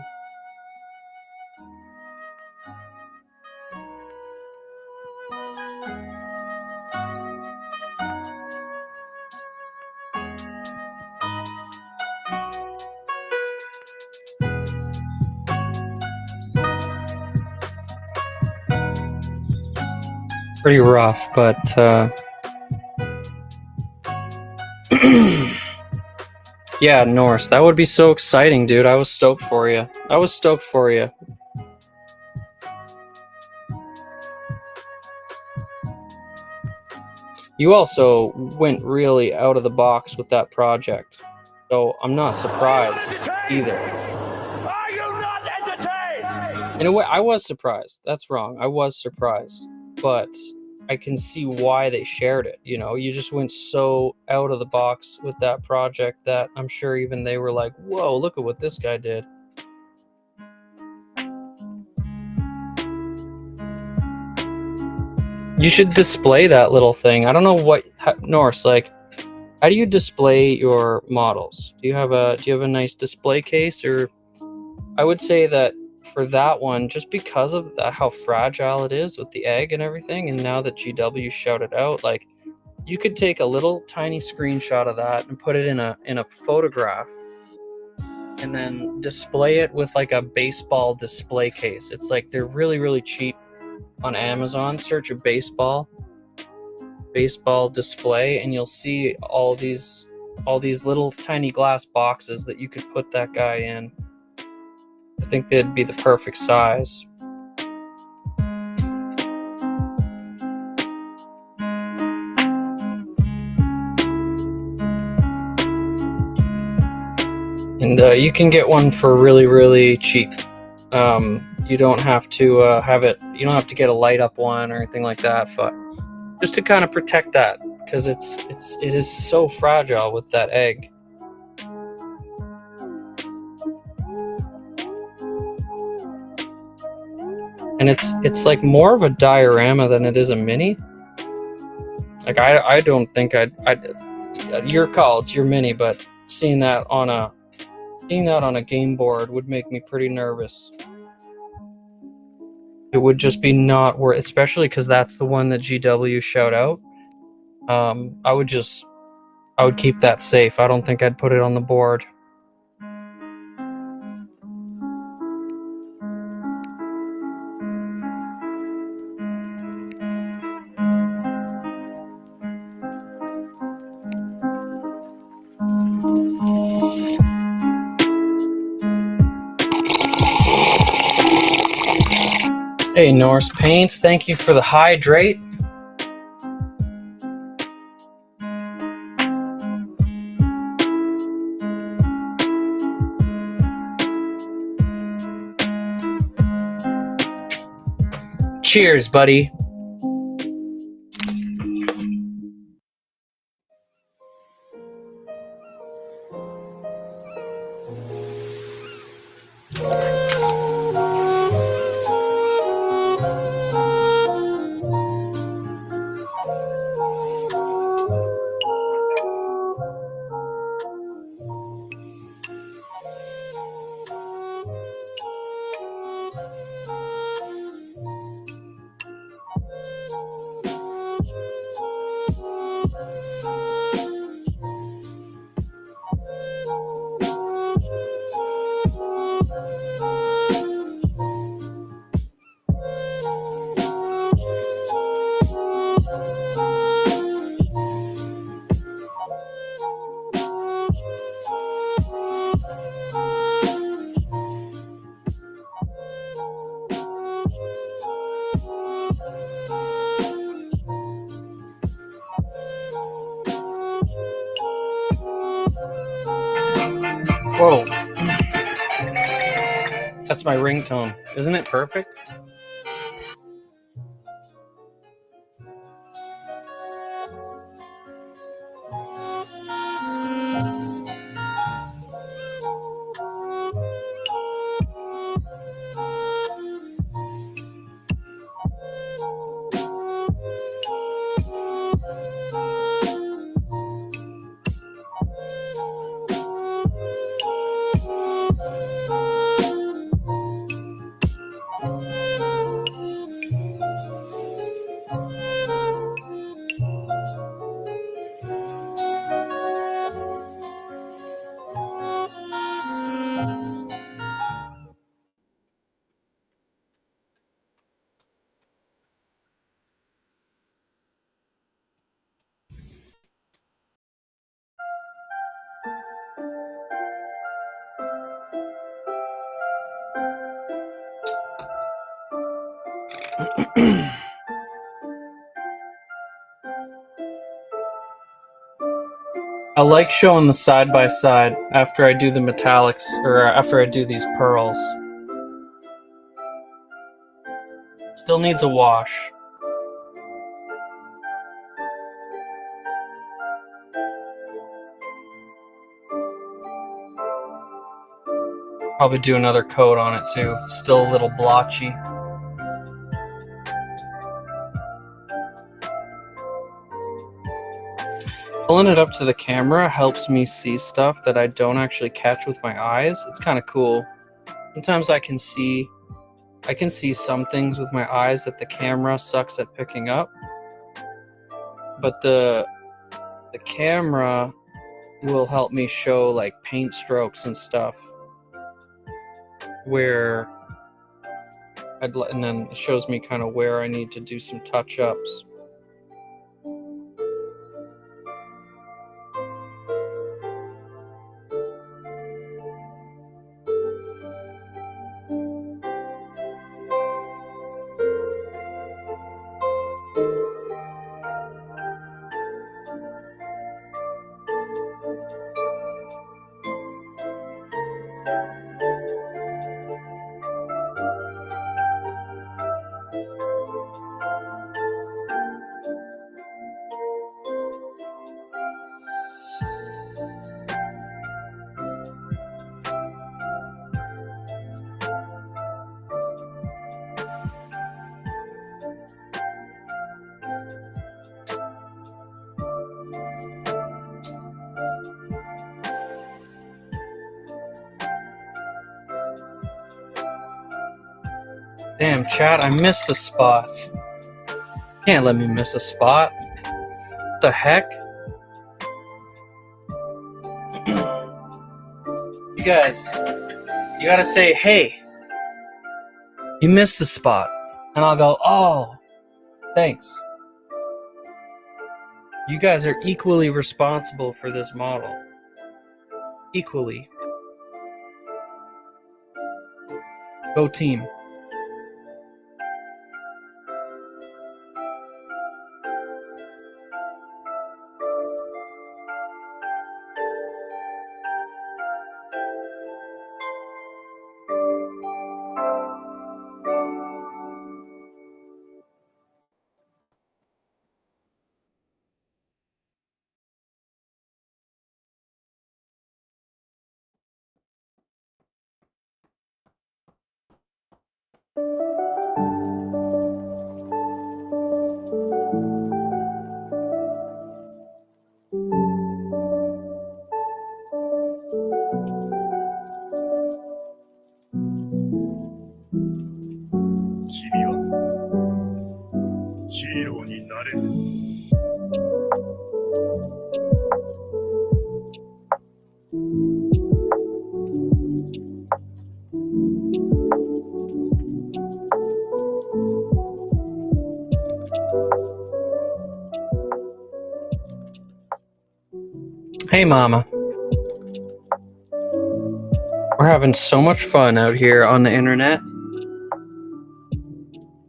Pretty rough, but yeah, Norse. That would be so exciting, dude. I was stoked for you. You also went really out of the box with that project, so I'm not surprised either. Are you not entertained? In a way, I was surprised. That's wrong. I was surprised, but I can see why they shared it. You know, you just went so out of the box with that project that I'm sure even they were like, whoa, look at what this guy did. You should display that little thing. I don't know Norse, like, how do you display your models? Do you have a nice display case? Or I would say that for that one, just because of how fragile it is with the egg and everything, and now that GW shouted out, like, you could take a little tiny screenshot of that and put it in a photograph and then display it with like a baseball display case. It's like they're really, really cheap on Amazon. Search a baseball display, and you'll see all these little tiny glass boxes that you could put that guy in. I think they'd be the perfect size. And you can get one for really, really cheap. You don't have to you don't have to get a light up one or anything like that, but just to kind of protect that, because it is so fragile with that egg. And it's like more of a diorama than it is a mini. Like I don't think I'd your call, it's your mini, but seeing that on a game board would make me pretty nervous. It would just be not worth, especially because that's the one that GW shout out. I would keep that safe. I don't think I'd put it on the board. Hey, Norse Paints, thank you for the hydrate. Cheers, buddy. Whoa. That's my ringtone. Isn't it perfect? I like showing the side by side after I do the metallics, or after I do these pearls. Still needs a wash. Probably do another coat on it too. Still a little blotchy. Pulling it up to the camera helps me see stuff that I don't actually catch with my eyes. It's kind of cool. Sometimes I can see some things with my eyes that the camera sucks at picking up. But the camera will help me show like paint strokes and stuff where and then it shows me kind of where I need to do some touch-ups. Damn, chat, I missed a spot. Can't let me miss a spot. What the heck? You guys, you gotta say, hey, you missed a spot. And I'll go, oh, thanks. You guys are equally responsible for this model. Equally. Go team. Hey, Mama. We're having so much fun out here on the internet.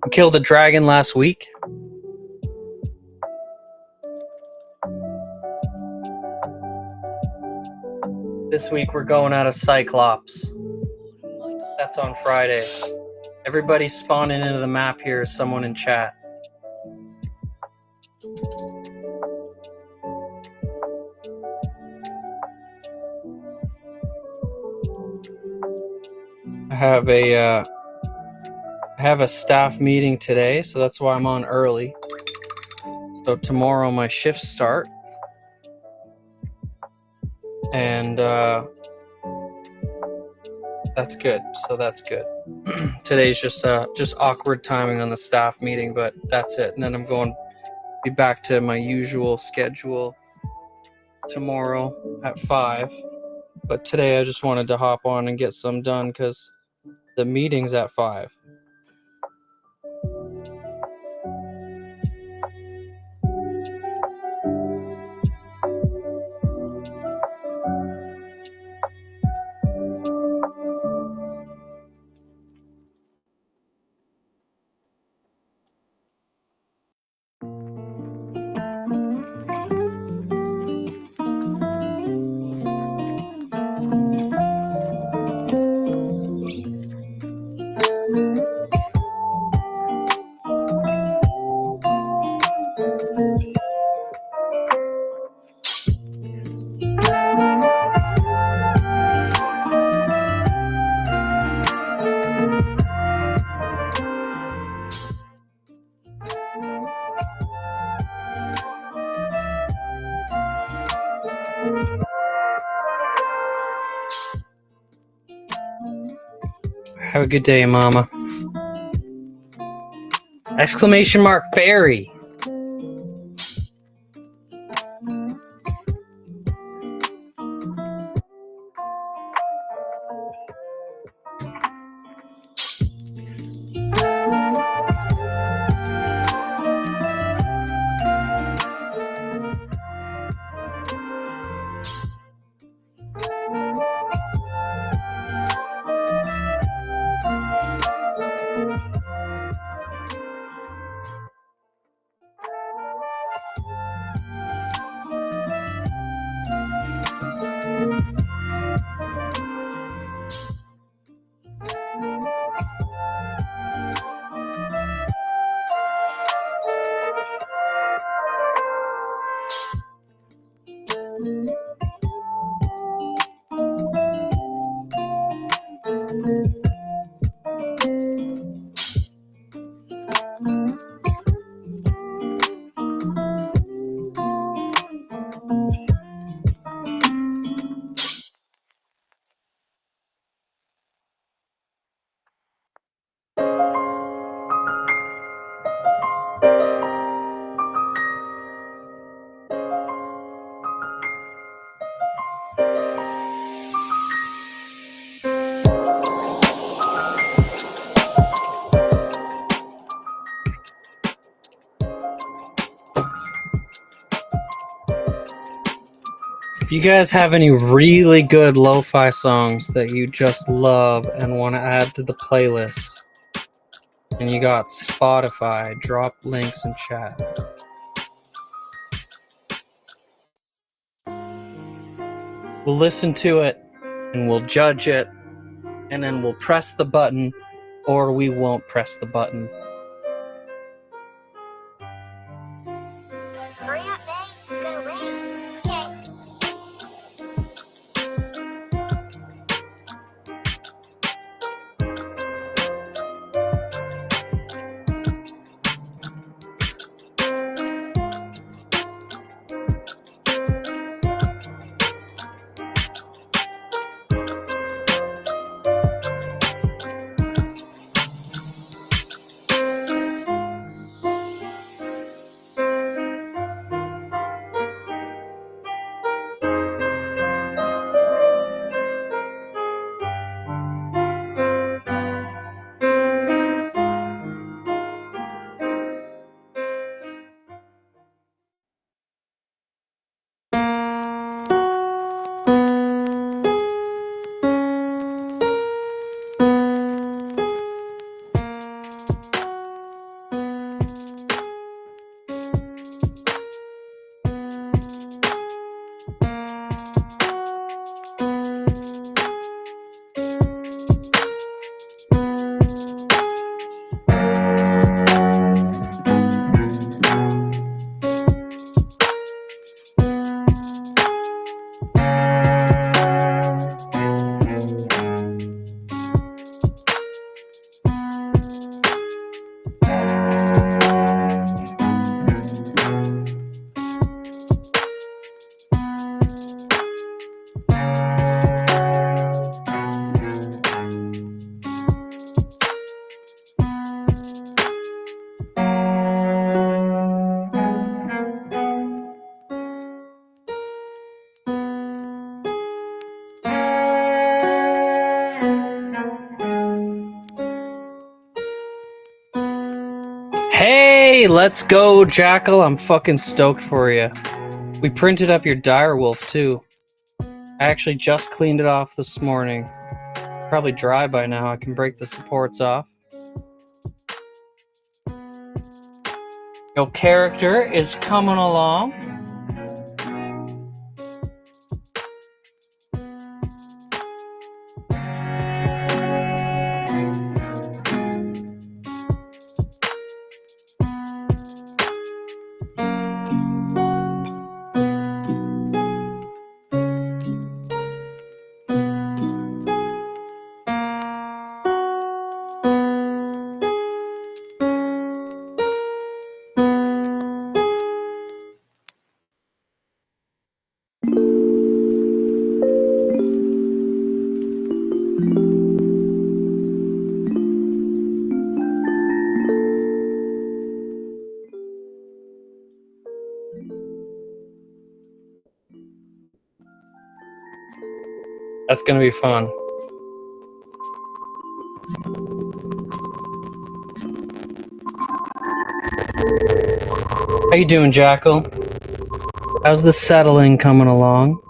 We killed a dragon last week. This week we're going out of Cyclops. That's on Friday. Everybody's spawning into the map here as someone in chat. I have a staff meeting today, so that's why I'm on early. So tomorrow my shifts start. And that's good. So that's good. Today's just awkward timing on the staff meeting, but that's it. And then I'm going to be back to my usual schedule tomorrow at 5. But today I just wanted to hop on and get some done because the meeting's at 5. Have a good day, Mama. Exclamation mark fairy. If you guys have any really good lo-fi songs that you just love and want to add to the playlist, and you got Spotify, drop links in chat. We'll listen to it, and we'll judge it, and then we'll press the button, or we won't press the button. Hurry up, May. It's gonna rain. Okay. Hey, let's go, Jackal. I'm fucking stoked for you. We printed up your direwolf, too. I actually just cleaned it off this morning. Probably dry by now. I can break the supports off. Your character is coming along. That's gonna be fun. How you doing, Jackal? How's the settling coming along?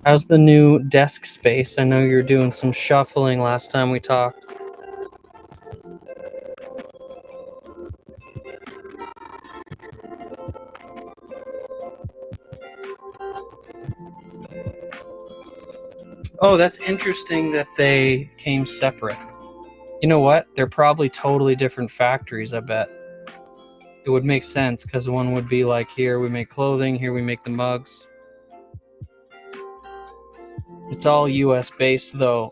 How's the new desk space? I know you were doing some shuffling last time we talked. Oh, that's interesting that they came separate. You know what? They're probably totally different factories, I bet. It would make sense, because one would be like, here we make clothing, here we make the mugs. It's all US based though.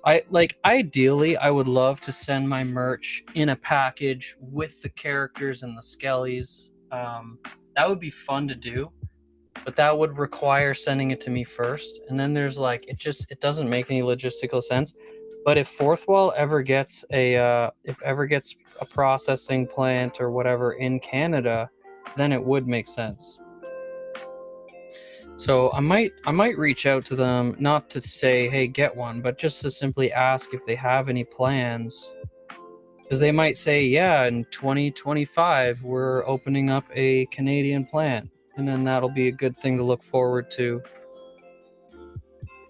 Ideally I would love to send my merch in a package with the characters and the SKELLYS. That would be fun to do, but that would require sending it to me first. And then there's like, it doesn't make any logistical sense. But if Fourth Wall ever gets a processing plant or whatever in Canada, then it would make sense. So I might reach out to them, not to say, hey, get one, but just to simply ask if they have any plans. Because they might say, yeah, in 2025, we're opening up a Canadian plant. And then that'll be a good thing to look forward to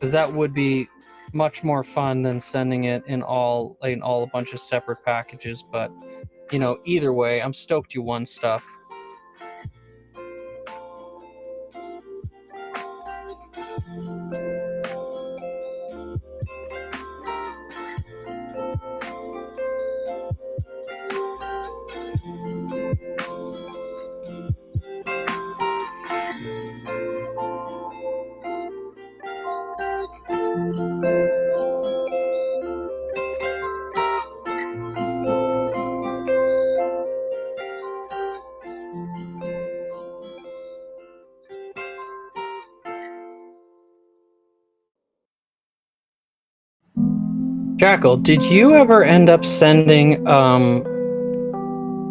because that would be much more fun than sending it in all a bunch of separate packages. But you know, either way, I'm stoked you won stuff. Jackal, did you ever end up sending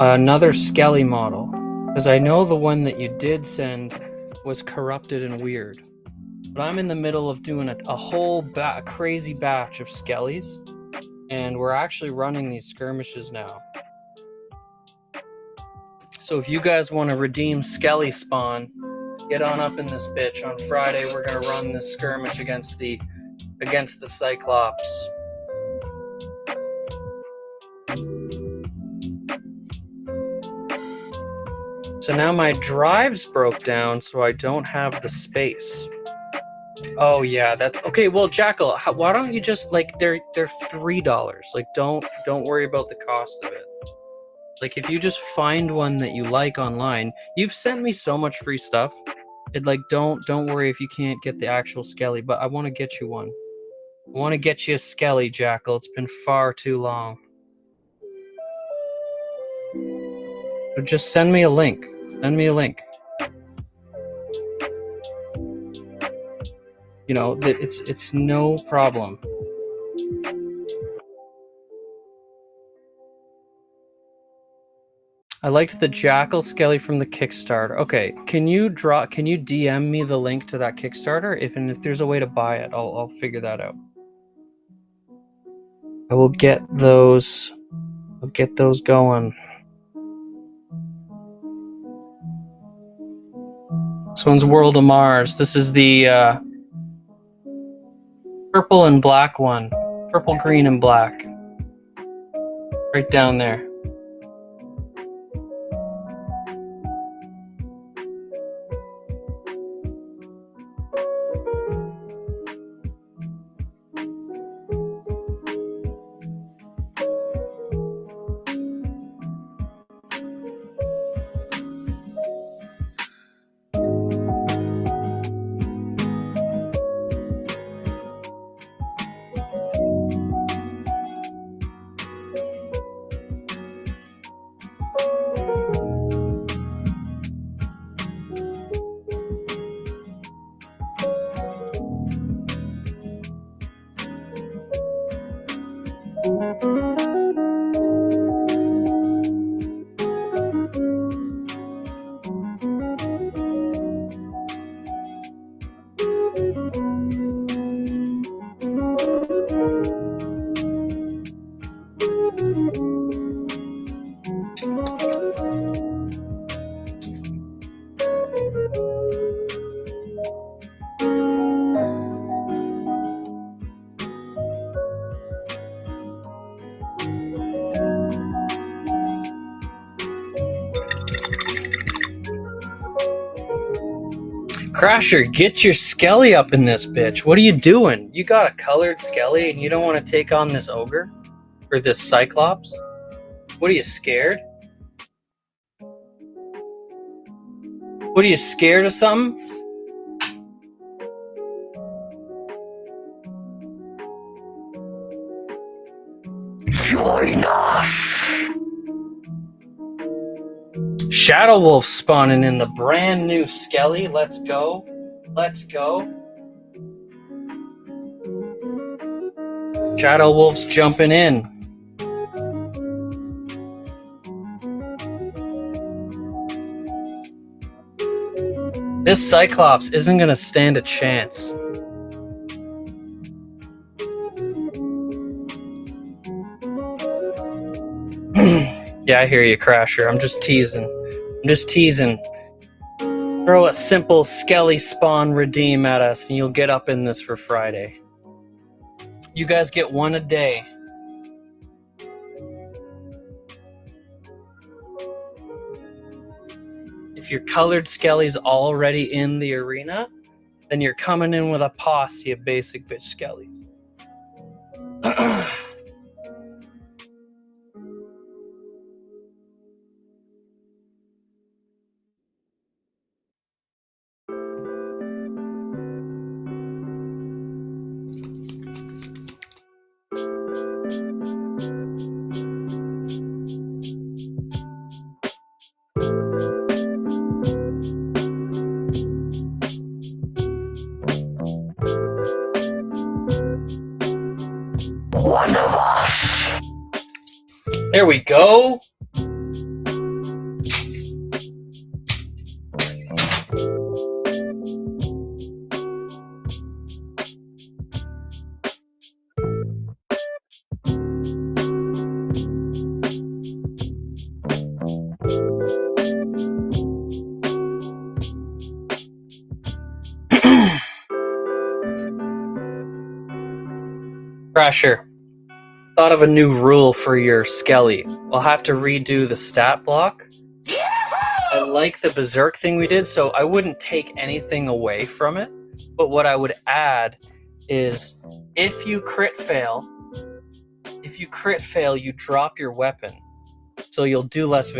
another Skelly model? Because I know the one that you did send was corrupted and weird. But I'm in the middle of doing a whole crazy batch of Skellies, and we're actually running these skirmishes now. So if you guys want to redeem Skelly spawn, get on up in this bitch. On Friday, we're gonna run this skirmish against the Cyclops. So now my drives broke down, so I don't have the space. Oh yeah, that's okay. Well, Jackal, why don't you just like they're $3? Like don't worry about the cost of it. Like if you just find one that you like online, you've sent me so much free stuff. It like don't worry if you can't get the actual Skelly, but I want to get you one. I want to get you a Skelly, Jackal. It's been far too long. So just send me a link. Send me a link. You know, that it's no problem. I liked the Jackal Skelly from the Kickstarter. Okay, can you DM me the link to that Kickstarter? If there's a way to buy it, I'll figure that out. I will get those. I'll get those going. This one's World of Mars. This is the purple and black one. Purple, green, and black. Right down there. Crasher, get your Skelly up in this bitch. What are you doing? You got a colored Skelly and you don't want to take on this ogre? Or this Cyclops? What are you, scared? What are you, scared of something? Join us! Shadow Wolf spawning in the brand new Skelly. Let's go. Let's go. Shadow Wolf's jumping in. This Cyclops isn't going to stand a chance. Yeah, I hear you, Crasher. I'm just teasing. I'm just teasing. Throw a simple Skelly spawn redeem at us and you'll get up in this for Friday. You guys get one a day. If your colored Skelly's already in the arena, then you're coming in with a posse of basic bitch Skellies. One of us. There we go. Crasher, thought of a new rule for your Skelly. I'll have to redo the stat block. I like the berserk thing we did, so I wouldn't take anything away from it. But what I would add is if you crit fail, you drop your weapon. So you'll do less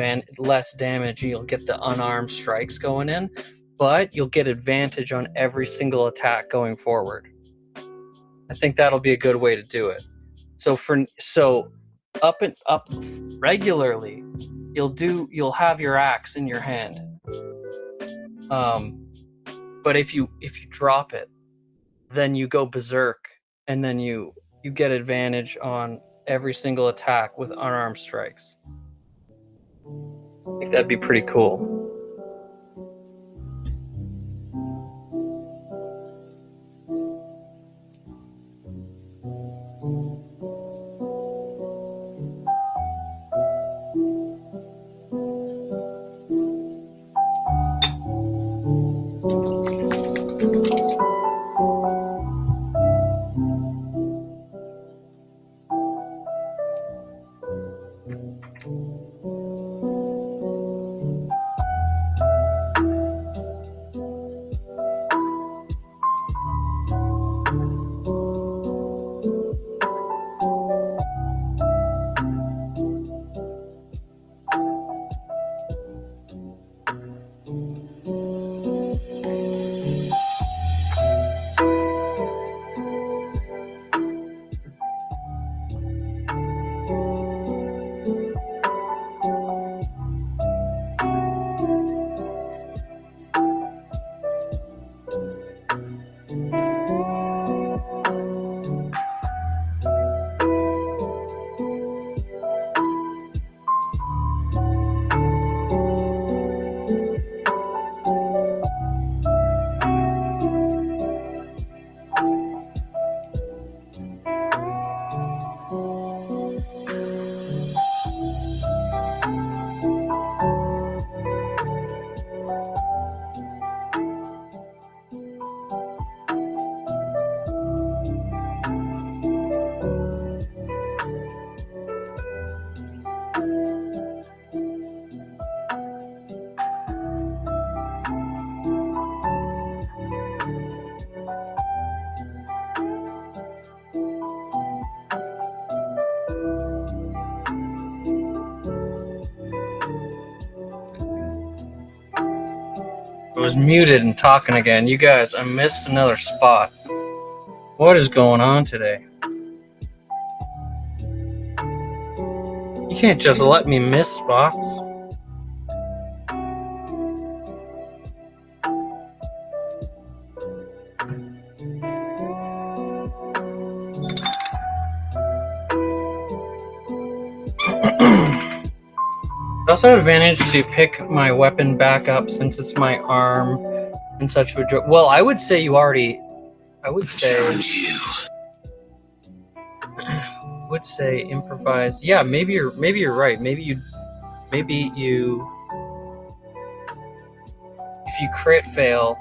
damage and you'll get the unarmed strikes going in, but you'll get advantage on every single attack going forward. I think that'll be a good way to do it. So up and up regularly, you'll have your axe in your hand. But if you drop it, then you go berserk, and then you get advantage on every single attack with unarmed strikes. I think that'd be pretty cool. I was muted and talking again. You guys, I missed another spot. What is going on today? You can't just let me miss spots. I also have advantage to pick my weapon back up since it's my arm and such. Well, I would say you already. I would say improvise. Yeah, maybe you're if if you crit fail,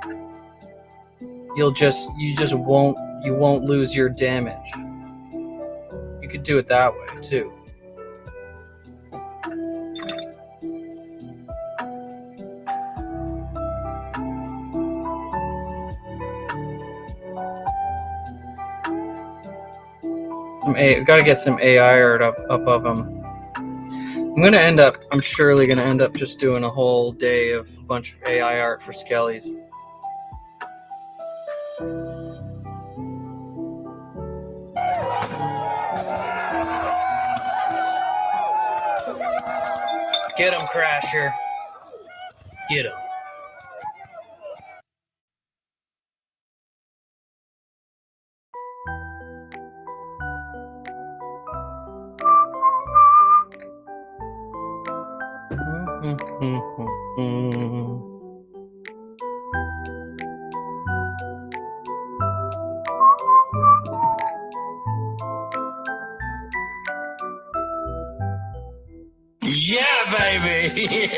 you won't lose your damage. You could do it that way too. Gotta get some AI art up of them. I'm surely gonna end up just doing a whole day of a bunch of AI art for Skellies. Get him, Crasher. Get him. Yeah, baby.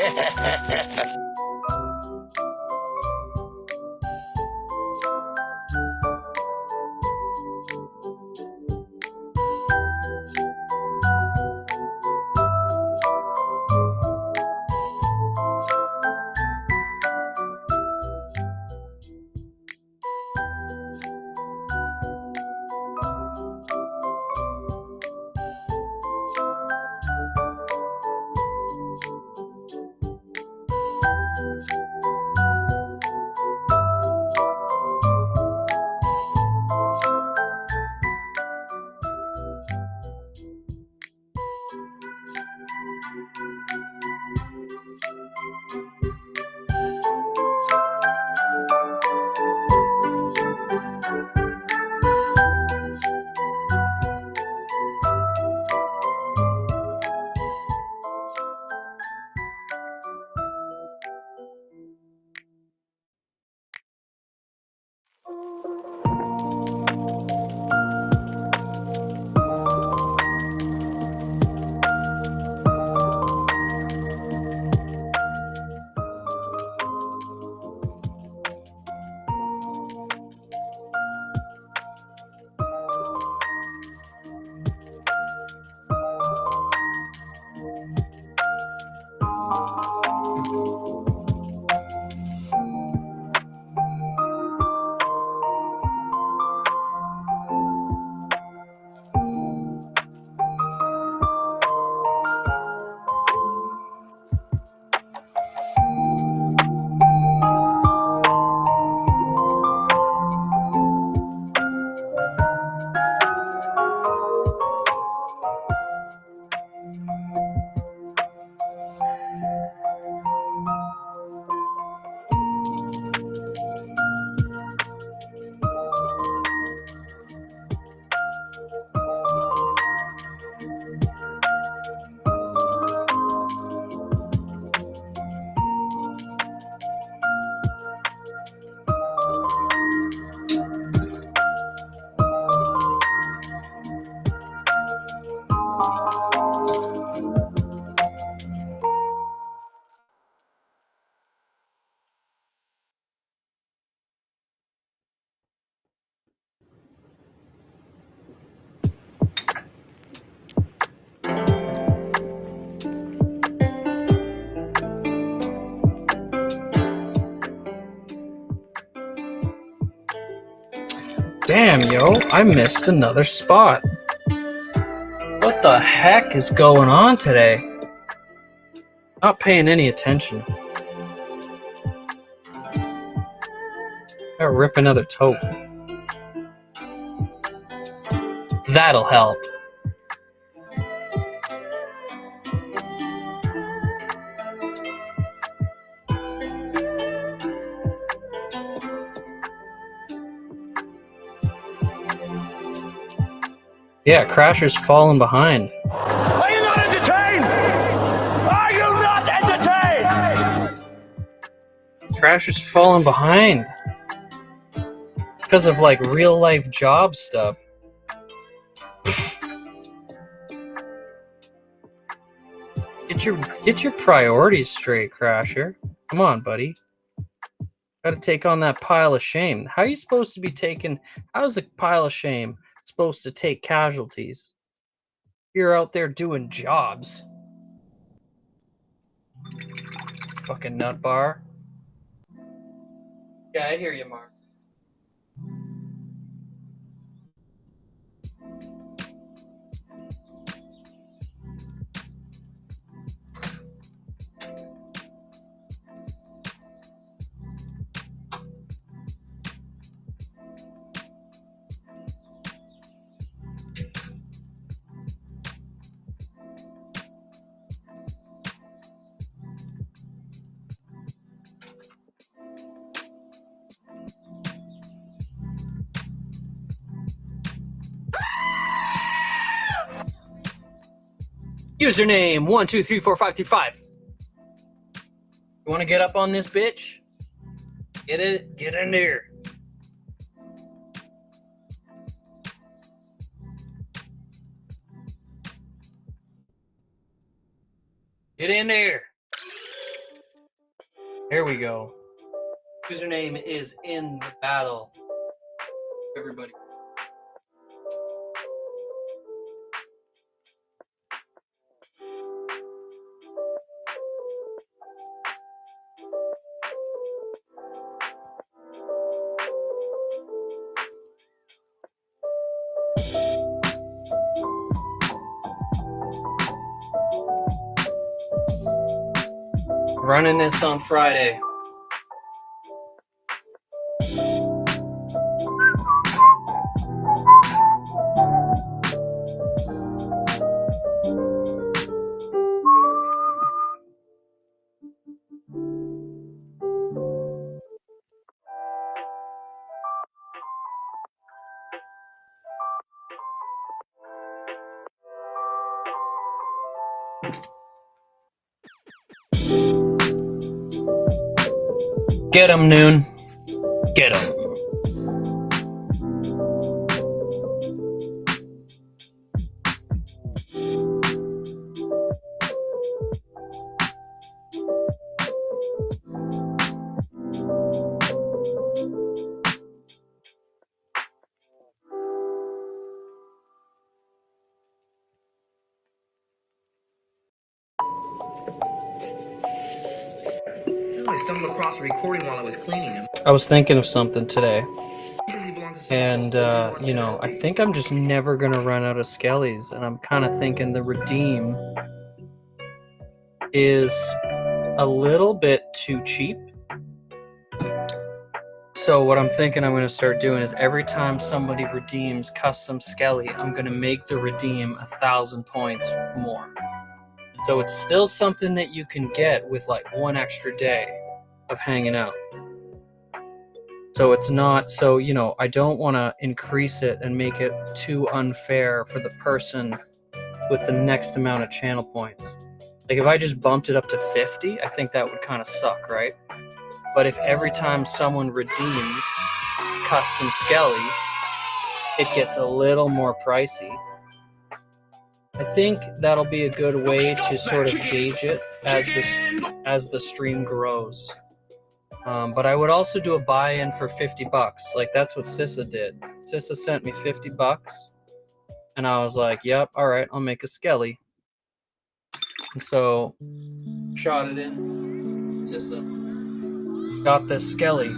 Damn, yo, I missed another spot. What the heck is going on today? Not paying any attention. Gotta rip another taupe. That'll help. Yeah, Crasher's falling behind. Are you not entertained? Are you not entertained? Crasher's falling behind. Because of like real life job stuff. Get your priorities straight, Crasher. Come on, buddy. Gotta take on that pile of shame. How are you supposed to be taking... How is a pile of shame supposed to take casualties? You're out there doing jobs. Fucking nut bar. Yeah, I hear you, Mark. Username 1234535. You want to get up on this bitch? Get in there. Get in there. There we go. Username is in the battle. Everybody. Running this on Friday. Get him, Noon. Get him. I stumbled across a recording while I was cleaning him. I was thinking of something today. And, you know, I think I'm just never going to run out of Skellies. And I'm kind of thinking the redeem is a little bit too cheap. So what I'm thinking I'm going to start doing is every time somebody redeems custom Skelly, I'm going to make the redeem 1,000 points more. So it's still something that you can get with like one extra day of hanging out. So it's not, so, you know, I don't want to increase it and make it too unfair for the person with the next amount of channel points. Like if I just bumped it up to 50, I think that would kind of suck, right? But if every time someone redeems custom Skelly, it gets a little more pricey. I think that'll be a good way to sort of gauge it as the stream grows. But I would also do a buy-in for $50. Like that's what Sissa did. Sissa sent me $50, and I was like, "Yep, all right, I'll make a Skelly." And so, shot it in. Sissa got this Skelly.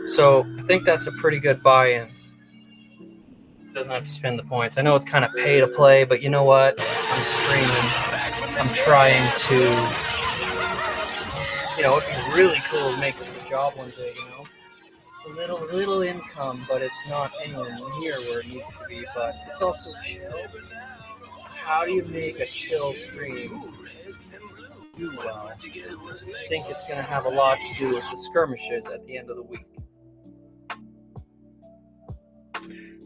So I think that's a pretty good buy-in. Doesn't have to spend the points. I know it's kind of pay to play, but you know what? I'm streaming. I'm trying to, you know, it'd be really cool to make this a job one day, you know? A little income, but it's not anywhere near where it needs to be, but it's also chill. How do you make a chill stream do well? I think it's going to have a lot to do with the skirmishes at the end of the week.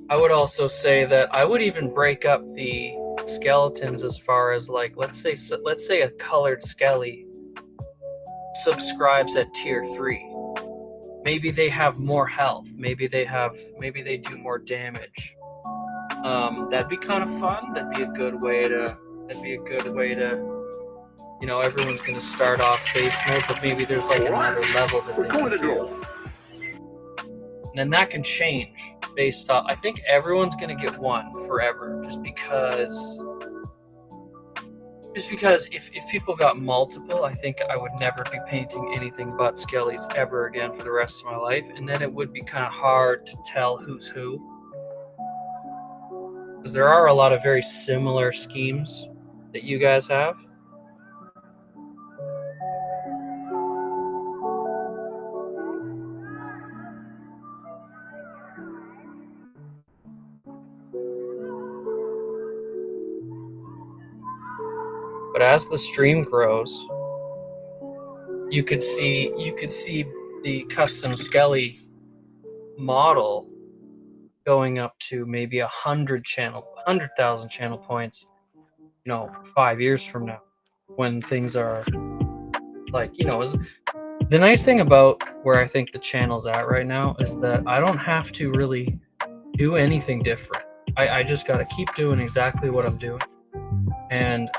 I would also say that I would even break up the skeletons as far as like, let's say a colored Skelly subscribes at tier 3. Maybe they have more health. Maybe they do more damage. That'd be kind of fun. That'd be a good way to You know, everyone's going to start off base mode, but maybe there's like another level that they can do. And then that can change based off. I think everyone's going to get one forever, just because if people got multiple, I think I would never be painting anything but Skellies ever again for the rest of my life, and then it would be kind of hard to tell who's who, because there are a lot of very similar schemes that you guys have. But as the stream grows, you could see the custom Skelly model going up to maybe 100,000 channel points, you know, 5 years from now, when things are like, you know, the nice thing about where I think the channel's at right now is that I don't have to really do anything different. I just got to keep doing exactly what I'm doing, and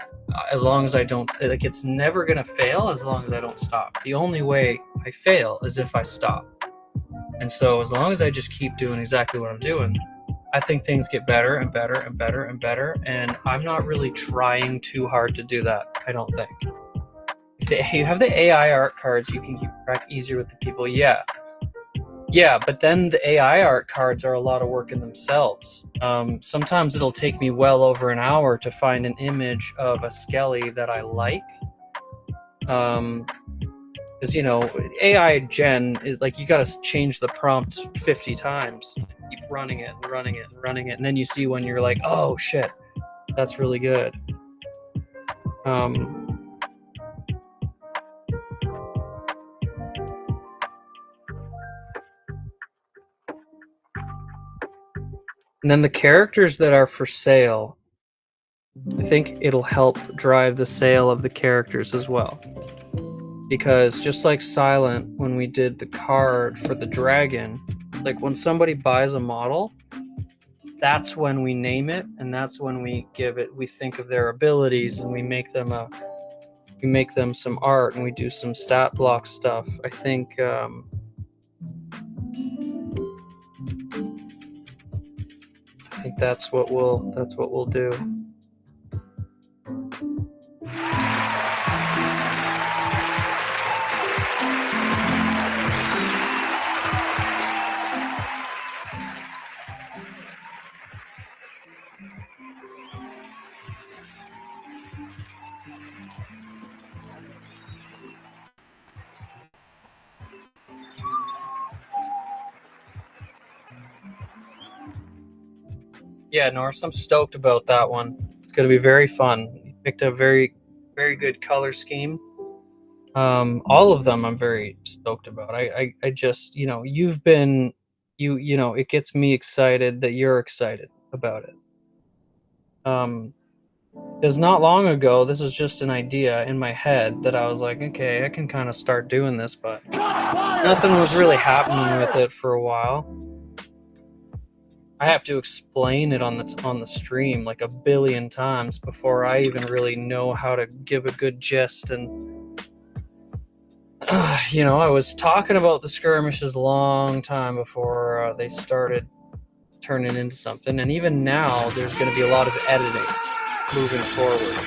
as long as I don't, like, it's never gonna fail as long as I don't stop. The only way I fail is if I stop. And so as long as I just keep doing exactly what I'm doing, I think things get better and better and better and better, and I'm not really trying too hard to do that, I don't think. If you have the AI art cards, you can keep track easier with the people. Yeah, but then the AI art cards are a lot of work in themselves. Sometimes it'll take me well over an hour to find an image of a Skelly that I like. Because, you know, AI gen is like, you got to change the prompt 50 times. Keep running it and running it and running it. And then you see when you're like, oh shit, that's really good. And then the characters that are for sale, I think it'll help drive the sale of the characters as well. Because just like Silent, when we did the card for the dragon, like when somebody buys a model, that's when we name it, and that's when we think of their abilities, and we make them some art, and we do some stat block stuff. I think that's what we'll do. Yeah, Norris, I'm stoked about that one. It's going to be very fun. You picked a very, very good color scheme. All of them I'm very stoked about. I just, you know, you've been, you know, it gets me excited that you're excited about it. Because not long ago, this was just an idea in my head that I was like, okay, I can kind of start doing this, but nothing was really happening with it for a while. I have to explain it on the stream like a billion times before I even really know how to give a good gist. And you know, I was talking about the skirmishes a long time before they started turning into something, and even now there's going to be a lot of editing moving forward.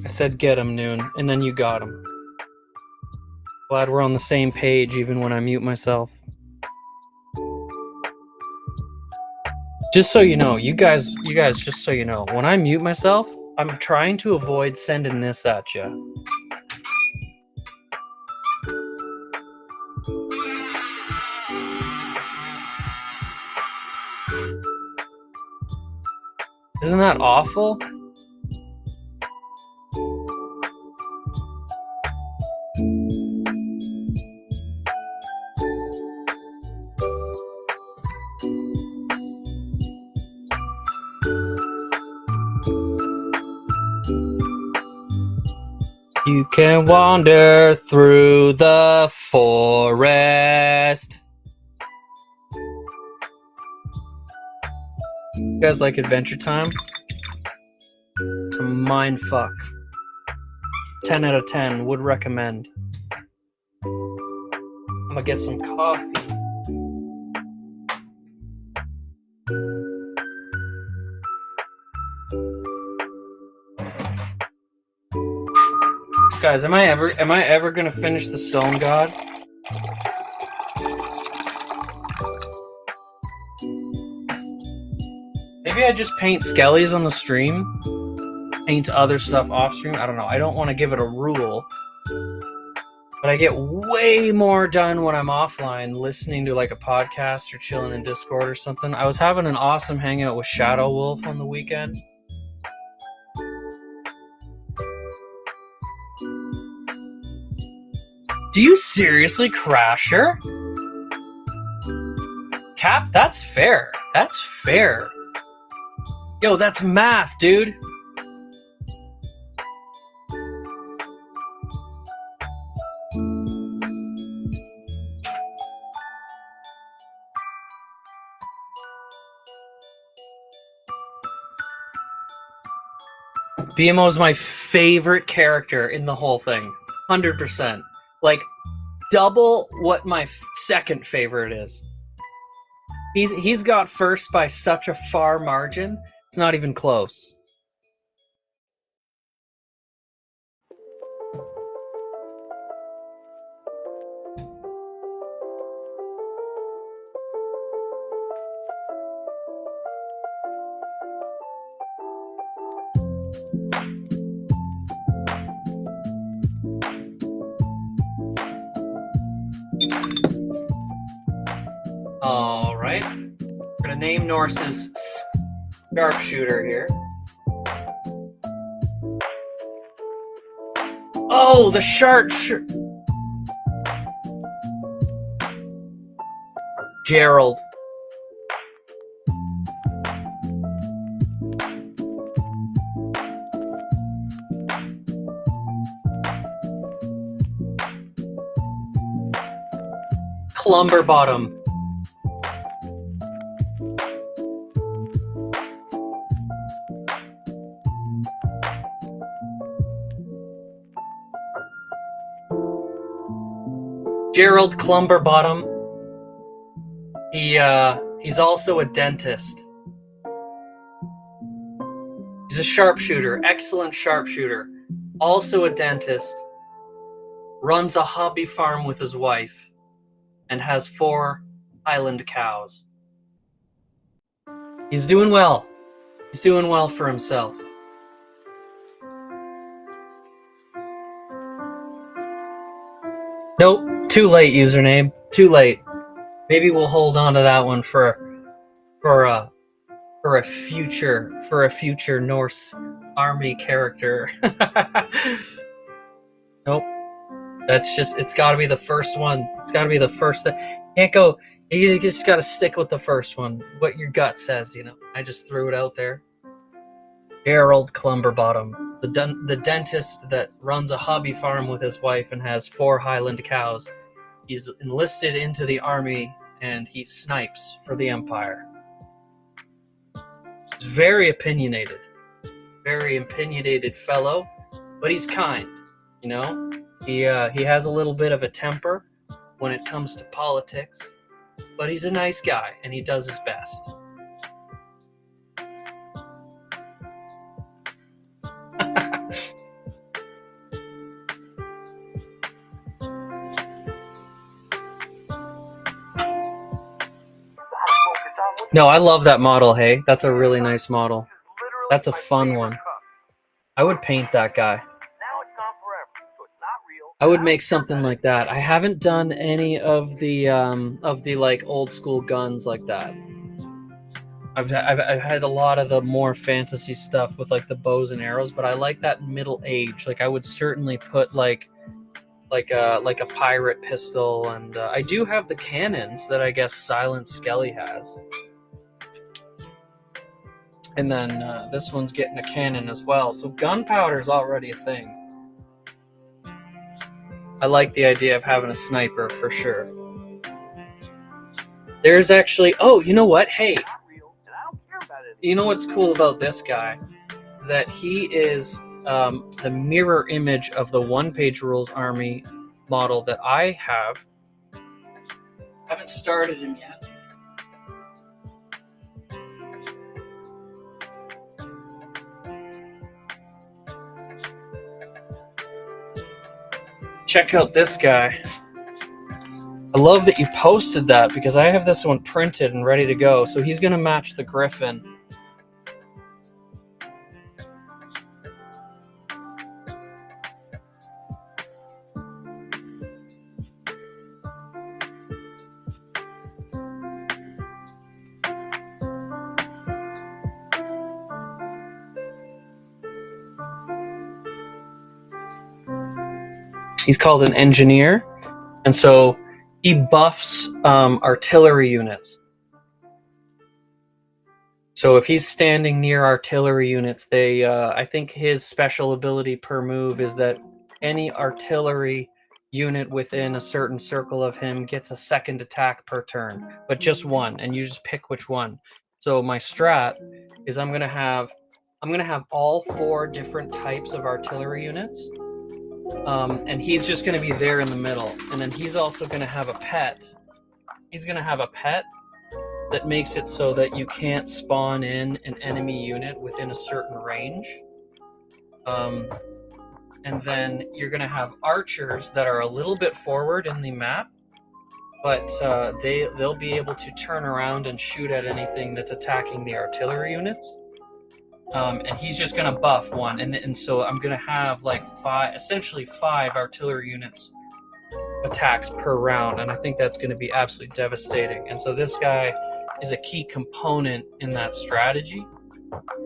I said get him, Noon, and then you got him. Glad we're on the same page even when I mute myself. Just so you know, you guys, just so you know, when I mute myself, I'm trying to avoid sending this at you. Isn't that awful? You can wander through the forest. You guys like Adventure Time? It's a mind fuck. 10 out of 10, would recommend. I'm gonna get some coffee. Guys, am I ever gonna finish the Stone God? Maybe I just paint skellies on the stream, paint other stuff off stream. I don't know. I don't want to give it a rule, but I get way more done when I'm offline, listening to like a podcast or chilling in Discord or something. I was having an awesome hangout with Shadow Wolf on the weekend. Do you seriously crash her? Cap, that's fair. That's fair. Yo, that's math, dude. BMO is my favorite character in the whole thing. 100%. Like, double what my second favorite is. He's got first by such a far margin. It's not even close. All right. We're gonna name Norse's sharpshooter here. Oh, the sharpshooter. Gerald. Clumberbottom. Gerald Clumberbottom. He's also a dentist. He's a sharpshooter, excellent sharpshooter. Also a dentist. Runs a hobby farm with his wife and has 4 Highland cows. He's doing well. He's doing well for himself. Nope. Too late, username. Too late. Maybe we'll hold on to that one for a future Norse army character. Nope. It's got to be the first one. It's got to be the first thing. Can't go. You just got to stick with the first one. What your gut says, you know. I just threw it out there. Gerald Clumberbottom, the dentist that runs a hobby farm with his wife and has 4 Highland cows. He's enlisted into the army and he snipes for the Empire. He's very opinionated fellow, but he's kind, you know? He has a little bit of a temper when it comes to politics, but he's a nice guy and he does his best. No, I love that model, hey. That's a really nice model. That's a fun one. I would paint that guy. I would make something like that. I haven't done any of the like old school guns like that. I've had a lot of the more fantasy stuff with like the bows and arrows, but I like that middle age. Like I would certainly put like a pirate pistol, and I do have the cannons that I guess Silent Skelly has. And then this one's getting a cannon as well. So gunpowder's already a thing. I like the idea of having a sniper for sure. There's actually, oh, you know what? Hey, you know what's cool about this guy? Is that he is the mirror image of the one-page rules army model that I have. Haven't started him yet. Check out this guy. I love that you posted that because I have this one printed and ready to go. So he's going to match the Griffin. He's called an engineer, and so he buffs artillery units. So if he's standing near artillery units, they I think his special ability per move is that any artillery unit within a certain circle of him gets a second attack per turn, but just one, and you just pick which one. So my strat is I'm gonna have all 4 different types of artillery units. And he's just going to be there in the middle. And then he's also going to have a pet. He's going to have a pet that makes it so that you can't spawn in an enemy unit within a certain range. And then you're going to have archers that are a little bit forward in the map, but they'll be able to turn around and shoot at anything that's attacking the artillery units. And he's just going to buff one, and so I'm going to have like essentially 5 artillery units attacks per round, and I think that's going to be absolutely devastating. And so this guy is a key component in that strategy.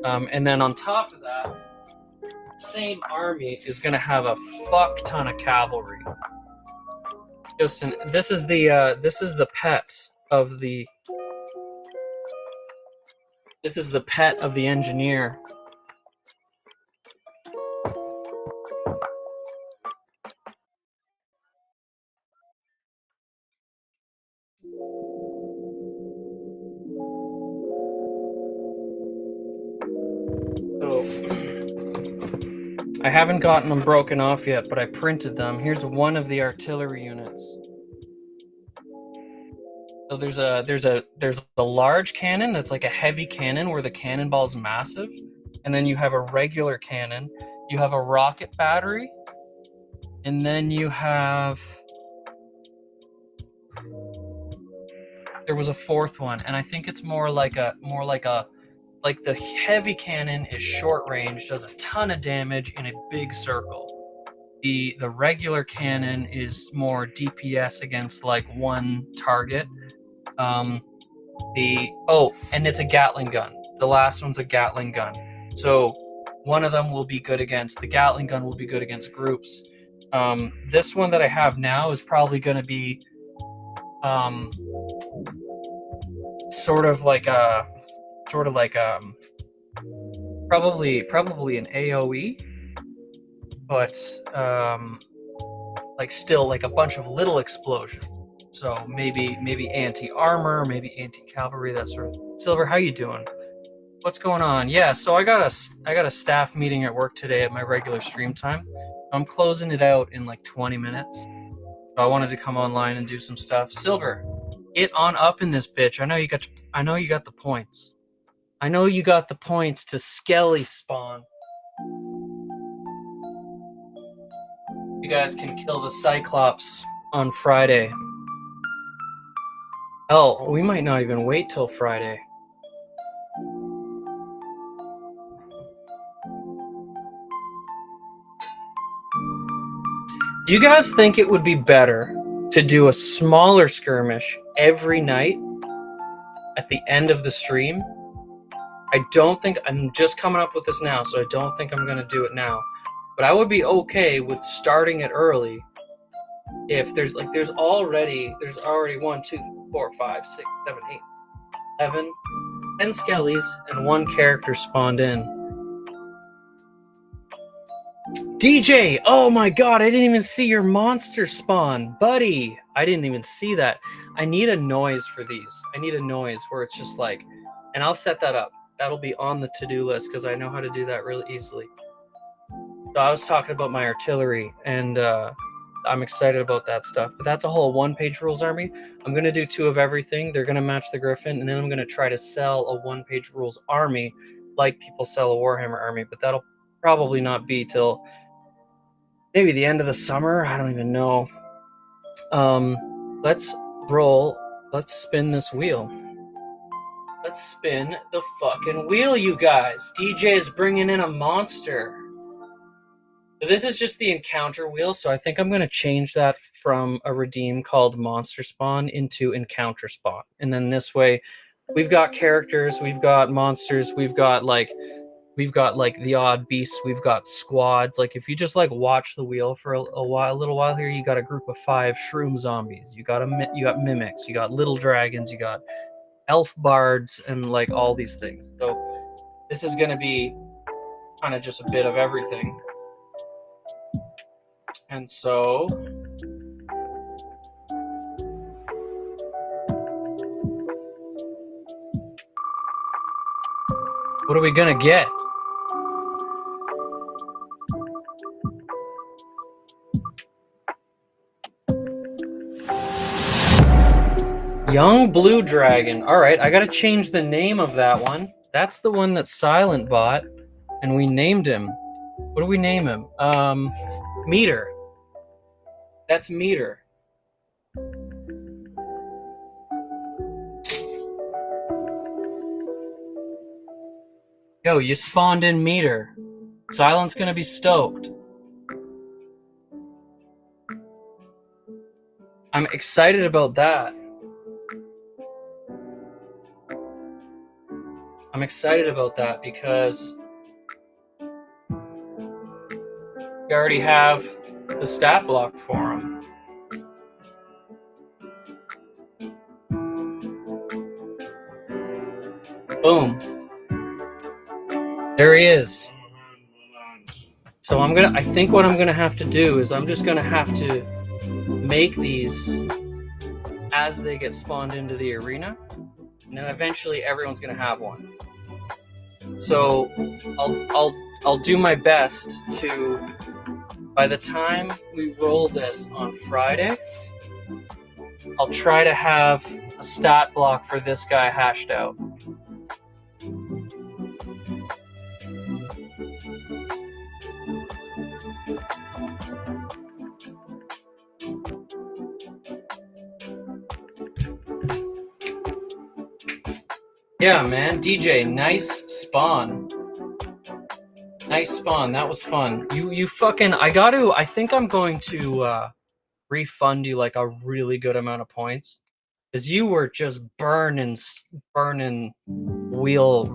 And then on top of that, same army is going to have a fuck ton of cavalry. This is the pet of the. This is the pet of the engineer. So, I haven't gotten them broken off yet, but I printed them. Here's one of the artillery units. So there's a large cannon that's like a heavy cannon where the cannonball is massive, and then you have a regular cannon. You have a rocket battery, and then you have. There was a 4th one, and I think it's more like the heavy cannon is short range, does a ton of damage in a big circle. The regular cannon is more DPS against like one target. And it's a Gatling gun. The last one's a Gatling gun. So one of them will be good against the Gatling gun will be good against groups. This one that I have now is probably going to be probably an AoE, but like still like a bunch of little explosions. So maybe anti-armor, maybe anti-cavalry, that sort of. Silver, how you doing? What's going on? Yeah, so I got a staff meeting at work today at my regular stream time. I'm closing it out in like 20 minutes. So I wanted to come online and do some stuff. Silver, get on up in this bitch. I know you got the points. I know you got the points to Skelly spawn. You guys can kill the Cyclops on Friday. Hell, we might not even wait till Friday. Do you guys think it would be better to do a smaller skirmish every night at the end of the stream I don't think, I'm just coming up with this now, so I don't think I'm going to do it now. But I would be okay with starting it early if there's already 1, 2, 4, 5, 6, 7, 8, 11, 10 skellies and 1 character spawned in. DJ, oh my god, I didn't even see your monster spawn, buddy. I didn't even see that. I need a noise for these. I need a noise where it's just like, and I'll set that up. That'll be on the to-do list because I know how to do that really easily. So I was talking about my artillery, and I'm excited about that stuff. But that's a whole 1-page rules army. I'm going to do 2 of everything. They're going to match the Griffin, and then I'm going to try to sell a 1-page rules army like people sell a Warhammer army. But that'll probably not be till maybe the end of the summer. I don't even know. Let's roll. Let's spin this wheel. Let's spin the fucking wheel, you guys. DJ is bringing in a monster. So this is just the encounter wheel, so I think I'm going to change that from a redeem called Monster Spawn into Encounter Spawn. And then this way, we've got characters, we've got monsters, we've got like the odd beasts, we've got squads. Like if you just like watch the wheel for a little while here, you got a group of 5 shroom zombies, you got mimics, you got little dragons, you got elf bards, and like all these things. So this is going to be kind of just a bit of everything. And so what are we going to get? Young Blue Dragon. All right, I got to change the name of that one. That's the one that Silent bought, and we named him. What do we name him? Meter. That's Meter. Yo, you spawned in Meter. Silent's gonna be stoked. I'm excited about that. I'm excited about that because we already have the stat block for him. Boom. There he is. So I think what I'm gonna have to do is I'm just gonna have to make these as they get spawned into the arena, and then eventually everyone's gonna have one. So I'll do my best to, by the time we roll this on Friday, I'll try to have a stat block for this guy hashed out. Yeah, man, DJ, nice spawn. Nice spawn, that was fun. You fucking, I think I'm going to refund you like a really good amount of points. Because you were just burning wheel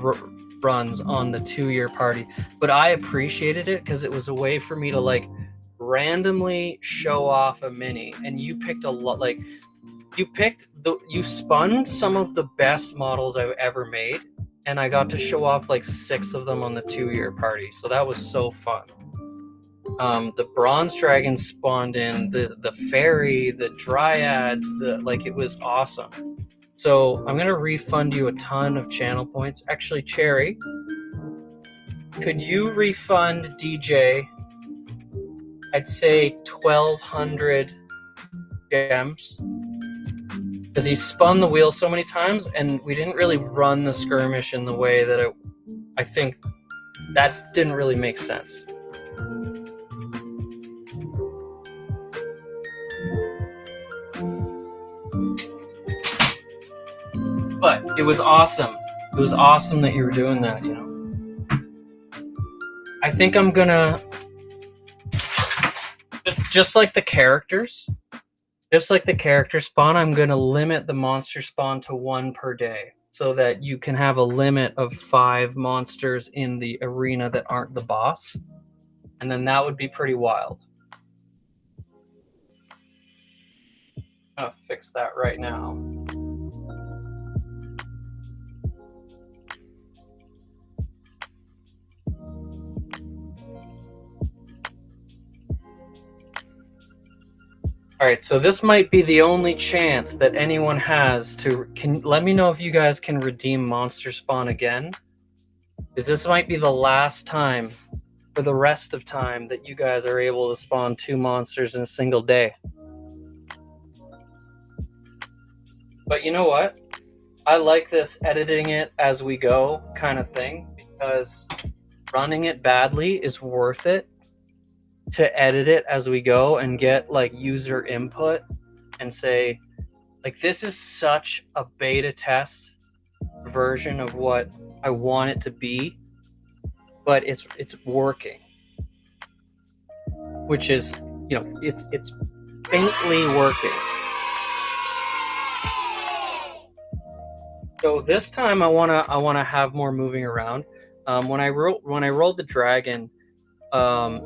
runs on the 2-year party. But I appreciated it because it was a way for me to like randomly show off a mini. And you picked a lot, like, you spun some of the best models I've ever made, and I got to show off like 6 of them on the 2-year party, so that was so fun. The bronze dragon spawned in, the fairy, the dryads, it was awesome. So I'm gonna refund you a ton of channel points. Actually, Cherry, could you refund DJ, I'd say 1,200 gems? Because he spun the wheel so many times, and we didn't really run the skirmish in the way that I think that didn't really make sense. But it was awesome. It was awesome that you were doing that, you know. I think I'm gonna, just like the characters, just like the character spawn, I'm going to limit the monster spawn to 1 per day. so that you can have a limit of 5 monsters in the arena that aren't the boss. And then that would be pretty wild. I'm gonna fix that right now. All right, so this might be the only chance that anyone has to. Let me know if you guys can redeem monster spawn again, because this might be the last time for the rest of time that you guys are able to spawn 2 monsters in a single day. But you know what? I like this editing it as we go kind of thing, because running it badly is worth it to edit it as we go and get like user input and say, like, this is such a beta test version of what I want it to be, but it's working, which is, you know, it's faintly working. So this time I wanna have more moving around. When I rolled the dragon,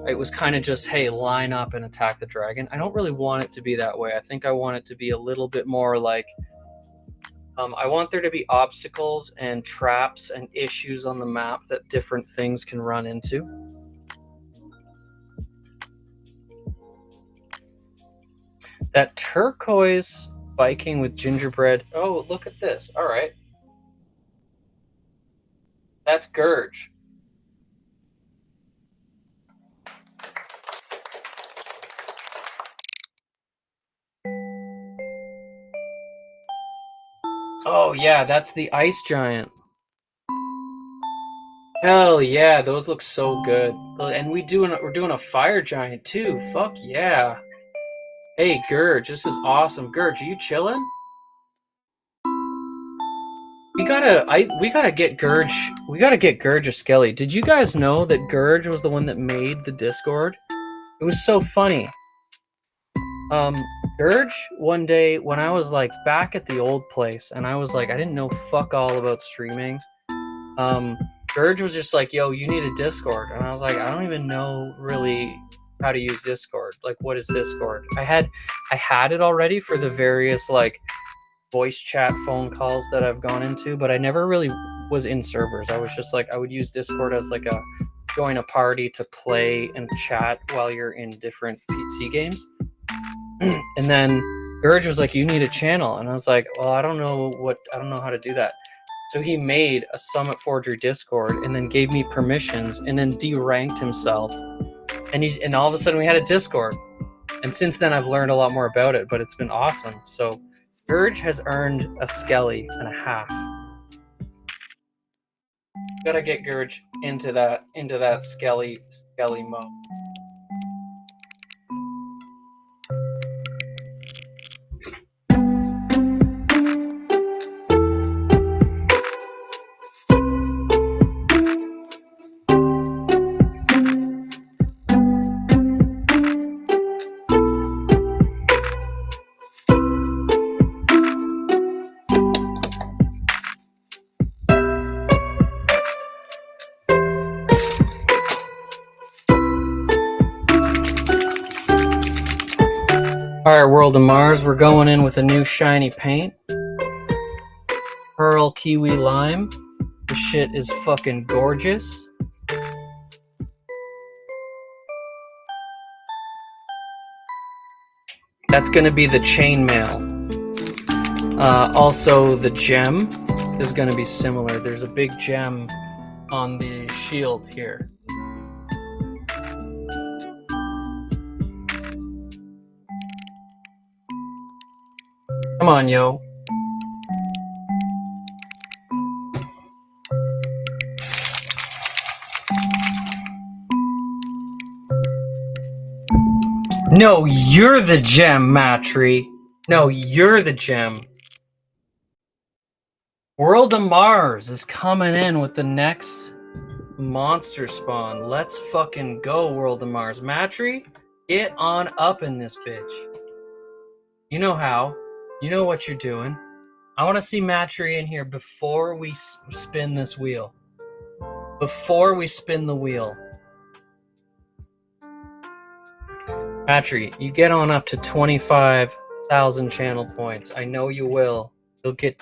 it was kind of just, hey, line up and attack the dragon. I don't really want it to be that way. I think I want it to be a little bit more like, I want there to be obstacles and traps and issues on the map that different things can run into. That turquoise Viking with gingerbread. Oh, look at this. All right. That's Gurge. Oh yeah, that's the ice giant. Hell yeah, those look so good. And we're doing a fire giant too. Fuck yeah. Hey Gurge, this is awesome. Gurge, are you chilling? We gotta get Gurge. We gotta get Gurge a Skelly. Did you guys know that Gurge was the one that made the Discord? It was so funny. Gurge, one day when I was like back at the old place and I was like, I didn't know fuck all about streaming. Gurge was just like, yo, you need a Discord. And I was like, I don't even know really how to use Discord. Like, what is Discord? I had it already for the various like voice chat phone calls that I've gone into, but I never really was in servers. I was just like, I would use Discord as like a join a party to play and chat while you're in different PC games. And then Gurge was like, you need a channel. And I was like, well, I don't know how to do that. So he made a Summit Forger Discord and then gave me permissions and then deranked himself. And all of a sudden we had a Discord. And since then I've learned a lot more about it, but it's been awesome. So Gurge has earned a Skelly and a half. Gotta get Gurge into that Skelly mode. Alright, World of Mars, we're going in with a new shiny paint. Pearl Kiwi Lime. This shit is fucking gorgeous. That's gonna be the chainmail. Also, the gem is gonna be similar. There's a big gem on the shield here. Come on, yo. No, you're the gem, Matry. No, you're the gem. World of Mars is coming in with the next monster spawn. Let's fucking go, World of Mars. Matry, get on up in this bitch. You know how. You know what you're doing. I want to see Matry in here before we spin this wheel. Before we spin the wheel. Matry, you get on up to 25,000 channel points. I know you will.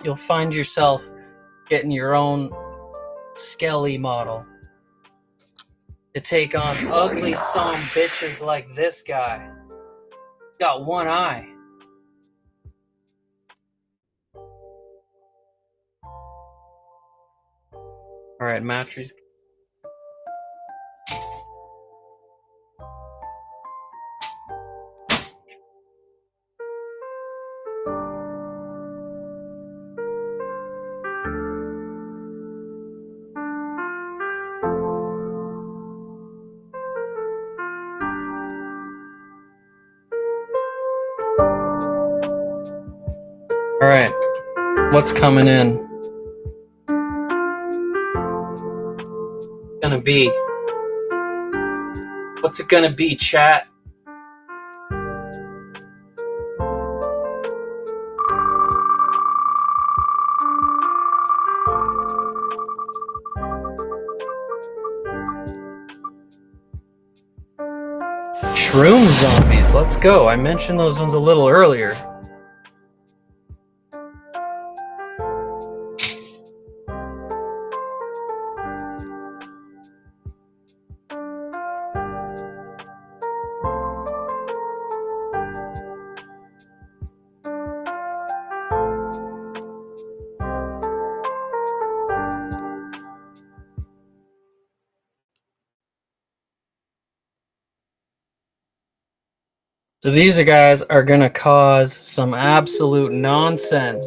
You'll find yourself getting your own Skelly model to take on ugly some bitches like this guy. Got one eye. All right, Matry's. All right, what's coming in? Gonna be? What's it gonna be, chat? Shroom zombies, let's go. I mentioned those ones a little earlier. So these guys are gonna cause some absolute nonsense.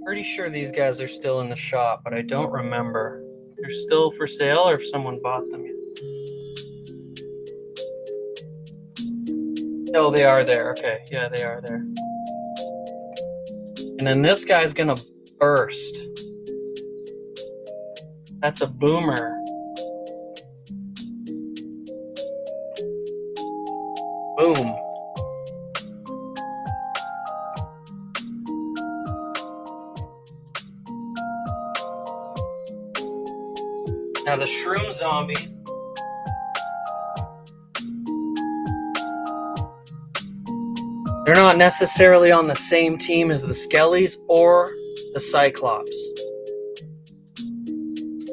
Pretty sure these guys are still in the shop, but I don't remember. They're still for sale or if someone bought them yet. No, they are there. Okay, yeah, they are there. And then this guy's gonna burst. That's a boomer. Boom. Now the shroom zombies. They're not necessarily on the same team as the Skellies or the Cyclops.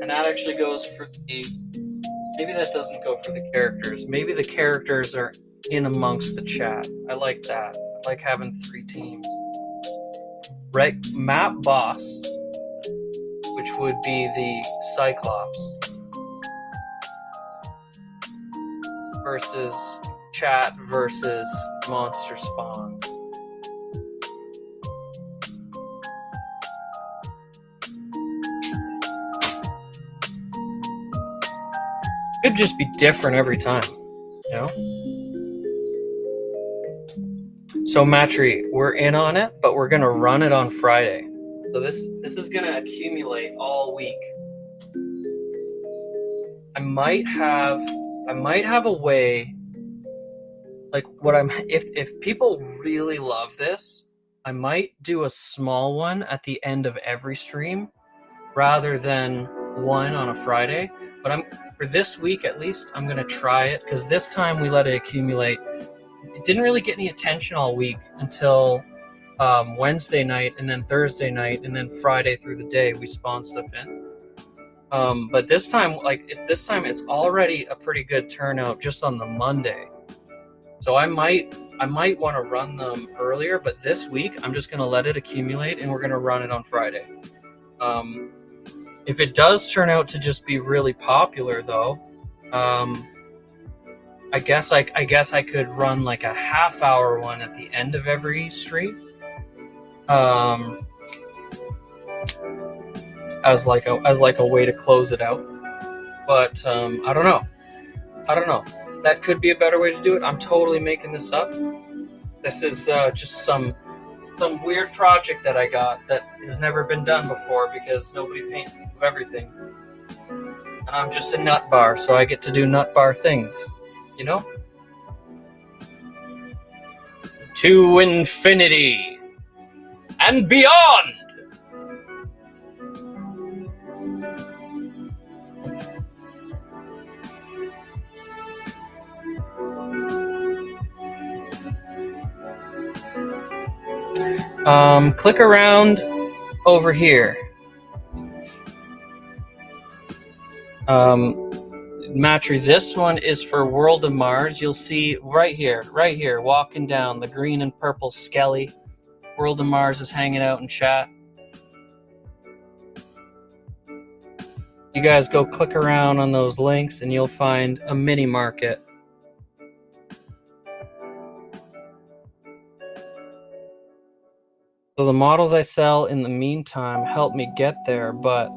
And that actually goes for the... Maybe that doesn't go for the characters. Maybe the characters are in amongst the chat. I like that. I like having 3 teams. Right, map boss, which would be the Cyclops, versus chat versus monster spawns. Could just be different every time, you know? So Matry, we're in on it, but we're gonna run it on Friday. So this is gonna accumulate all week. I might have a way, like if people really love this, I might do a small one at the end of every stream rather than one on a Friday. But for this week at least, I'm gonna try it because this time we let it accumulate. It didn't really get any attention all week until Wednesday night and then Thursday night and then Friday through the day we spawn stuff in. But this time, it's already a pretty good turnout just on the Monday. So I might want to run them earlier, but this week I'm just going to let it accumulate and we're going to run it on Friday. If it does turn out to just be really popular though, I guess I could run like a half-hour one at the end of every stream. As like a way to close it out. But I don't know. That could be a better way to do it. I'm totally making this up. This is just some some weird project that I got that has never been done before because nobody paints everything. And I'm just a nut bar, so I get to do nut bar things, you know? To infinity and beyond! Click around over here. Matry, this one is for World of Mars. You'll see right here, walking down, the green and purple Skelly. World of Mars is hanging out in chat. You guys go click around on those links and you'll find a mini market. So the models I sell in the meantime help me get there, but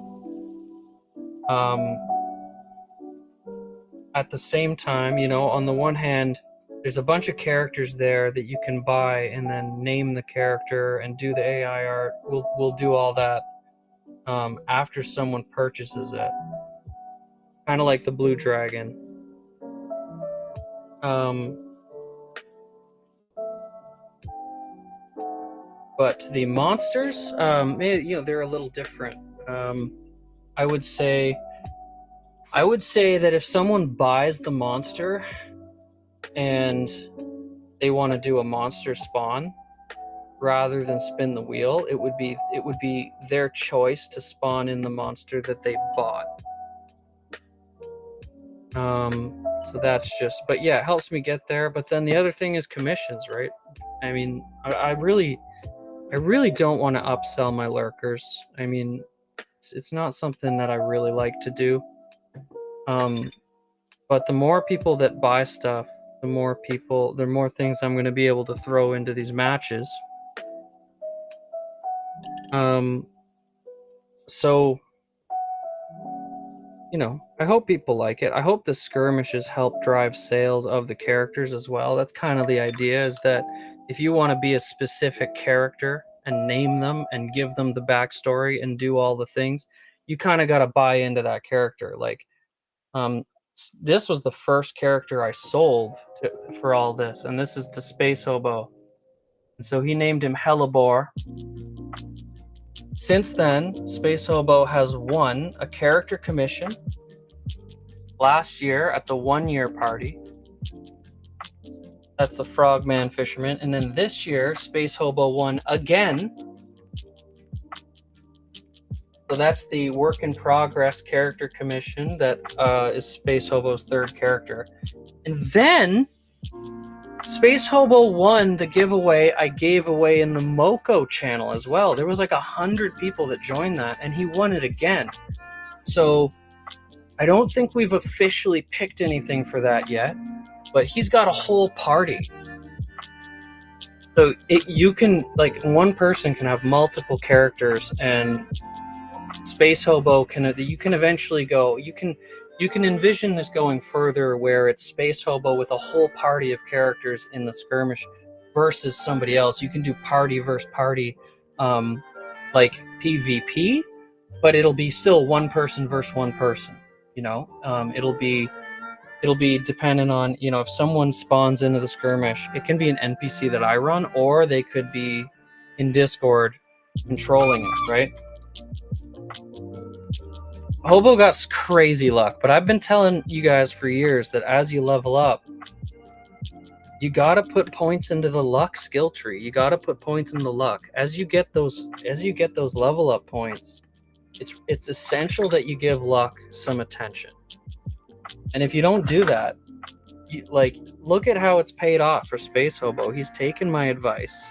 at the same time, you know, on the one hand, there's a bunch of characters there that you can buy and then name the character and do the AI art. We'll do all that after someone purchases it. Kind of like the Blue Dragon. But the monsters, you know, they're a little different. I would say that if someone buys the monster and they want to do a monster spawn rather than spin the wheel, it would be their choice to spawn in the monster that they bought. So that's just, but yeah, it helps me get there. But then the other thing is commissions, right? I mean, I really don't want to upsell my lurkers. I mean, it's not something that I really like to do. But the more people that buy stuff, the more things I'm going to be able to throw into these matches. So, you know, I hope people like it. I hope the skirmishes help drive sales of the characters as well. That's kind of the idea, is that if you want to be a specific character and name them and give them the backstory and do all the things, you kind of got to buy into that character. Like, this was the first character I sold for all this, and this is to Space Hobo. And so he named him Hellebore. Since then, Space Hobo has won a character commission last year at the 1-year party. That's the Frogman Fisherman. And then this year, Space Hobo won again. So that's the work in progress character commission that is Space Hobo's 3rd character. And then Space Hobo won the giveaway I gave away in the Moko channel as well. There was like 100 people that joined that, and he won it again. So I don't think we've officially picked anything for that yet, but he's got a whole party. So you can, like, one person can have multiple characters, and Space Hobo you can eventually go, you can envision this going further where it's Space Hobo with a whole party of characters in the skirmish versus somebody else. You can do party versus party, like PvP, but it'll be still one person versus one person, you know? It'll be dependent on, you know, if someone spawns into the skirmish, it can be an NPC that I run, or they could be in Discord controlling it, right? Hobo got crazy luck, but I've been telling you guys for years that as you level up, you gotta put points into the luck skill tree. You gotta put points in the luck. As you get those level up points, it's essential that you give luck some attention. And if you don't do that, look at how it's paid off for Space Hobo. He's taken my advice,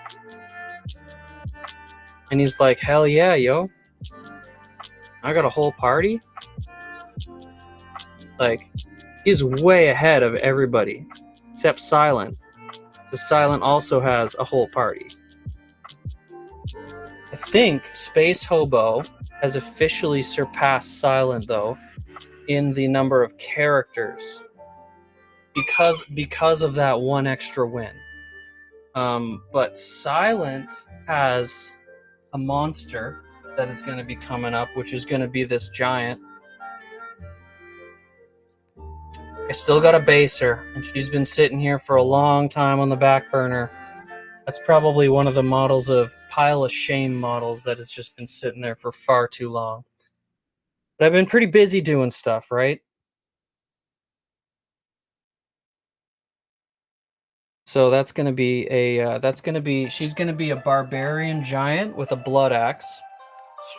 and he's like, hell yeah, yo. I got a whole party. Like, he's way ahead of everybody except Silent. Because Silent also has a whole party. I think Space Hobo has officially surpassed Silent, though, in the number of characters because of that one extra win. But Silent has a monster that is going to be coming up, which is going to be this giant. I still got to base her, and she's been sitting here for a long time on the back burner. That's probably one of the models of pile of shame models that has just been sitting there for far too long. But I've been pretty busy doing stuff, right? So that's going to be a, she's going to be a barbarian giant with a blood axe.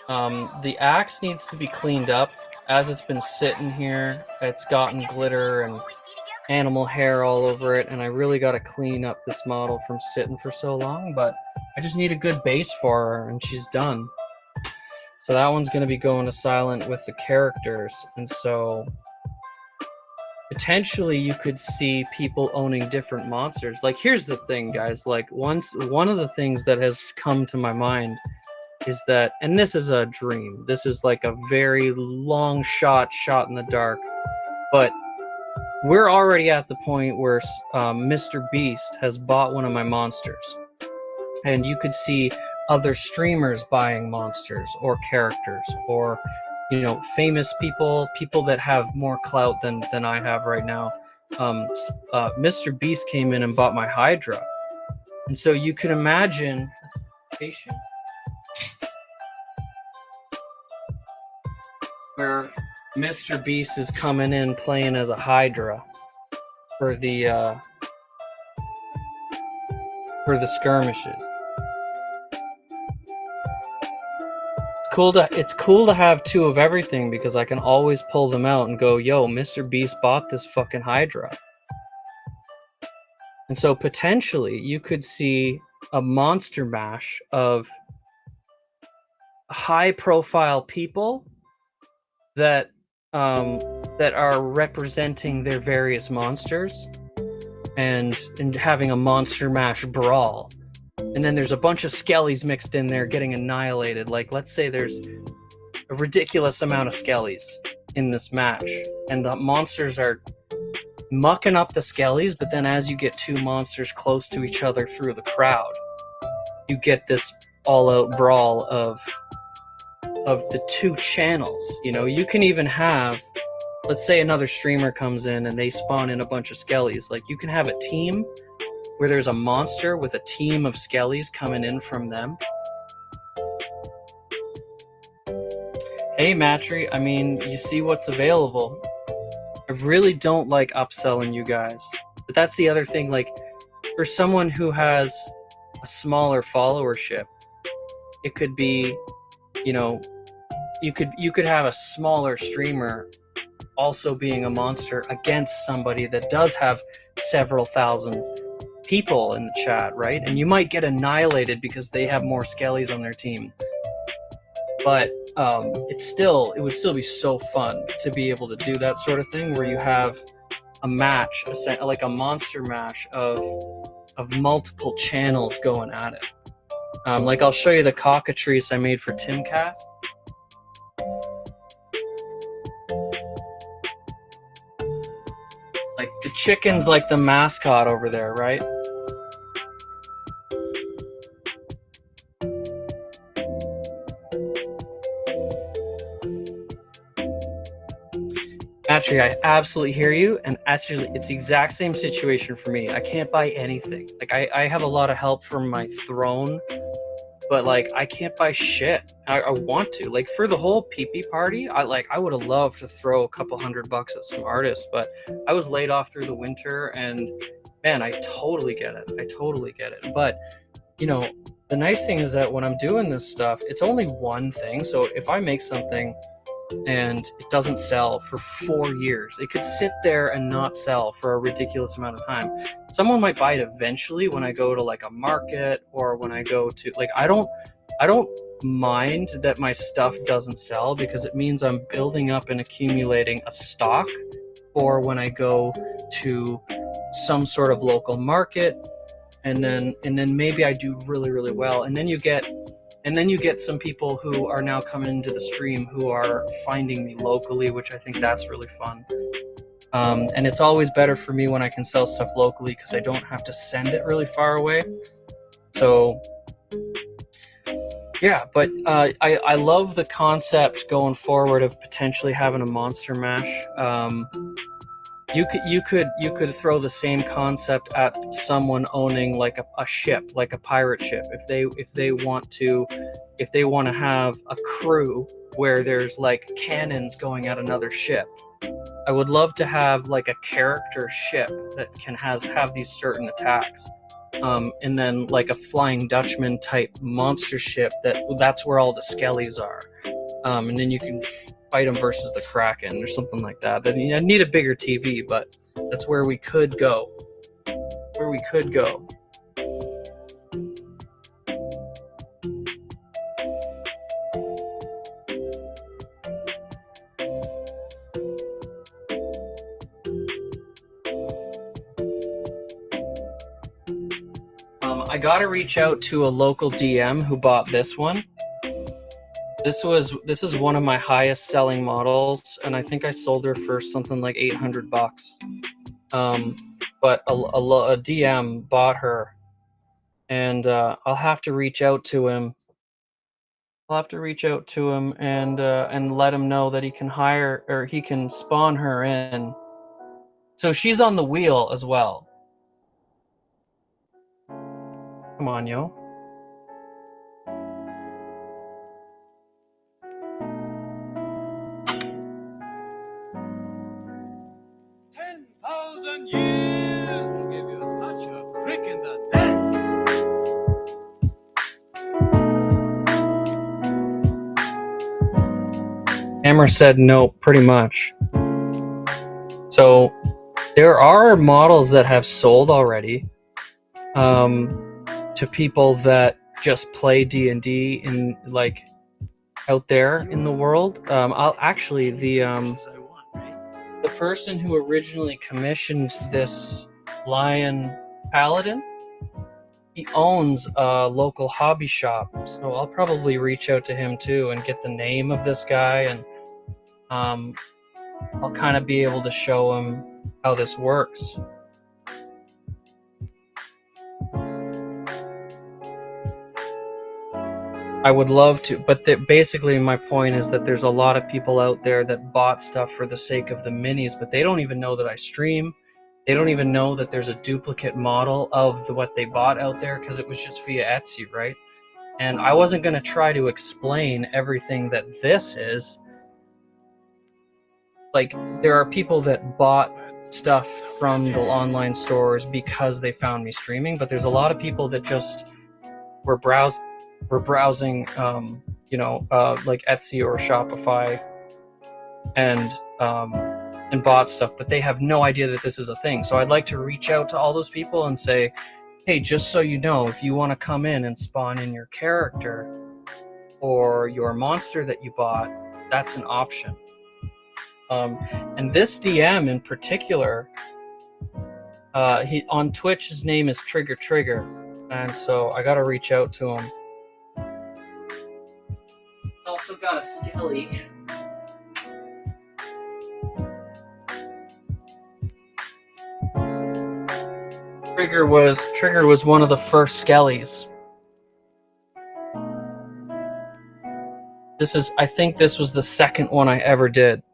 The axe needs to be cleaned up. As it's been sitting here, it's gotten glitter and animal hair all over it, and I really got to clean up this model from sitting for so long, but I just need a good base for her, and she's done. So that one's going to be going to silent with the characters, and so potentially you could see people owning different monsters. Like, here's the thing, guys, like one of the things that has come to my mind is that, and this is a dream, this is like a very long shot in the dark, but we're already at the point where Mr. Beast has bought one of my monsters, and you could see other streamers buying monsters or characters, or, you know, famous people that have more clout than I have right now. Mr. Beast came in and bought my Hydra, and so you can imagine where Mr. Beast is coming in playing as a Hydra for the skirmishes. It's cool to have two of everything, because I can always pull them out and go, yo, Mr. Beast bought this fucking Hydra. And so potentially you could see a monster mash of high profile people that are representing their various monsters and having a monster mash brawl. And then there's a bunch of Skellies mixed in there getting annihilated. Like, let's say there's a ridiculous amount of Skellies in this match, and the monsters are mucking up the Skellies, but then as you get two monsters close to each other through the crowd, you get this all-out brawl of the two channels. You know, you can even have, let's say another streamer comes in and they spawn in a bunch of Skellies. Like, you can have a team where there's a monster with a team of Skellies coming in from them. Hey, Matry, I mean, you see what's available. I really don't like upselling you guys, but that's the other thing. Like, for someone who has a smaller followership, it could be, you know, you could have a smaller streamer also being a monster against somebody that does have several thousand people in the chat, right? And you might get annihilated because they have more Skellies on their team. But it would still be so fun to be able to do that sort of thing, where you have a match, like a monster mash of multiple channels going at it. Like, I'll show you the cockatrice I made for Timcast. Like, the chicken's like the mascot over there, right? Actually, I absolutely hear you, and actually, it's the exact same situation for me. I can't buy anything. Like, I have a lot of help from my throne, but like, I can't buy shit. I want to. Like, for the whole PP party, I would have loved to throw a couple $100 at some artists, but I was laid off through the winter, and man, I totally get it. I totally get it. But, you know, the nice thing is that when I'm doing this stuff, it's only one thing. So if I make something and it doesn't sell for 4 years, it could sit there and not sell for a ridiculous amount of time. Someone might buy it eventually when I go to like a market, or when I go to, like, I don't mind that my stuff doesn't sell, because it means I'm building up and accumulating a stock for when I go to some sort of local market, and then maybe I do really, really well, and then you get some people who are now coming into the stream who are finding me locally, which I think that's really fun. And it's always better for me when I can sell stuff locally, because I don't have to send it really far away. So Yeah, but I love the concept going forward of potentially having a monster mash. You could throw the same concept at someone owning like a ship, like a pirate ship. If they want to have a crew where there's like cannons going at another ship. I would love to have like a character ship that can have these certain attacks. And then like a Flying Dutchman type monster ship that's where all the skellies are. And then you can fight them versus the Kraken or something like that. I need a bigger TV, but that's where we could go. I gotta reach out to a local DM who bought this one. This is one of my highest selling models, and I think I sold her for something like $800. But a DM bought her, and I'll have to reach out to him. And let him know that he can hire or he can spawn her in. So she's on the wheel as well. Come on, yo. Years will give you such a crick in the neck. Hammer said no, pretty much. So there are models that have sold already to people that just play D&D in like out there in the world. I'll actually the person who originally commissioned this Lion Paladin, he owns a local hobby shop, so I'll probably reach out to him too and get the name of this guy, and I'll kind of be able to show him how this works. I would love to, but basically my point is that there's a lot of people out there that bought stuff for the sake of the minis, but they don't even know that I stream. They don't even know that there's a duplicate model of what they bought out there because it was just via Etsy, right? And I wasn't going to try to explain everything that this is. Like, there are people that bought stuff from the online stores because they found me streaming, but there's a lot of people that just were browsing, like Etsy or Shopify, and bought stuff, but they have no idea that this is a thing. So I'd like to reach out to all those people and say, hey, just so you know, if you want to come in and spawn in your character or your monster that you bought, that's an option. And this DM in particular, he on Twitch, his name is Trigger, and so I gotta reach out to him. Also got a Skelly. Trigger was one of the first Skellys. I think this was the second one I ever did.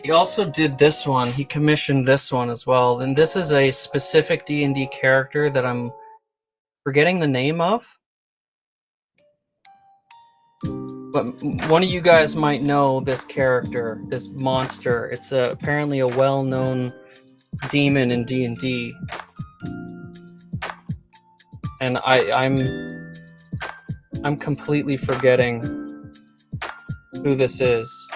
He also did this one. He commissioned this one as well. And this is a specific D&D character that I'm forgetting the name of. But one of you guys might know this character, this monster. It's apparently a well-known demon in D&D. And I'm completely forgetting who this is.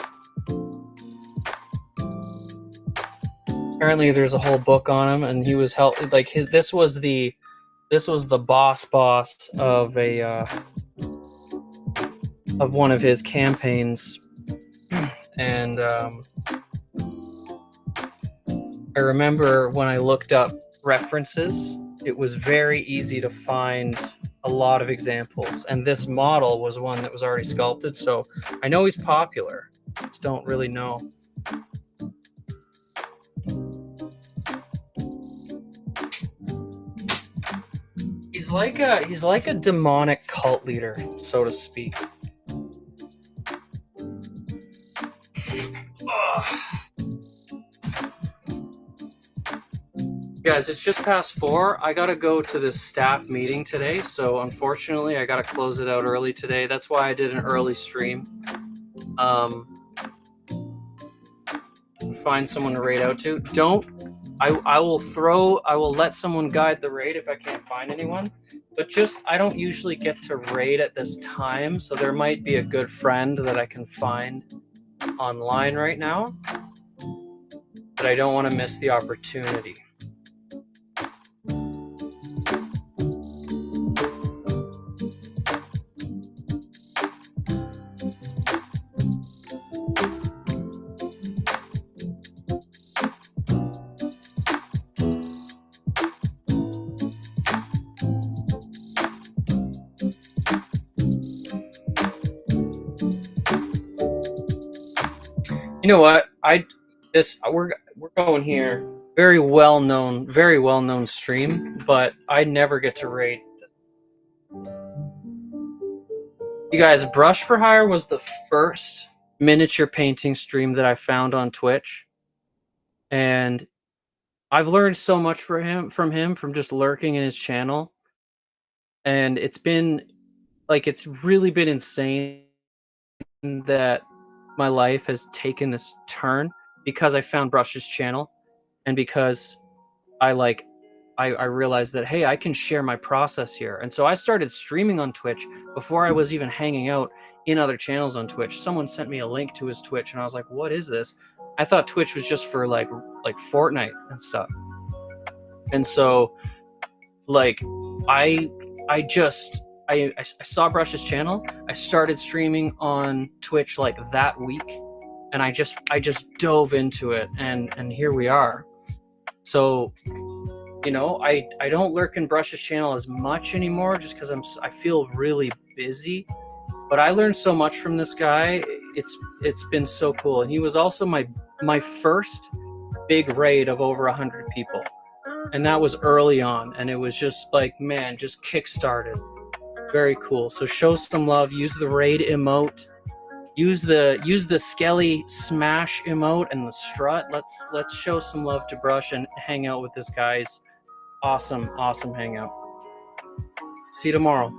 Apparently there's a whole book on him, and he was this was the boss of of one of his campaigns. And I remember when I looked up references, it was very easy to find a lot of examples, and this model was one that was already sculpted, so I know he's popular. Just don't really know. He's like a demonic cult leader, so to speak. Ugh. Guys, it's just past 4. I gotta go to this staff meeting today, so unfortunately I gotta close it out early today. That's why I did an early stream. Find someone to raid out to. I will let someone guide the raid if I can't find anyone. But I don't usually get to raid at this time, so there might be a good friend that I can find online right now. But I don't want to miss the opportunity. You know what? We're going here. Very well known stream, but I never get to raid. You guys, Brush for Hire was the first miniature painting stream that I found on Twitch, and I've learned so much from him from just lurking in his channel, and it's really been insane that my life has taken this turn because I found Brush's channel, and because I realized that, hey, I can share my process here. And so I started streaming on Twitch before I was even hanging out in other channels on Twitch. Someone sent me a link to his Twitch, and I was like, what is this? I thought Twitch was just for like Fortnite and stuff. And so I saw Brush's channel. I started streaming on Twitch like that week, and I just dove into it, and here we are. So, you know, I don't lurk in Brush's channel as much anymore, just because I feel really busy. But I learned so much from this guy. It's been so cool, and he was also my first big raid of over 100 people, and that was early on, and it was just like, man, just kick-started. Very cool. So show some love. Use the raid emote. Use the Skelly smash emote and the strut. Let's show some love to Brush and hang out with this guy's awesome hangout. See you tomorrow.